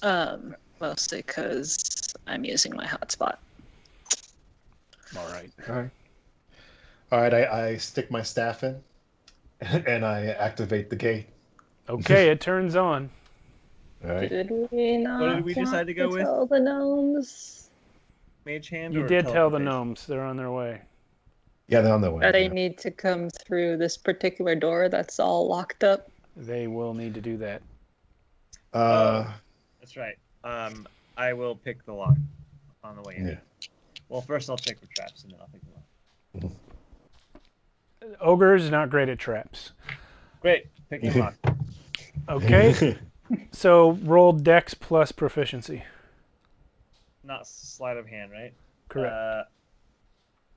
S7: Yeah.
S5: Mostly because I'm using my hotspot.
S7: All right.
S4: All right. I stick my staff in, and I activate the gate.
S7: Okay, it turns on.
S4: All right.
S5: Did we not
S6: What did we decide to go with?
S5: tell the gnomes
S6: Mage hand.
S7: You
S6: or
S7: did tell the
S6: teleportation?
S7: gnomes. They're on their way.
S4: Yeah, they're on their way.
S5: that they
S4: yeah.
S5: need to come through this particular door that's all locked up?
S7: They will need to do that.
S6: That's right. I will pick the lock on the way in.
S4: Yeah.
S6: Well, first I'll check for traps, and then I'll pick the lock.
S7: Ogre's not great at traps.
S6: Great, pick the lock.
S7: Okay, so roll Dex plus proficiency.
S6: Not sleight of hand, right?
S7: Correct.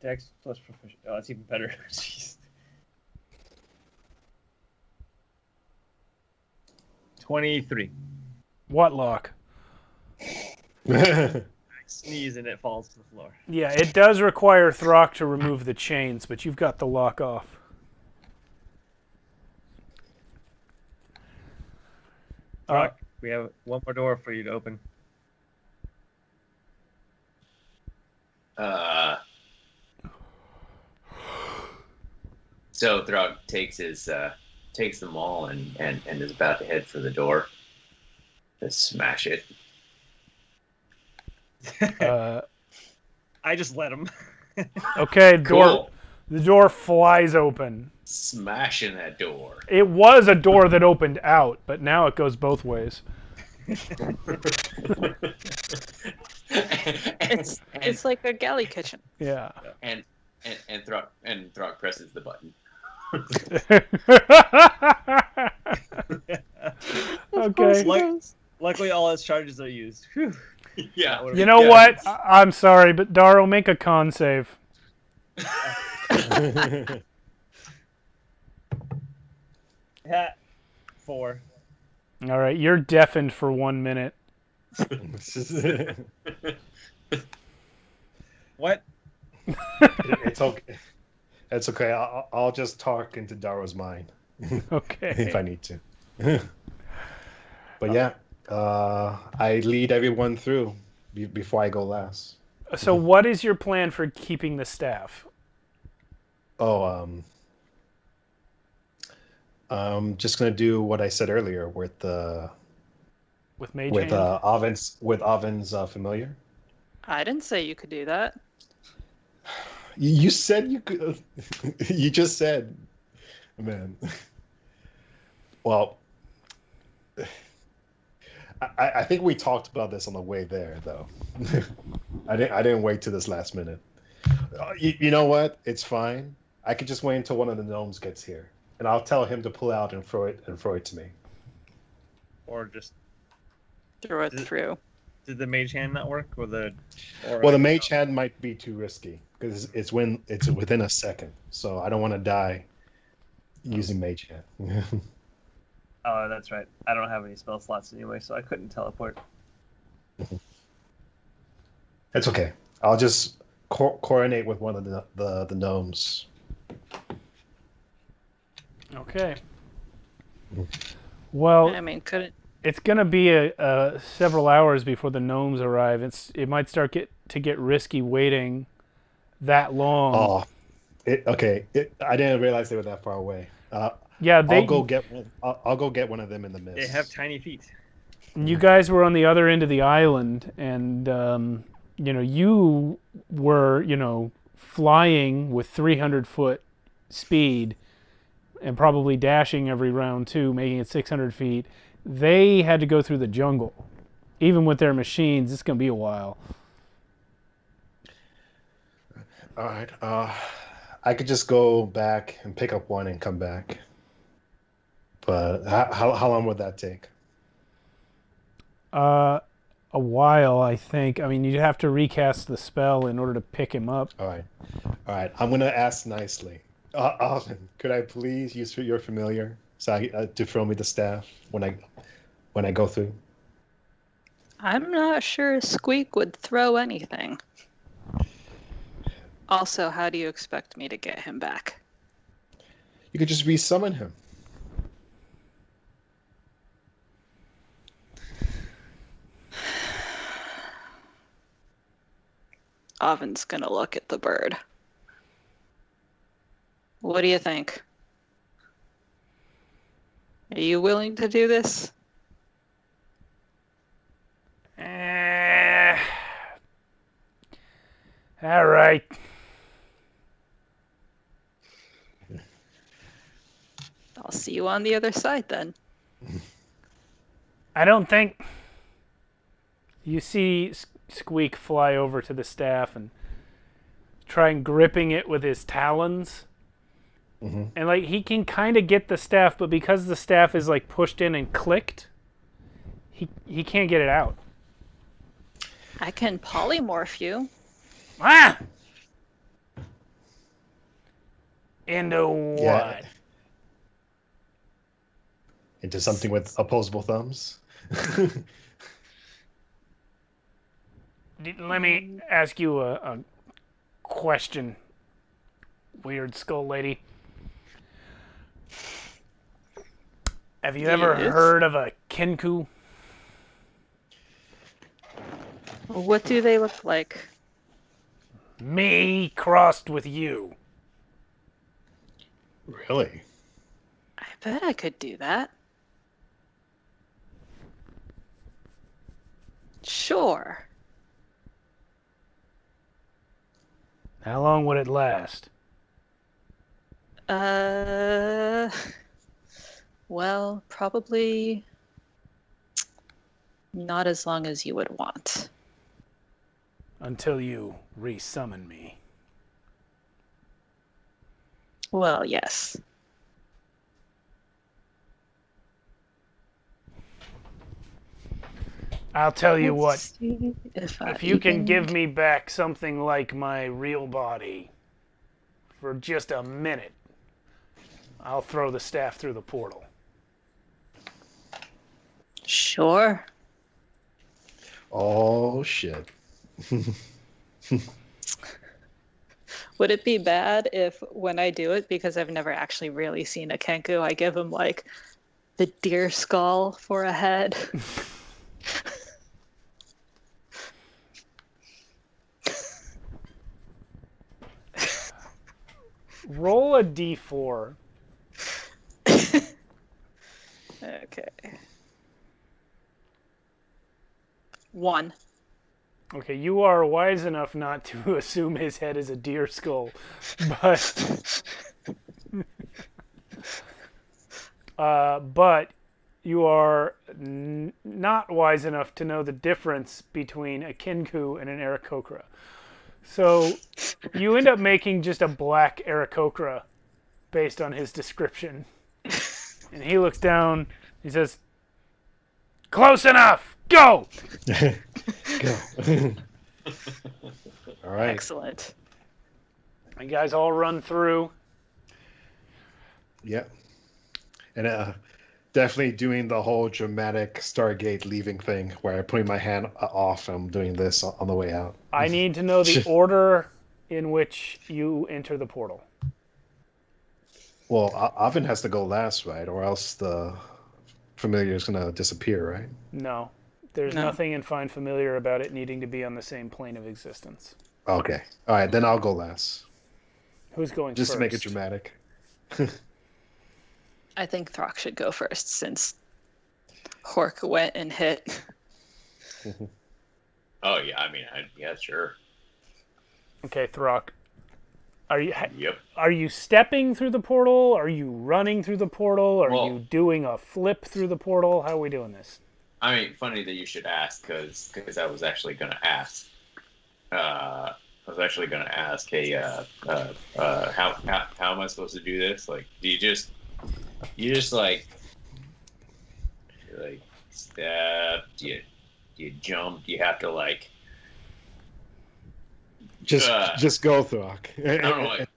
S6: Dex plus proficiency. Oh, that's even better. Jeez. 23.
S7: What lock?
S6: I sneeze and it falls to the floor.
S7: Yeah, it does require Throck to remove the chains, but you've got the lock off.
S6: Rock, we have one more door for you to open.
S3: So Throg takes them all and is about to head for the door to smash it.
S6: I just let him.
S7: Okay,
S3: Cool.
S7: the door flies open.
S3: Smashing that door.
S7: It was a door that opened out, but now it goes both ways.
S5: It's like a galley kitchen.
S7: Yeah.
S3: And Throg presses the button.
S7: Okay.
S6: Luckily, all his charges are used. Whew.
S3: Yeah.
S7: You know what? I'm sorry, but Daro, make a con save.
S6: Yeah. 4.
S7: All right, you're deafened for 1 minute.
S6: What?
S4: It's okay. It's okay. I'll just talk into Daro's mind
S7: Okay.
S4: if I need to. But yeah, I lead everyone through before I go last.
S7: So what is your plan for keeping the staff?
S4: Oh, I'm just gonna do what I said earlier with
S7: Mage
S4: with
S7: Hand?
S4: Oven's familiar.
S5: I didn't say you could do that.
S4: You said you could. You just said, man. Well, I think we talked about this on the way there, though. I didn't wait to this last minute. You know what? It's fine. I could just wait until one of the gnomes gets here, and I'll tell him to pull out and throw it to me.
S6: Or just
S5: Throw it through.
S6: did the mage hand not work? Or the
S4: Mage hand might be too risky because it's within a second, so I don't want to die using mage hand.
S6: Oh, that's right. I don't have any spell slots anyway, so I couldn't teleport.
S4: It's okay. I'll just coordinate with one of the gnomes.
S7: Okay. Well,
S5: I mean, couldn't.
S7: it's gonna be several hours before the gnomes arrive. It might start to get risky waiting that long.
S4: Oh, okay. I didn't realize they were that far away.
S7: Yeah,
S4: I'll go get one. I'll go get one of them in the mist.
S6: They have tiny feet.
S7: You guys were on the other end of the island, and you were flying with 300-foot speed, and probably dashing every round too, making it 600 feet. They had to go through the jungle. Even with their machines, it's going to be a while.
S4: All right. I could just go back and pick up one and come back. But how long would that take?
S7: A while, I think. I mean, you'd have to recast the spell in order to pick him up.
S4: All right. I'm gonna ask nicely. Alvin, could I please use your familiar to throw me the staff when I go through?
S5: I'm not sure Squeak would throw anything. Also, how do you expect me to get him back?
S4: You could just resummon him.
S5: Oven's gonna look at the bird. What do you think? Are you willing to do this?
S7: All right.
S5: I'll see you on the other side then.
S7: I don't think... You see Squeak fly over to the staff and try and gripping it with his talons.
S4: Mm-hmm.
S7: And he can kind of get the staff, but because the staff is pushed in and clicked, he can't get it out.
S5: I can polymorph you.
S7: Ah! Into what?
S4: Yeah. Into something with opposable thumbs?
S7: Let me ask you a question, weird skull lady. Have you ever heard of a Kenku?
S5: What do they look like?
S7: Me crossed with you.
S4: Really?
S5: I bet I could do that. Sure.
S7: How long would it last?
S5: Well, probably not as long as you would want.
S7: Until you resummon me.
S5: Well, yes.
S7: I'll tell you what.
S5: Let's see
S7: If you can give me back something like my real body for just a minute, I'll throw the staff through the portal.
S5: Sure.
S4: Oh, shit.
S5: Would it be bad if when I do it, because I've never actually really seen a Kenku, I give him the deer skull for a head?
S7: Roll a d4.
S5: Okay. 1.
S7: Okay, you are wise enough not to assume his head is a deer skull, but but you are not wise enough to know the difference between a Kinku and an Aarakocra. So you end up making just a black Aarakocra based on his description. And he looks down, he says, "Close enough! Go!"
S4: Go. All right.
S5: Excellent.
S7: You guys all run through.
S4: Yeah. And definitely doing the whole dramatic Stargate leaving thing where I'm putting my hand off and I'm doing this on the way out.
S7: I need to know the order in which you enter the portal.
S4: Well, Oven has to go last, right? Or else the familiar is going to disappear, right?
S7: No. There's nothing in Find Familiar about it needing to be on the same plane of existence.
S4: Okay. All right, then I'll go last.
S7: Who's going
S4: Just
S7: first?
S4: to make it dramatic.
S5: I think Throck should go first since Hork went and hit.
S3: Oh yeah, I mean, yeah, sure.
S7: Okay, Throck. Are you
S3: Yep.
S7: Are you stepping through the portal? Are you running through the portal? Are
S3: Well-
S7: you doing a flip through the portal? How are we doing this?
S3: I mean, funny that you should ask, because I was actually going to ask. I was actually going to ask, hey, how am I supposed to do this? Like, do you just like step? Do you jump? Do you have to like?
S4: Just go, Throck.
S3: I don't know. Like,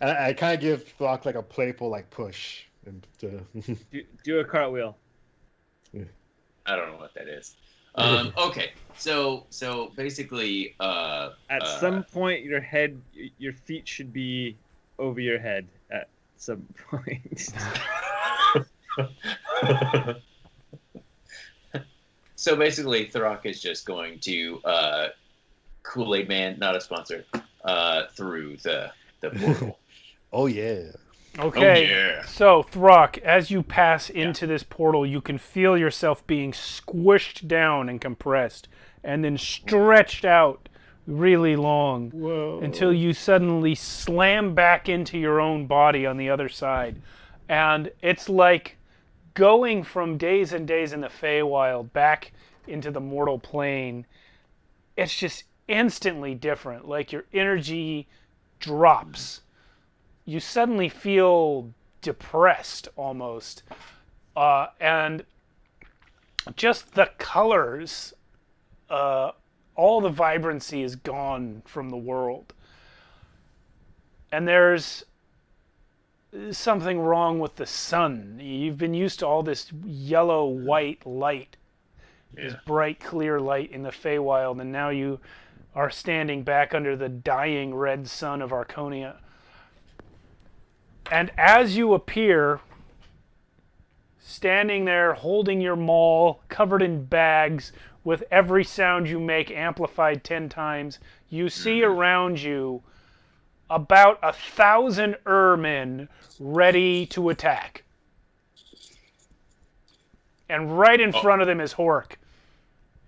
S4: I kind of give Throck like a playful like push. And,
S6: Do a cartwheel.
S3: I don't know what that is. Okay, so basically,
S6: At some point, your feet should be over your head. At some point.
S3: So basically, Throck is just going to Kool-Aid Man, not a sponsor, through the portal.
S4: Oh yeah.
S7: Okay.
S3: Oh, yeah.
S7: So, Throck, as you pass into this portal, you can feel yourself being squished down and compressed, and then stretched out really long.
S4: Whoa.
S7: Until you suddenly slam back into your own body on the other side. And it's like going from days and days in the Feywild back into the mortal plane. It's just instantly different. Like your energy drops. You suddenly feel depressed almost. And just the colors, all the vibrancy is gone from the world. And there's something wrong with the sun. You've been used to all this yellow-white light, this bright, clear light in the Feywild, and now you are standing back under the dying red sun of Archonia. And as you appear, standing there holding your maul, covered in bags, with every sound you make amplified 10 times, you see around you about 1,000 Ermin ready to attack. And right in front of them is Hork.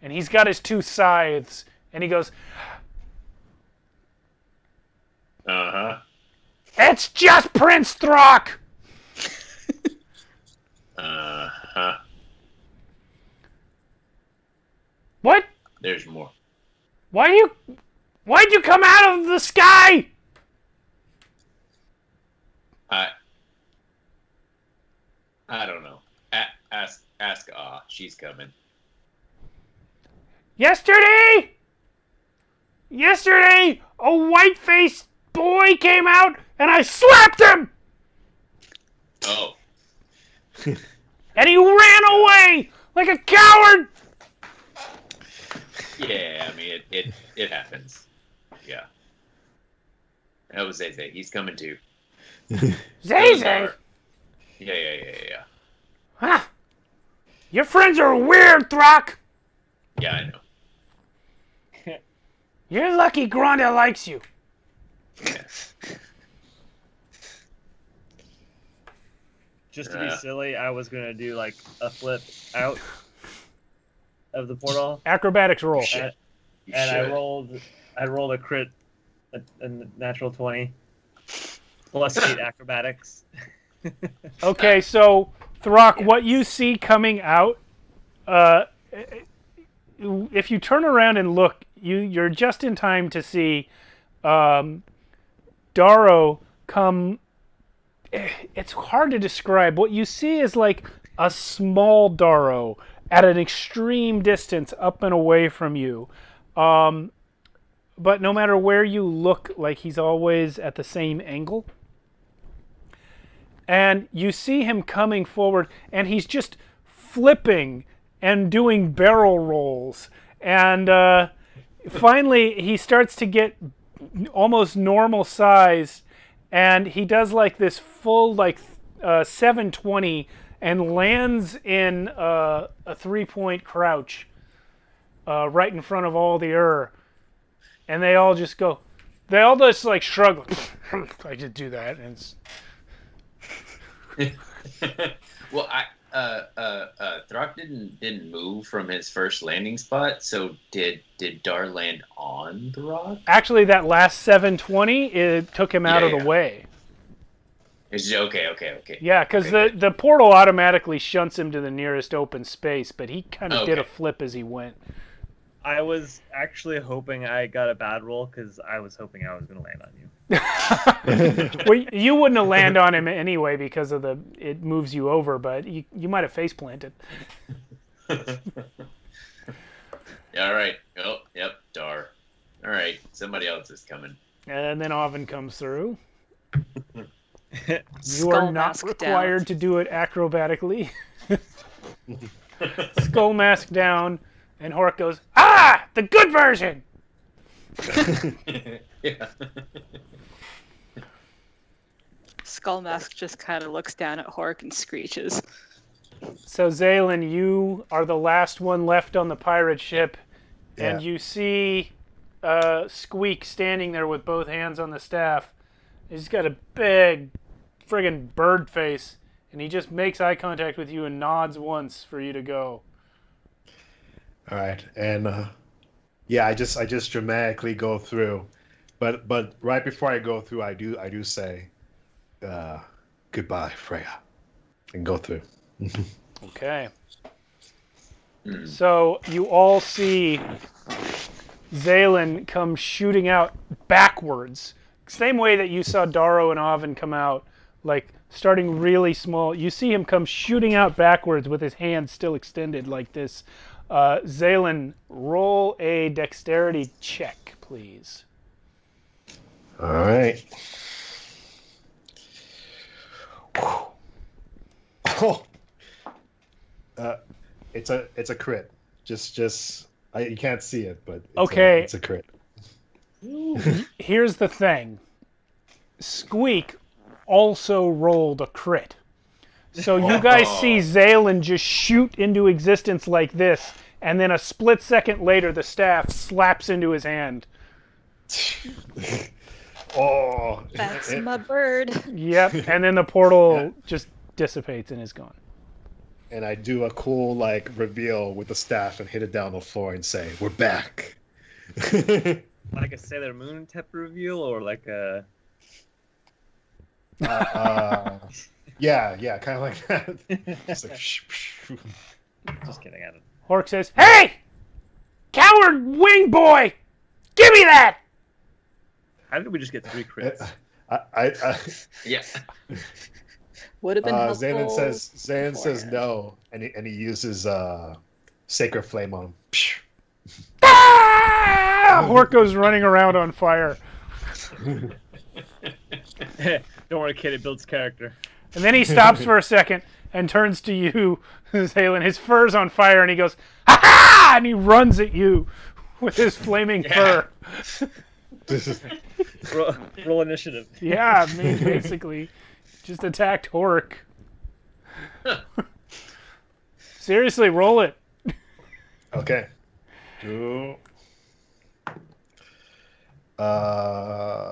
S7: And he's got his 2 scythes, and he goes,
S3: Uh-huh.
S7: "It's just Prince Throck!"
S3: Uh-huh.
S7: What?
S3: There's more.
S7: Why'd you come out of the sky?
S3: I don't know. Ask she's coming.
S7: Yesterday, a white-faced boy came out, and I slapped him!
S3: Oh.
S7: And he ran away like a coward!
S3: Yeah, I mean, it happens. Yeah. That was Zay. He's coming too.
S7: Zay?
S3: Yeah.
S7: Huh? Your friends are weird, Throck!
S3: Yeah, I know.
S7: You're lucky Granda likes you.
S3: Yeah.
S6: Just to be silly, I was gonna do like a flip out of the portal.
S7: Acrobatics roll.
S3: You
S6: and
S3: should.
S6: I rolled a crit, a natural 20, plus 8 acrobatics.
S7: Okay, so Throck, what you see coming out, if you turn around and look, you're just in time to see Darrow come. It's hard to describe. What you see is like a small Darrow at an extreme distance up and away from you. But no matter where you look, like he's always at the same angle. And you see him coming forward, and he's just flipping and doing barrel rolls. And finally, he starts to get almost normal size, and he does like this full 720 and lands in a 3-point crouch right in front of all the and they all just go, they all just like shrug. I just do that, and
S3: Well, Throck didn't move from his first landing spot. So did Dar land on the rock?
S7: actually that last 720 it took him out of the way.
S3: It's okay.
S7: Yeah, because
S3: Okay,
S7: the portal automatically shunts him to the nearest open space, but he kind of did a
S3: Okay.
S7: flip as he went.
S6: I was actually hoping I got a bad roll because I was hoping I was going to land on you.
S7: Well, you wouldn't have landed on him anyway because of it moves you over, but you might have face planted.
S3: All right. Oh, yep. Dar. All right. Somebody else is coming.
S7: And then Oven comes through. You
S5: Skull
S7: are not
S5: mask
S7: required to do it acrobatically. Skull mask down, and Hork goes, "Ah, the good version!"
S3: Yeah.
S5: Skull Mask just kind of looks down at Hork and screeches.
S7: So Zaylin, you are the last one left on the pirate ship, and
S4: Yeah.
S7: you see Squeak standing there with both hands on the staff. He's got a big friggin' bird face, and he just makes eye contact with you and nods once for you to go.
S4: All right, and I just dramatically go through, but right before I go through, I do say, goodbye, Freya, and go through.
S7: Okay. So you all see Zaylin come shooting out backwards. Same way that you saw Darrow and Oven come out, like starting really small. You see him come shooting out backwards with his hands still extended like this. Zaylin, roll a dexterity check, please.
S4: All right. Oh, it's a crit. You can't see it, but it's a crit.
S7: Here's the thing. Squeak also rolled a crit. So you guys see Zaylin just shoot into existence like this, and then a split second later the staff slaps into his hand.
S4: Oh,
S5: That's my bird.
S7: Yep, and then the portal just dissipates and is gone.
S4: And I do a cool reveal with the staff and hit it down on the floor and say, "We're back."
S6: Like a Sailor Moon type reveal, or like a...
S4: Yeah, kind of like that. Just like,
S6: Just kidding, I don't...
S7: Hork says, "Hey! Coward wing boy! Give me that!"
S6: How did we just get 3 crits?
S3: Yeah.
S5: Would have been helpful.
S4: Zayn says no, and he uses Sacred Flame on him.
S7: Ah! Hork goes running around on fire.
S6: Don't worry, kid, it builds character.
S7: And then he stops for a second and turns to you, Zaylin. His fur's on fire, and he goes, "Ha ha!" And he runs at you with his flaming fur.
S6: Roll initiative.
S7: Yeah, I mean, basically, just attacked Hork. Seriously, roll it.
S4: Okay.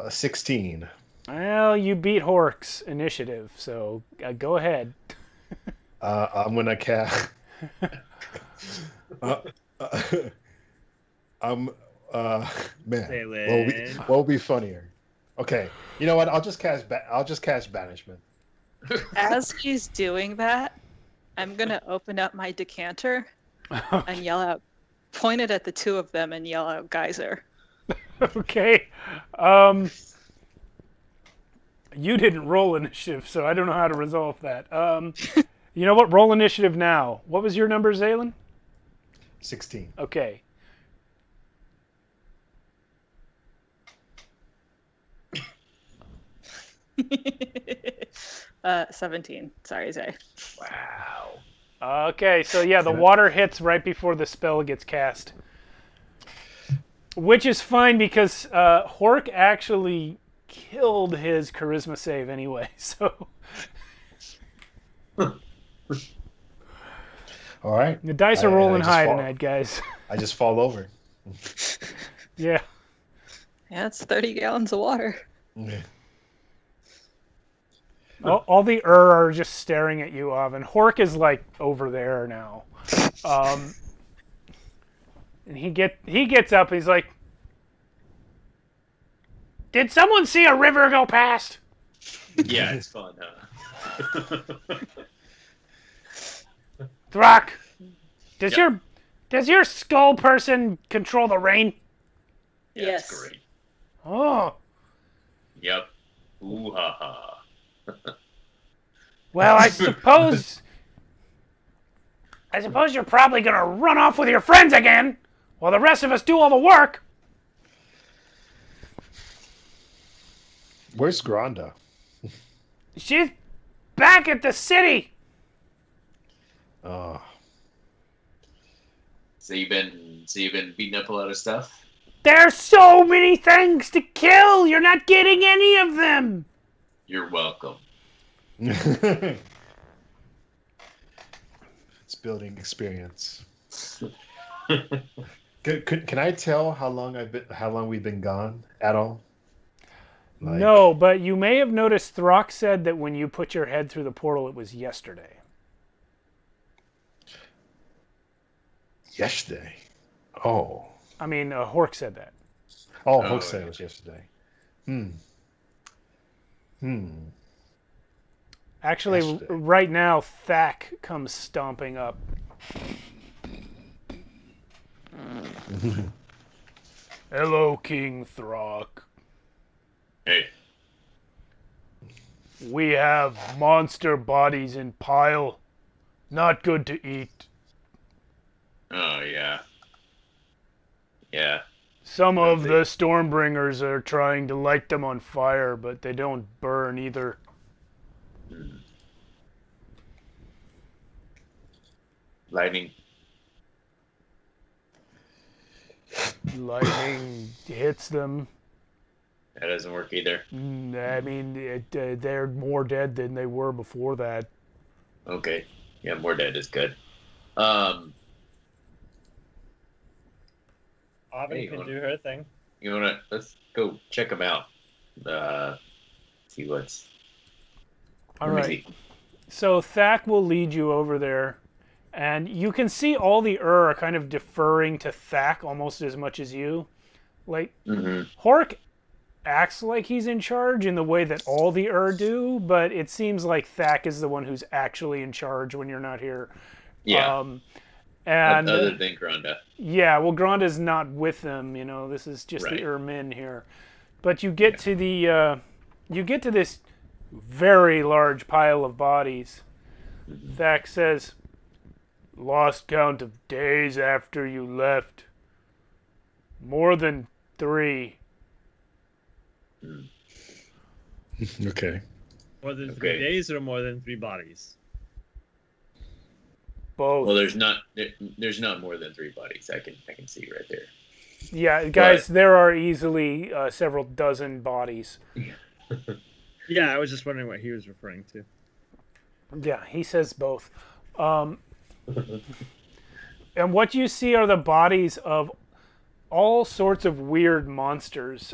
S4: 16.
S7: Well, you beat Hork's initiative, so go ahead.
S4: I'm gonna cast. Man,
S6: Salem.
S4: what will be funnier? Okay, you know what? I'll just cast banishment.
S5: As he's doing that, I'm gonna open up my decanter and yell out, point it at the two of them and yell out geyser.
S7: Okay. You didn't roll initiative, so I don't know how to resolve that. You know what? Roll initiative now. What was your number, Zaylen?
S4: 16.
S7: Okay.
S5: Uh, 17. Sorry, Zay.
S3: Wow.
S7: Okay, so yeah, the water hits right before the spell gets cast. Which is fine because Hork actually killed his charisma save anyway, so...
S4: All right.
S7: The dice are rolling high tonight, guys.
S4: I just fall over.
S7: Yeah.
S5: Yeah, it's 30 gallons of water.
S4: Yeah.
S7: All the are just staring at you, Oven. Hork is like over there now. And he gets up and he's like, "Did someone see a river go past?"
S3: Yeah, it's fun, huh?
S7: Throck, does
S3: Yep.
S7: your skull person control the rain?
S3: Yeah,
S5: Yes.
S3: It's great.
S7: Oh,
S3: Yep. Ooh ha ha.
S7: well, I suppose you're probably gonna run off with your friends again, while the rest of us do all the work.
S4: Where's Granda?
S7: She's back at the city.
S4: Oh,
S3: So you've been beating up a lot of stuff?
S7: There's so many things to kill. You're not getting any of them.
S3: You're welcome.
S4: it's building experience. Can I tell how long we've been gone at all? Like,
S7: No, but you may have noticed Throck said that when you put your head through the portal, it was yesterday.
S4: yesterday. Oh.
S7: I mean, Hork said that.
S4: Oh, Hook said it was yesterday.
S7: Actually,
S4: Yesterday.
S7: right now, Thack comes stomping up. Hello, King Throck.
S3: Hey.
S7: We have monster bodies in pile. Not good to eat.
S3: Oh, yeah. Yeah.
S7: Some of the Stormbringers are trying to light them on fire, but they don't burn either.
S3: Lightning.
S7: Lightning hits them.
S3: That doesn't work either.
S7: I mean, they're more dead than they were before that.
S3: Okay. Yeah, more dead is good.
S6: Avi
S3: Hey,
S6: can
S3: hold
S6: do her thing.
S3: You wanna let's go check them out. See what's.
S7: All
S3: let me
S7: right.
S3: see.
S7: So Thack will lead you over there, and you can see all the are kind of deferring to Thack almost as much as you. Like, Hork acts like he's in charge in the way that all the do, but it seems like Thack is the one who's actually in charge when you're not here.
S3: Yeah.
S7: And
S3: Other than Granda.
S7: yeah, well, Granda's not with them. You know, this is just
S3: Right.
S7: the men here. But you get to the, you get to this very large pile of bodies. Thack says, "Lost count of days after you left. More than 3.
S4: Okay.
S6: More than 3
S3: Okay.
S6: days or more than 3 bodies?
S7: Both."
S3: Well, there's not more than 3 bodies. I can see right there.
S7: Yeah, guys, there are easily several dozen bodies.
S6: Yeah, I was just wondering what he was referring to.
S7: Yeah, he says both. And what you see are the bodies of all sorts of weird monsters.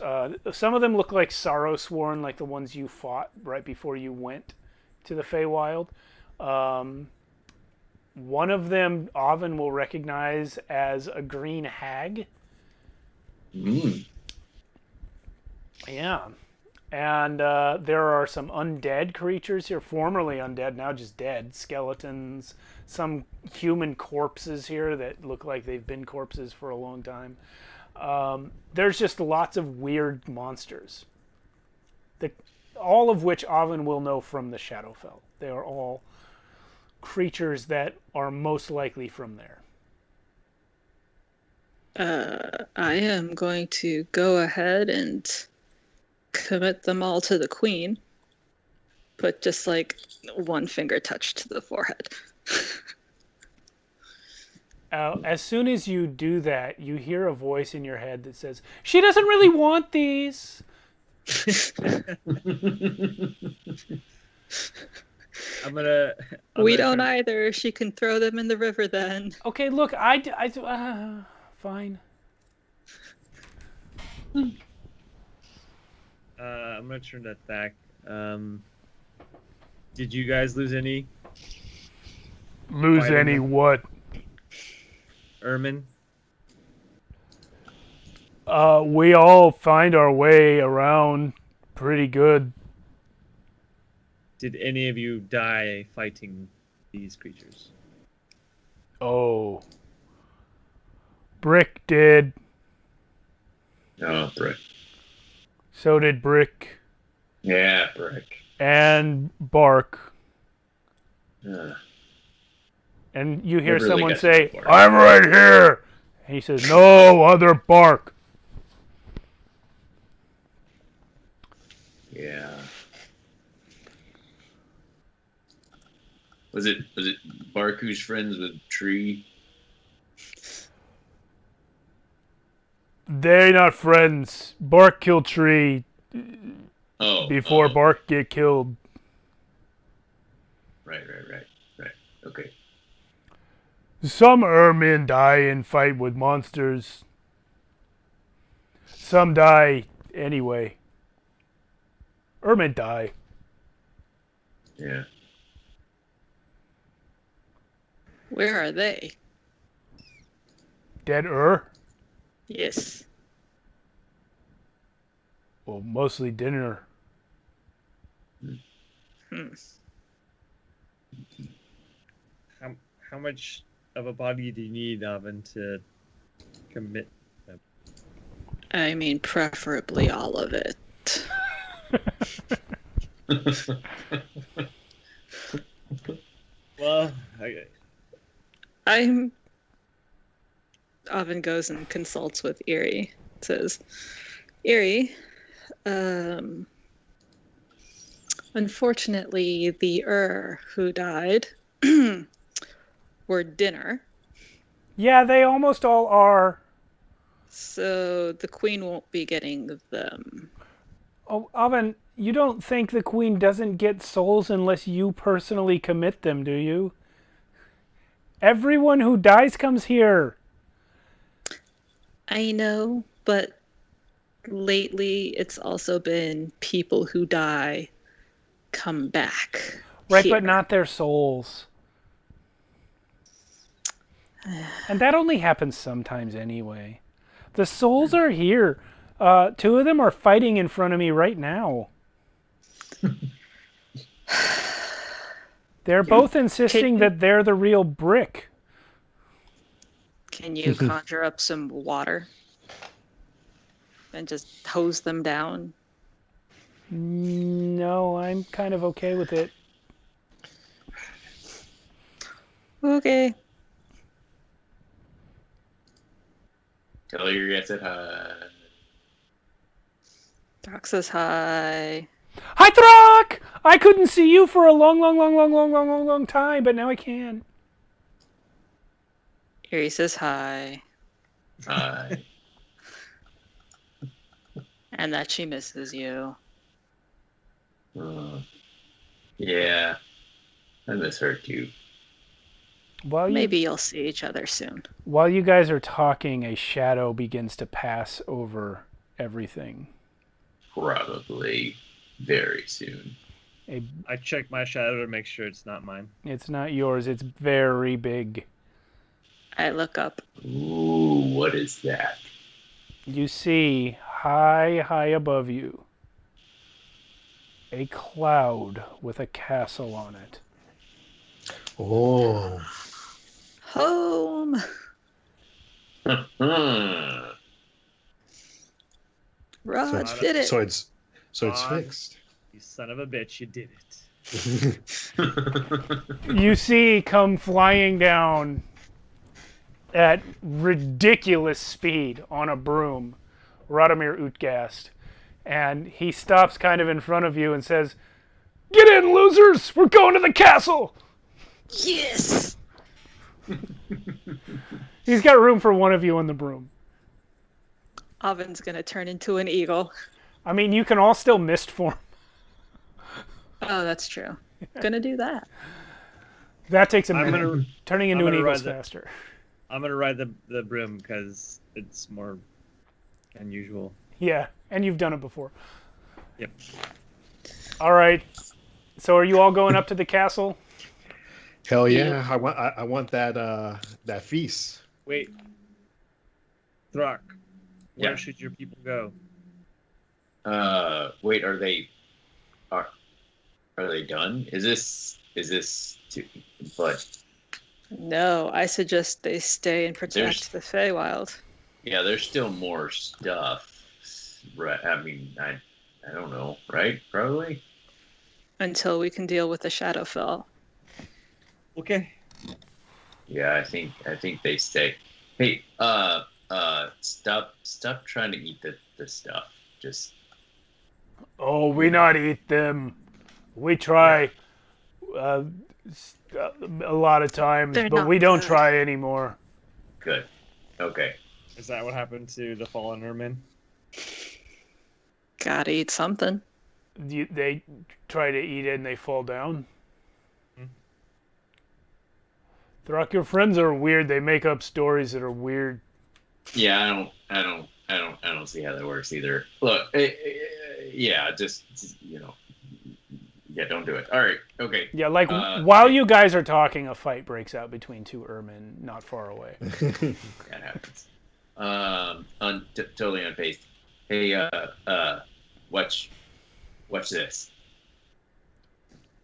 S7: Some of them look like Sorrowsworn, like the ones you fought right before you went to the Feywild. One of them, Oven will recognize as a green hag.
S3: Mm.
S7: Yeah. And there are some undead creatures here, formerly undead, now just dead. Skeletons, some human corpses here that look like they've been corpses for a long time. There's just lots of weird monsters. All of which Oven will know from the Shadowfell. They are all creatures that are most likely from there.
S5: I am going to go ahead and commit them all to the queen. Put just like one finger touch to the forehead.
S7: As soon as you do that, you hear a voice in your head that says, "She doesn't really want these."
S5: We don't either. She can throw them in the river then.
S7: Okay, look, fine.
S6: I'm gonna turn that back. Did you guys lose any?
S7: Lose
S6: Fighting
S7: any
S6: them?
S7: what?
S6: Ermin?
S7: We all find our way around pretty good.
S6: Did any of you die fighting these creatures?
S7: Oh. Brick did.
S3: Oh, Brick.
S7: So did Brick.
S3: Yeah, Brick.
S7: And Bark.
S3: Uh,
S7: And you hear
S3: really
S7: someone
S3: got
S7: say,
S3: Bark.
S7: "I'm right here." And he says, "No, other Bark."
S3: yeah. Was it Bark who's friends with Tree?
S7: They not friends. Bark killed Tree
S3: Oh.
S7: before Bark get killed.
S3: Right. Okay.
S7: Some Ermin die in fight with monsters. Some die anyway. Ermin die.
S3: Yeah.
S5: Where are they?
S7: Dead
S5: Yes.
S7: Well, mostly dinner.
S5: Hmm.
S6: How much of a body do you need, Oven, to commit them?
S5: I mean, preferably all of it.
S6: Well,
S5: Oven goes and consults with Eerie. Says, Eerie, unfortunately, the who died were dinner,
S7: Yeah, they almost all are.
S5: so the queen won't be getting them.
S7: Oh, Oven, you don't think the queen doesn't get souls unless you personally commit them, do you? Everyone who dies comes here.
S5: I know, but lately it's also been people who die come back.
S7: Right,
S5: here.
S7: but not their souls. And that only happens sometimes anyway. The souls are here. Two of them are fighting in front of me right now. They're both insisting that they're the real Brick.
S5: Can you conjure up some water and just hose them down?
S7: No, I'm kind of okay with it.
S5: Okay.
S3: Tell her you said hi.
S5: Doc says hi.
S7: Hi, Throck! I couldn't see you for a long time, but now I can.
S5: Eerie says hi.
S3: Hi.
S5: And that she misses you.
S3: Yeah. I miss her too.
S5: Maybe you'll see each other soon.
S7: While you guys are talking, a shadow begins to pass over everything.
S3: Probably very soon.
S6: I check my shadow to make sure it's not mine.
S7: It's not yours. It's very big.
S5: I look up.
S3: Ooh, what is that?
S7: you see high above you a cloud with a castle on it.
S4: Oh.
S5: Home. Raj did it.
S4: So it's fixed.
S6: You son of a bitch, you did it.
S7: You see come flying down at ridiculous speed on a broom, Radomir Utgast. And he stops kind of in front of you and says, "Get in, losers! We're going to the castle!"
S5: Yes!
S7: He's got room for one of you on the broom.
S5: Oven's gonna turn into an eagle.
S7: I mean, you can all still mist form.
S5: Oh, that's true. Gonna do that.
S7: That takes a
S6: I'm
S7: minute.
S6: gonna-
S7: Turning
S6: I'm
S7: into an
S6: gonna
S7: eagle's
S6: ride the-
S7: faster.
S6: I'm gonna ride the broom because it's more unusual.
S7: Yeah, and you've done it before.
S6: Yep.
S7: All right. So are you all going up to the castle?
S4: Hell yeah! I want that feast.
S6: Wait, Throck, where
S3: Yeah.
S6: should your people go?
S3: Wait, are they done? Is this but
S5: No, I suggest they stay and protect the Feywild.
S3: yeah, there's still more stuff. Right? I mean, I don't know, right? Probably.
S5: Until we can deal with the Shadowfell.
S6: Okay.
S3: Yeah, I think they stay. Hey, stop trying to eat the stuff. Just
S7: Oh, we not eat them. We try a lot of times,
S5: They're
S7: but
S5: not
S7: we don't
S5: good.
S7: try anymore.
S3: good. Okay.
S6: Is that what happened to the fallen Ermin?
S5: Gotta eat something.
S7: They try to eat it and they fall down. Throck, your friends are weird. They make up stories that are weird.
S3: Yeah, I don't see how that works either. Look, yeah, just yeah, don't do it. All right, okay.
S7: Yeah, like
S3: Uh,
S7: while you guys are talking, a fight breaks out between two Ermin not far away.
S3: That happens. Totally unpaced. Hey, watch this.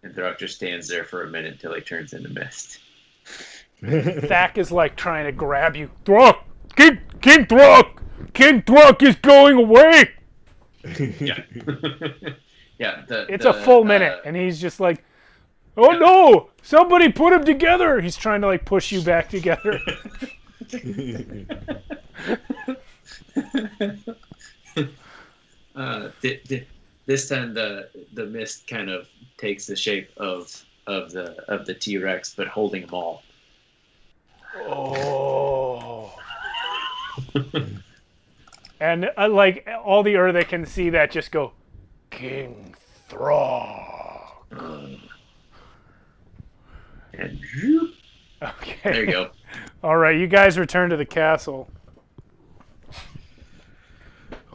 S3: And Throck just stands there for a minute until he turns into mist.
S7: Thak is like trying to grab you. Throck! King Throck! King Throck is going away!
S3: Yeah. Yeah.
S7: It's a full minute, and he's just like, "Oh no! Somebody put him together!" He's trying to like push you back together.
S3: This time the mist kind of takes the shape of the T-Rex, but holding them all.
S7: Oh. And like all the Ur that can see that just go, King Throck.
S3: And zoop,
S7: Okay.
S3: there you go.
S7: All right, you guys return to the castle.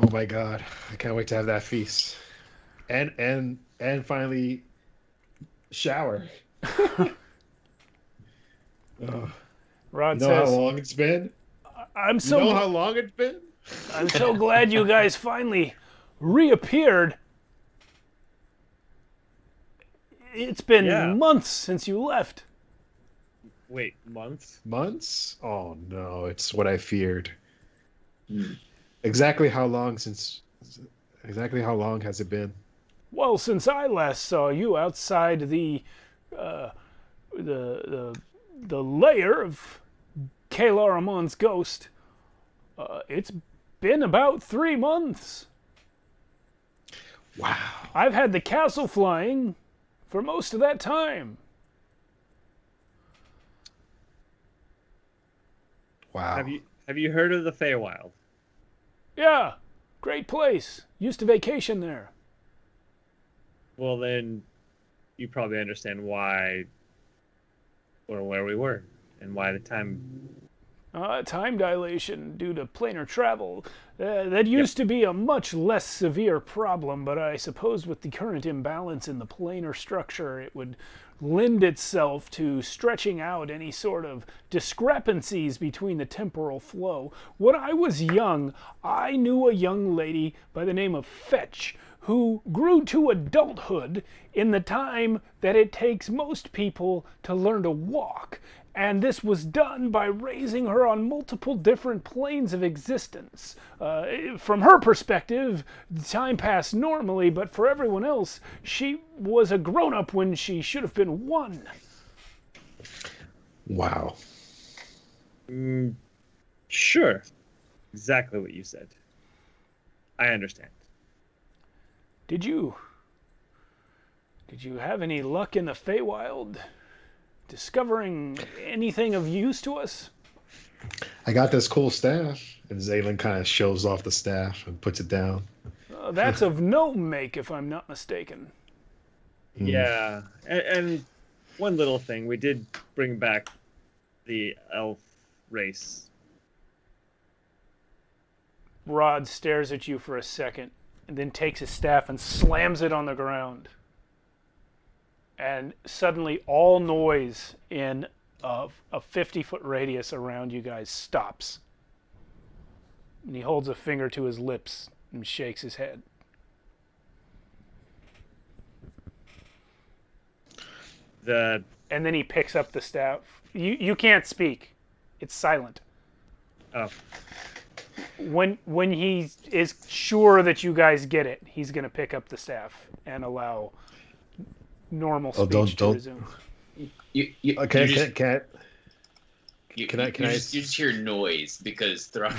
S4: Oh my god! I can't wait to have that feast, and finally shower. Oh,
S7: Rod
S4: you know how
S7: says,
S4: long it's been?
S7: I'm
S4: You
S7: so
S4: know how long it's been?
S7: I'm so glad you guys finally reappeared. It's been
S6: Yeah.
S7: months since you left.
S6: Wait, months?
S4: Months? Oh no! It's what I feared.
S3: Hmm.
S4: Exactly how long has it been?
S7: Well, since I last saw you outside the lair of Kalar Amon's ghost, it's been about 3 months.
S4: Wow!
S7: I've had the castle flying for most of that time.
S4: Wow!
S6: Have you heard of the Feywild?
S7: Yeah, great place. Used to vacation there.
S6: Well, then you probably understand why or where we were and why the time
S7: Time dilation due to planar travel. That used to be a much less severe problem, but I suppose with the current imbalance in the planar structure, it would lend itself to stretching out any sort of discrepancies between the temporal flow. When I was young, I knew a young lady by the name of Fetch who grew to adulthood in the time that it takes most people to learn to walk. And this was done by raising her on multiple different planes of existence. From her perspective, time passed normally, but for everyone else, she was a grown-up when she should have been one.
S4: Wow.
S6: Sure. Exactly what you said. I understand.
S7: Did you have any luck in the Feywild? Discovering anything of use to us?
S4: I got this cool staff. And Zaylen kind of shows off the staff and puts it down.
S7: That's of no make, if I'm not mistaken.
S6: Yeah. And one little thing, we did bring back the elf race.
S7: Rod stares at you for a second, and then takes his staff and slams it on the ground. And suddenly all noise in a 50-foot radius around you guys stops. And he holds a finger to his lips and shakes his head. And then he picks up the staff. You can't speak. It's silent.
S6: Oh.
S7: When he is sure that you guys get it, he's going to pick up the staff and allow normal speech to resume.
S3: You just hear noise because Throck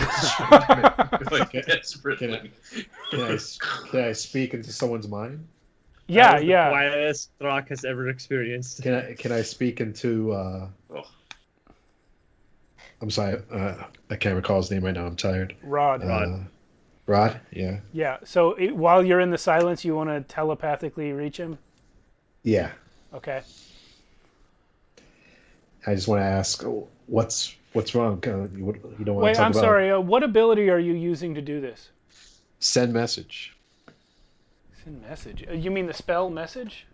S3: is going desperately.
S4: Can I speak into someone's mind?
S6: The quietest Throck has ever experienced.
S4: Can I speak into? I'm sorry, I can't recall his name right now. I'm tired.
S7: Rod.
S4: Rod. Yeah.
S7: Yeah. So while you're in the silence, you want to telepathically reach him?
S4: Yeah.
S7: Okay.
S4: I just want to ask, what's wrong? You don't want
S7: Wait,
S4: to talk
S7: I'm
S4: about...
S7: sorry. What ability are you using to do this?
S4: Send message.
S7: Send message. You mean the spell message?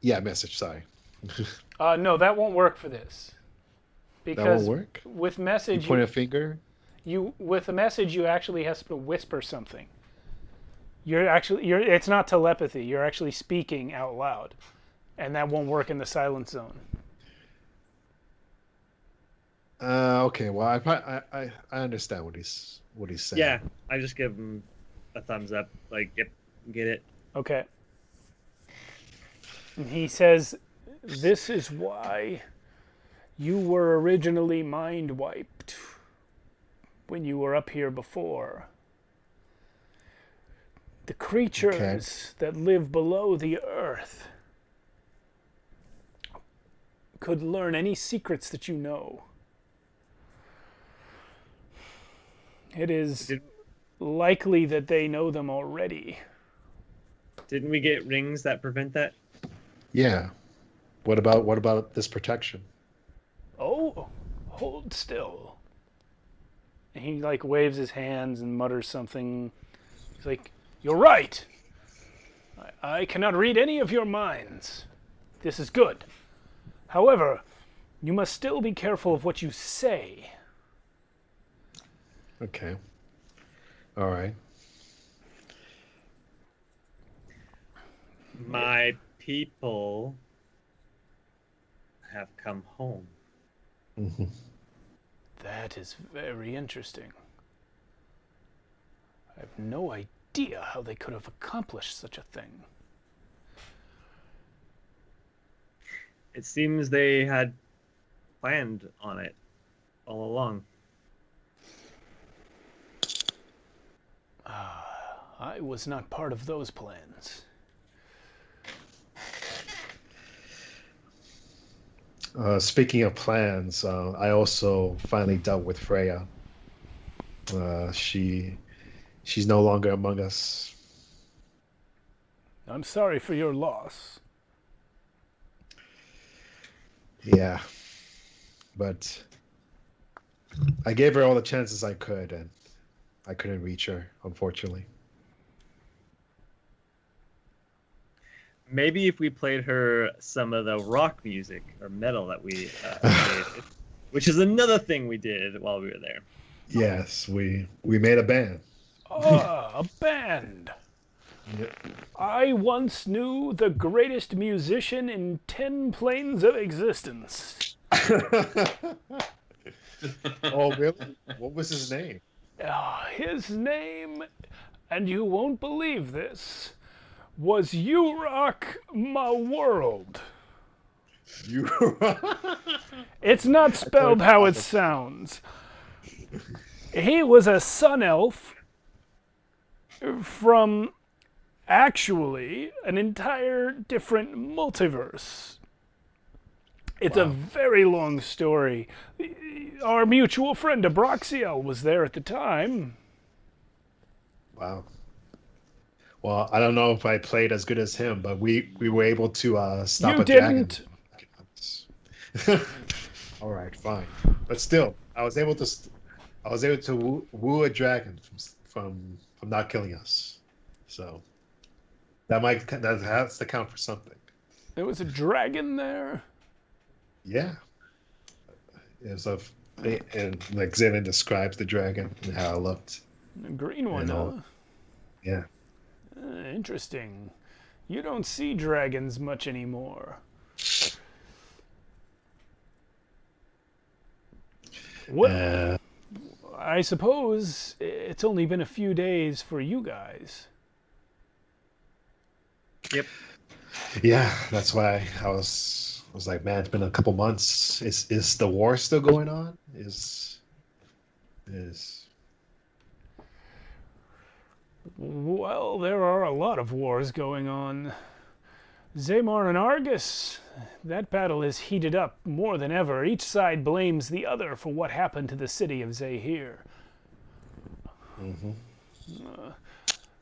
S4: Yeah, message. Sorry.
S7: No, that won't work for this. Because
S4: that won't work.
S7: With message,
S4: you point a finger.
S7: With a message, you actually have to whisper something. It's not telepathy. You're actually speaking out loud, and that won't work in the silent zone.
S4: Okay. Well, I understand what he's saying.
S6: Yeah, I just give him a thumbs up. Like, yep, get it.
S7: Okay. And he says, "This is why you were originally mind wiped when you were up here before. The creatures that live below the earth could learn any secrets that you know. It is likely that they know them already."
S6: Didn't we get rings that prevent that?
S4: Yeah. What about this protection?
S7: Oh, hold still. And he waves his hands and mutters something. He's like, "You're right. I cannot read any of your minds. This is good. However, you must still be careful of what you say."
S4: Okay. All right.
S6: My people have come home.
S4: Mm-hmm.
S7: That is very interesting. I have no idea how they could have accomplished such a thing.
S6: It seems they had planned on it all along.
S7: I was not part of those plans.
S4: Speaking of plans, I also finally dealt with Freya. She's no longer among us.
S7: I'm sorry for your loss.
S4: Yeah, but I gave her all the chances I could, and I couldn't reach her, unfortunately.
S6: Maybe if we played her some of the rock music or metal that we created, which is another thing we did while we were there.
S4: Yes, we made a band.
S7: A band.
S4: Yep.
S7: I once knew the greatest musician in 10 planes of existence.
S4: Oh, really? What was his name?
S7: His name, and you won't believe this, was You Rock My World.
S4: You.
S7: It's not spelled how it sounds. He was a sun elf from actually an entire different multiverse. It's a very long story. Our mutual friend Abraxiel was there at the time.
S4: Wow. Well, I don't know if I played as good as him, but we were able to stop
S7: You
S4: a dragon.
S7: didn't.
S4: All right, fine. But still, I was able to woo a dragon from not killing us. So that has to count for something.
S7: There was a dragon there.
S4: Yeah. And like Xavier describes the dragon and how it looked.
S7: A green one,
S4: And,
S7: huh?
S4: Yeah.
S7: Interesting. You don't see dragons much anymore. Well, I suppose it's only been a few days for you guys.
S6: Yep.
S4: Yeah, that's why I was like, man, it's been a couple months. Is the war still going on? Is
S7: Well, there are a lot of wars going on. Zamar and Argus, that battle has heated up more than ever. Each side blames the other for what happened to the city of Zahir.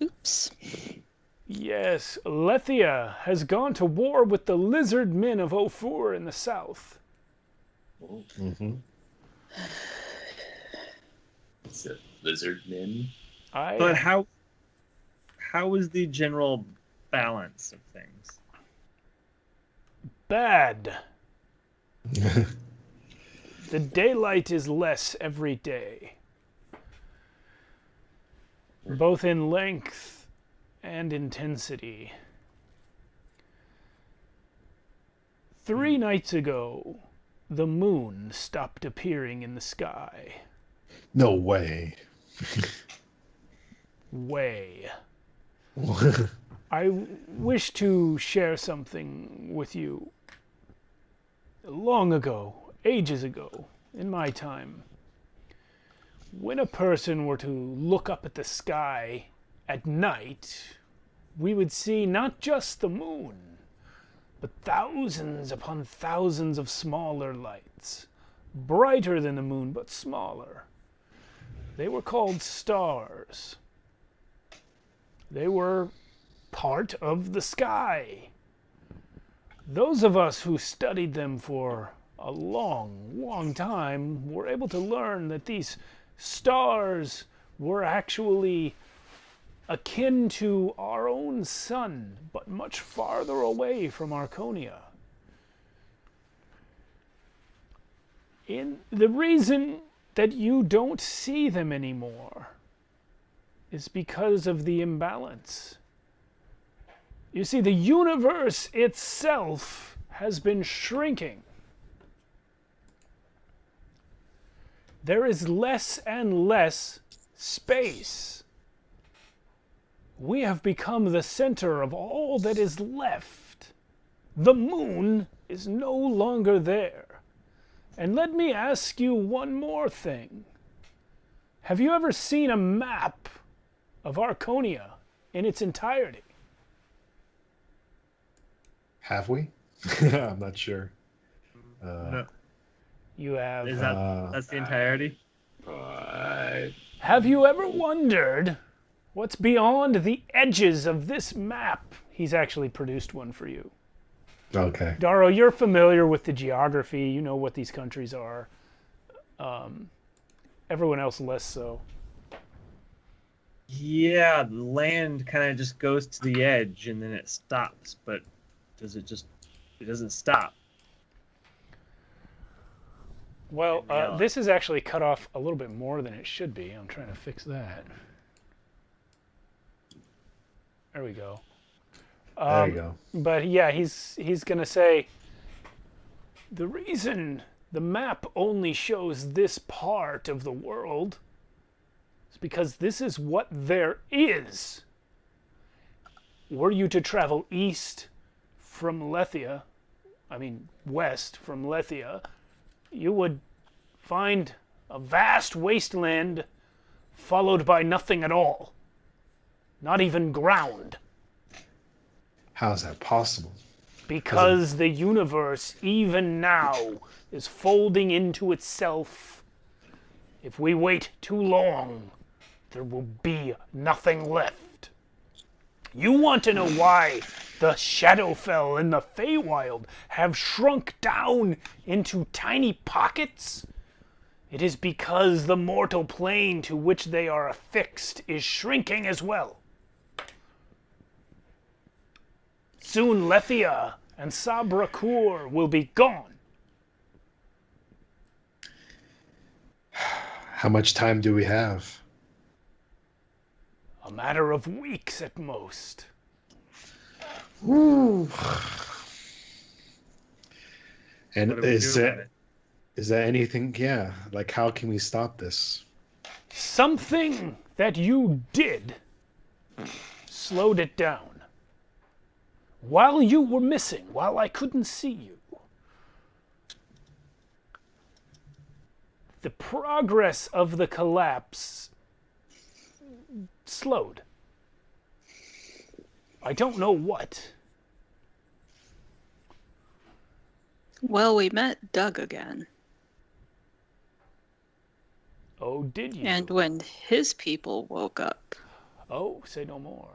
S5: Oops.
S7: Yes, Lethia has gone to war with the lizard men of Ophur in the south.
S3: It's a lizard men.
S6: But how is the general balance of things?
S7: Bad. The daylight is less every day, both in length and intensity. 3 nights ago, the moon stopped appearing in the sky.
S4: no way.
S7: I wish to share something with you. Long ago, ages ago, in my time, when a person were to look up at the sky at night, we would see not just the moon, but thousands upon thousands of smaller lights, brighter than the moon but smaller. They were called stars. They were part of the sky. Those of us who studied them for a long time were able to learn that these stars were actually akin to our own sun, but much farther away from Archonia. The reason that you don't see them anymore is because of the imbalance. You see, the universe itself has been shrinking. There is less and less space. We have become the center of all that is left. The moon is no longer there. And let me ask you one more thing. Have you ever seen a map of Archonia in its entirety?
S4: Have we? I'm not sure.
S6: No.
S7: You have.
S6: Is that's the entirety?
S7: Have you ever wondered what's beyond the edges of this map? He's actually produced one for you.
S4: Okay.
S7: Daro, you're familiar with the geography. You know what these countries are. Everyone else less so.
S6: Yeah, the land kind of just goes to the edge and then it stops, but it doesn't stop.
S7: Well,
S6: In reality.
S7: this is actually cut off a little bit more than it should be. I'm trying to fix that. There we go.
S4: There you go.
S7: But yeah, he's going to say, the reason the map only shows this part of the world is because this is what there is. Were you to travel east from Lethia, west from Lethia, you would find a vast wasteland followed by nothing at all. Not even ground.
S4: How is that possible?
S7: Because the universe, even now, is folding into itself. If we wait too long, there will be nothing left. You want to know why the Shadowfell and the Feywild have shrunk down into tiny pockets? It is because the mortal plane to which they are affixed is shrinking as well. Soon Lethia and Sabrakur will be gone.
S4: How much time do we have?
S7: A matter of weeks at most.
S4: Ooh. And
S6: What do we
S4: is
S6: do about
S4: there anything? Yeah, like how can we stop this?
S7: Something that you did slowed it down. While you were missing, while I couldn't see you, the progress of the collapse slowed. I don't know what.
S5: Well, we met Doug again.
S7: Oh, did you?
S5: And when his people woke up.
S7: Oh, say no more.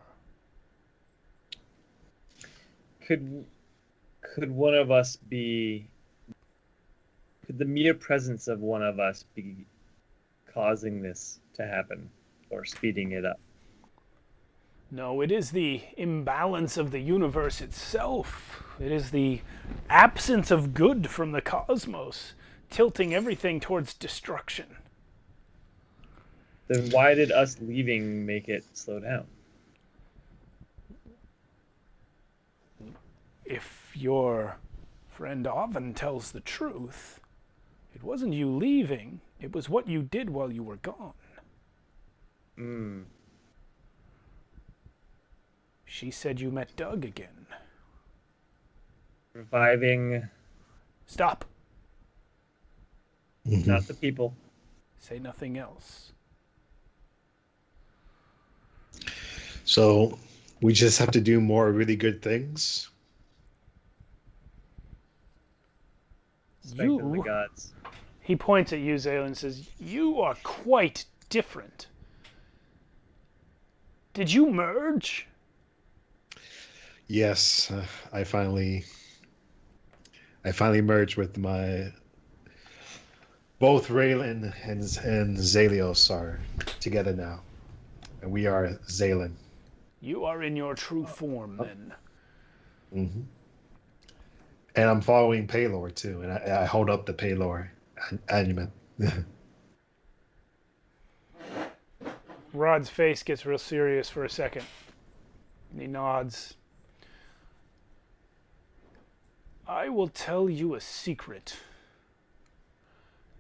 S6: Could one of us be? Could the mere presence of one of us be causing this to happen, or speeding it up?
S7: No, it is the imbalance of the universe itself. It is the absence of good from the cosmos, tilting everything towards destruction.
S6: Then why did us leaving make it slow down?
S7: If your friend Oven tells the truth, it wasn't you leaving, it was what you did while you were gone. She said you met Doug again.
S6: Reviving
S7: Stop.
S6: not the people.
S7: Say nothing else.
S4: So we just have to do more really good things.
S6: Respect of the
S7: You-
S6: gods.
S7: He points at you, Zayla, and says, you are quite different. Did you merge?
S4: Yes, I finally merged with my both Raylan and Zalios are together now, and we are Zaylan.
S7: You are in your true form, then.
S4: Mm-hmm. And I'm following Paylor too, and I hold up the Paylor amulet.
S7: Rod's face gets real serious for a second. And he nods. I will tell you a secret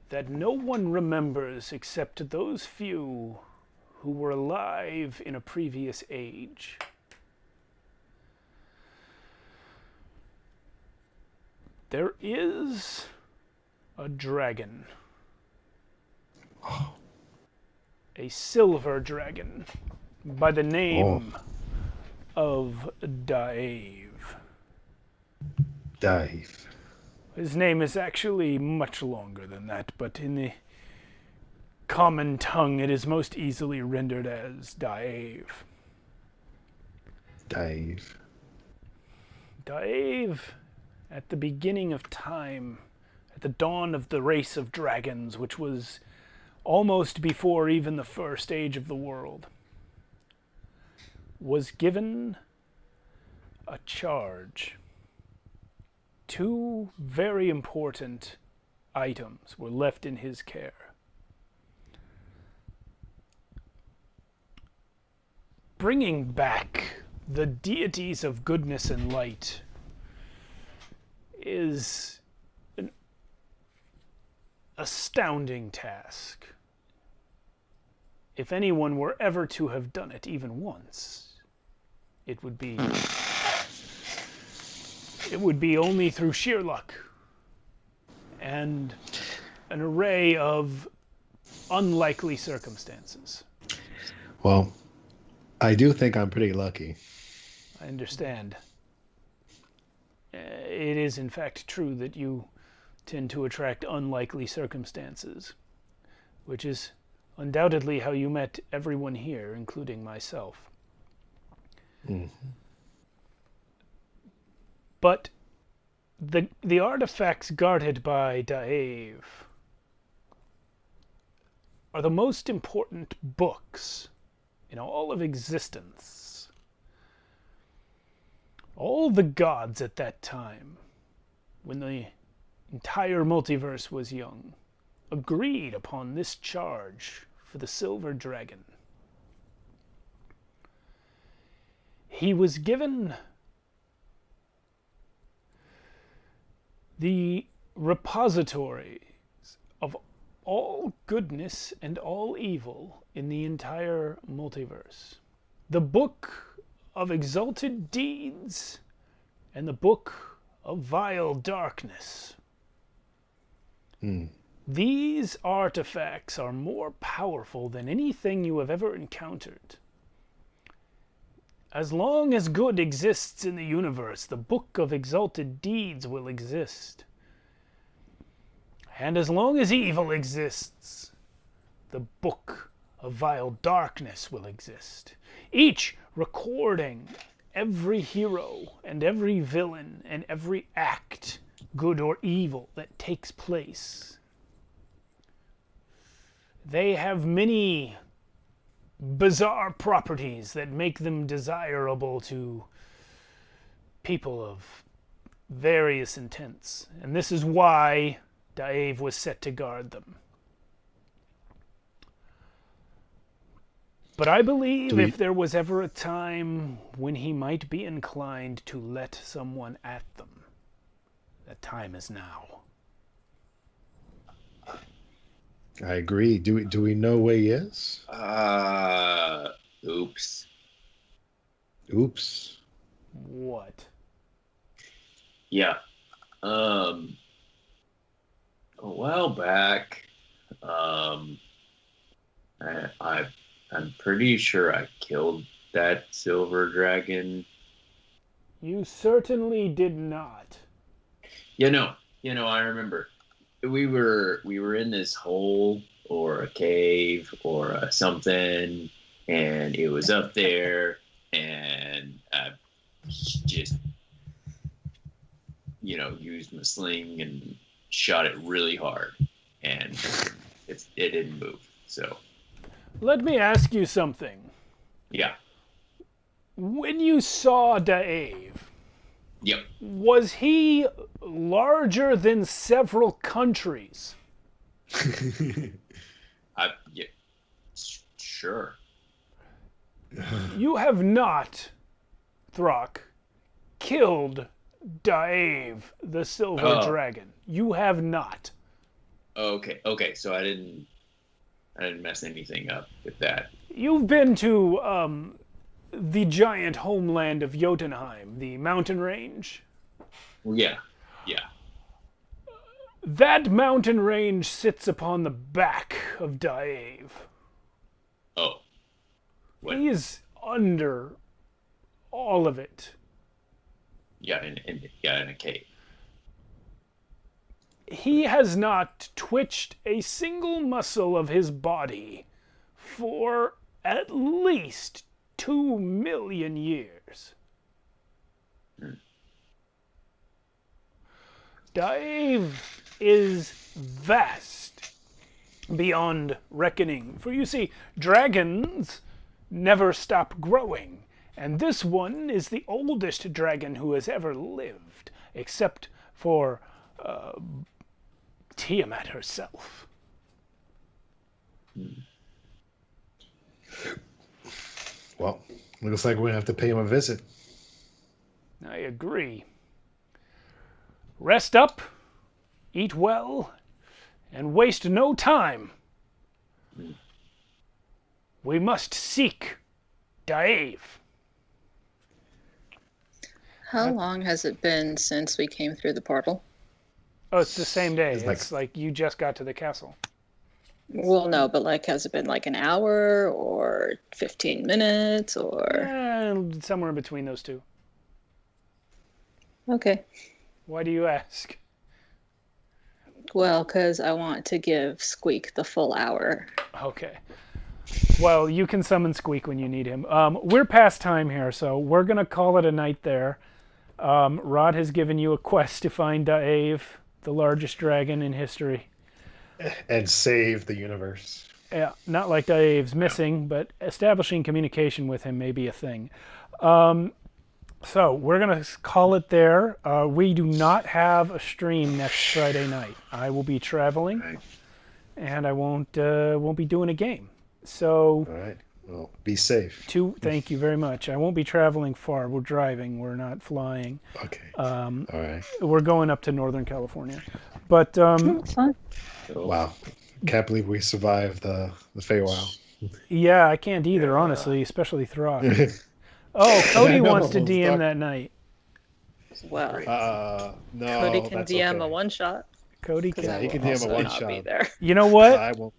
S7: that no one remembers except those few who were alive in a previous age. There is a dragon. A silver dragon by the name of Dave.
S4: Dave.
S7: His name is actually much longer than that, but in the common tongue it is most easily rendered as Dave.
S4: Dave.
S7: Dave, at the beginning of time, at the dawn of the race of dragons, which was almost before even the first age of the world, was given a charge. Two very important items were left in his care. Bringing back the deities of goodness and light is an astounding task. If anyone were ever to have done it even once, it would be only through sheer luck and an array of unlikely circumstances.
S4: Well, I do think I'm pretty lucky.
S7: I understand. It is in fact true that you tend to attract unlikely circumstances, which is undoubtedly how you met everyone here, including myself.
S4: Mm-hmm.
S7: But the artifacts guarded by Dave are the most important books in all of existence. All the gods at that time, when the entire multiverse was young, agreed upon this charge for the Silver Dragon. He was given the repositories of all goodness and all evil in the entire multiverse. The Book of Exalted Deeds and the Book of Vile Darkness. These artifacts are more powerful than anything you have ever encountered. As long as good exists in the universe, the Book of Exalted Deeds will exist. And as long as evil exists, the Book of Vile Darkness will exist. Each recording every hero and every villain and every act, good or evil, that takes place. They have many bizarre properties that make them desirable to people of various intents. And this is why Dave was set to guard them. But I believe if there was ever a time when he might be inclined to let someone at them, that time is now.
S4: I agree. Do we know where he is?
S3: Oops.
S4: Oops.
S7: What?
S3: Yeah. A while back, I'm pretty sure I killed that silver dragon.
S7: You certainly did not.
S3: I remember. We were in this hole or a cave or something, and it was up there, and I just, used my sling and shot it really hard, and it didn't move. So,
S7: let me ask you something.
S3: Yeah.
S7: When you saw Dave,
S3: Yep.
S7: was he larger than several countries?
S3: Yeah, sure.
S7: You have not, Throck, killed Dave the Silver Dragon. You have not.
S3: Okay. So I didn't mess anything up with that.
S7: You've been to the giant homeland of Jotunheim, the mountain range.
S3: Well, yeah.
S7: That mountain range sits upon the back of Dave.
S3: Oh. What?
S7: He is under all of it.
S3: Yeah, in a cave.
S7: He has not twitched a single muscle of his body for at least 2 million years. Dave is vast. beyond reckoning. For you see, dragons never stop growing, and this one is the oldest dragon who has ever lived, except for Tiamat herself.
S4: Well, looks like we're gonna have to pay him a visit.
S7: I agree. Rest up, eat well, and waste no time. We must seek Dave.
S5: How long has it been since we came through the portal?
S7: Oh, it's the same day.
S4: It's
S7: It's
S4: like-
S7: like you just got to the castle.
S5: Well, no, but like, has it been like an hour or 15 minutes or?
S7: Somewhere in between those two.
S5: Okay.
S7: Why do you ask?
S5: Well, because I want to give Squeak the full hour.
S7: Okay. Well, you can summon Squeak when you need him. We're past time here, so we're going to call it a night there. Rod has given you a quest to find Dave, the largest dragon in history.
S4: And save the universe.
S7: Yeah, not like Dave's missing, but establishing communication with him may be a thing. So we're going to call it there. We do not have a stream next Friday night. I will be traveling, and I won't be doing a game. So,
S4: All right. Well, be safe.
S7: thank you very much. I won't be traveling far. We're driving. We're not flying.
S4: Okay. All right.
S7: We're going up to Northern California. But
S5: It's fine.
S4: Wow. Can't believe we survived the Feywild.
S7: yeah, I can't either, honestly, especially Throck. Oh, Cody wants to DM
S4: Throck-
S7: that night.
S5: Well,
S4: No.
S5: Cody can
S4: that's
S5: DM
S4: okay.
S5: a one shot.
S7: Cody
S5: Because
S7: can.
S5: I
S4: he
S5: will
S4: can DM a
S5: also
S4: one
S5: not be
S4: shot.
S5: there.
S7: You know what?
S4: I won't.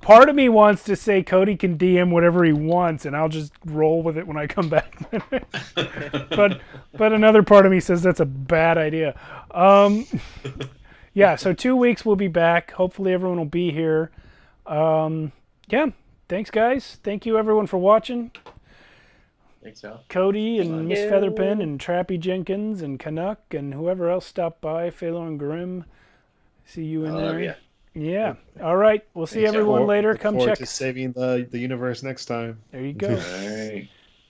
S7: Part of me wants to say Cody can DM whatever he wants, and I'll just roll with it when I come back. but another part of me says that's a bad idea. Yeah, so 2 weeks we'll be back. Hopefully everyone will be here. Yeah, thanks guys. Thank you everyone for watching.
S3: Thanks, Al.
S7: Cody and
S5: Thank
S7: Miss
S5: you.
S7: Featherpen and Trappy Jenkins and Canuck and whoever else stopped by, Phalor and Grim. See you in there.
S3: Yeah.
S7: Yeah. All right. We'll see
S3: Thanks,
S7: everyone
S4: Look
S7: later. Come
S4: forward
S7: check.
S4: to saving the universe next time.
S7: There you go.
S3: All right.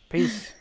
S7: Peace.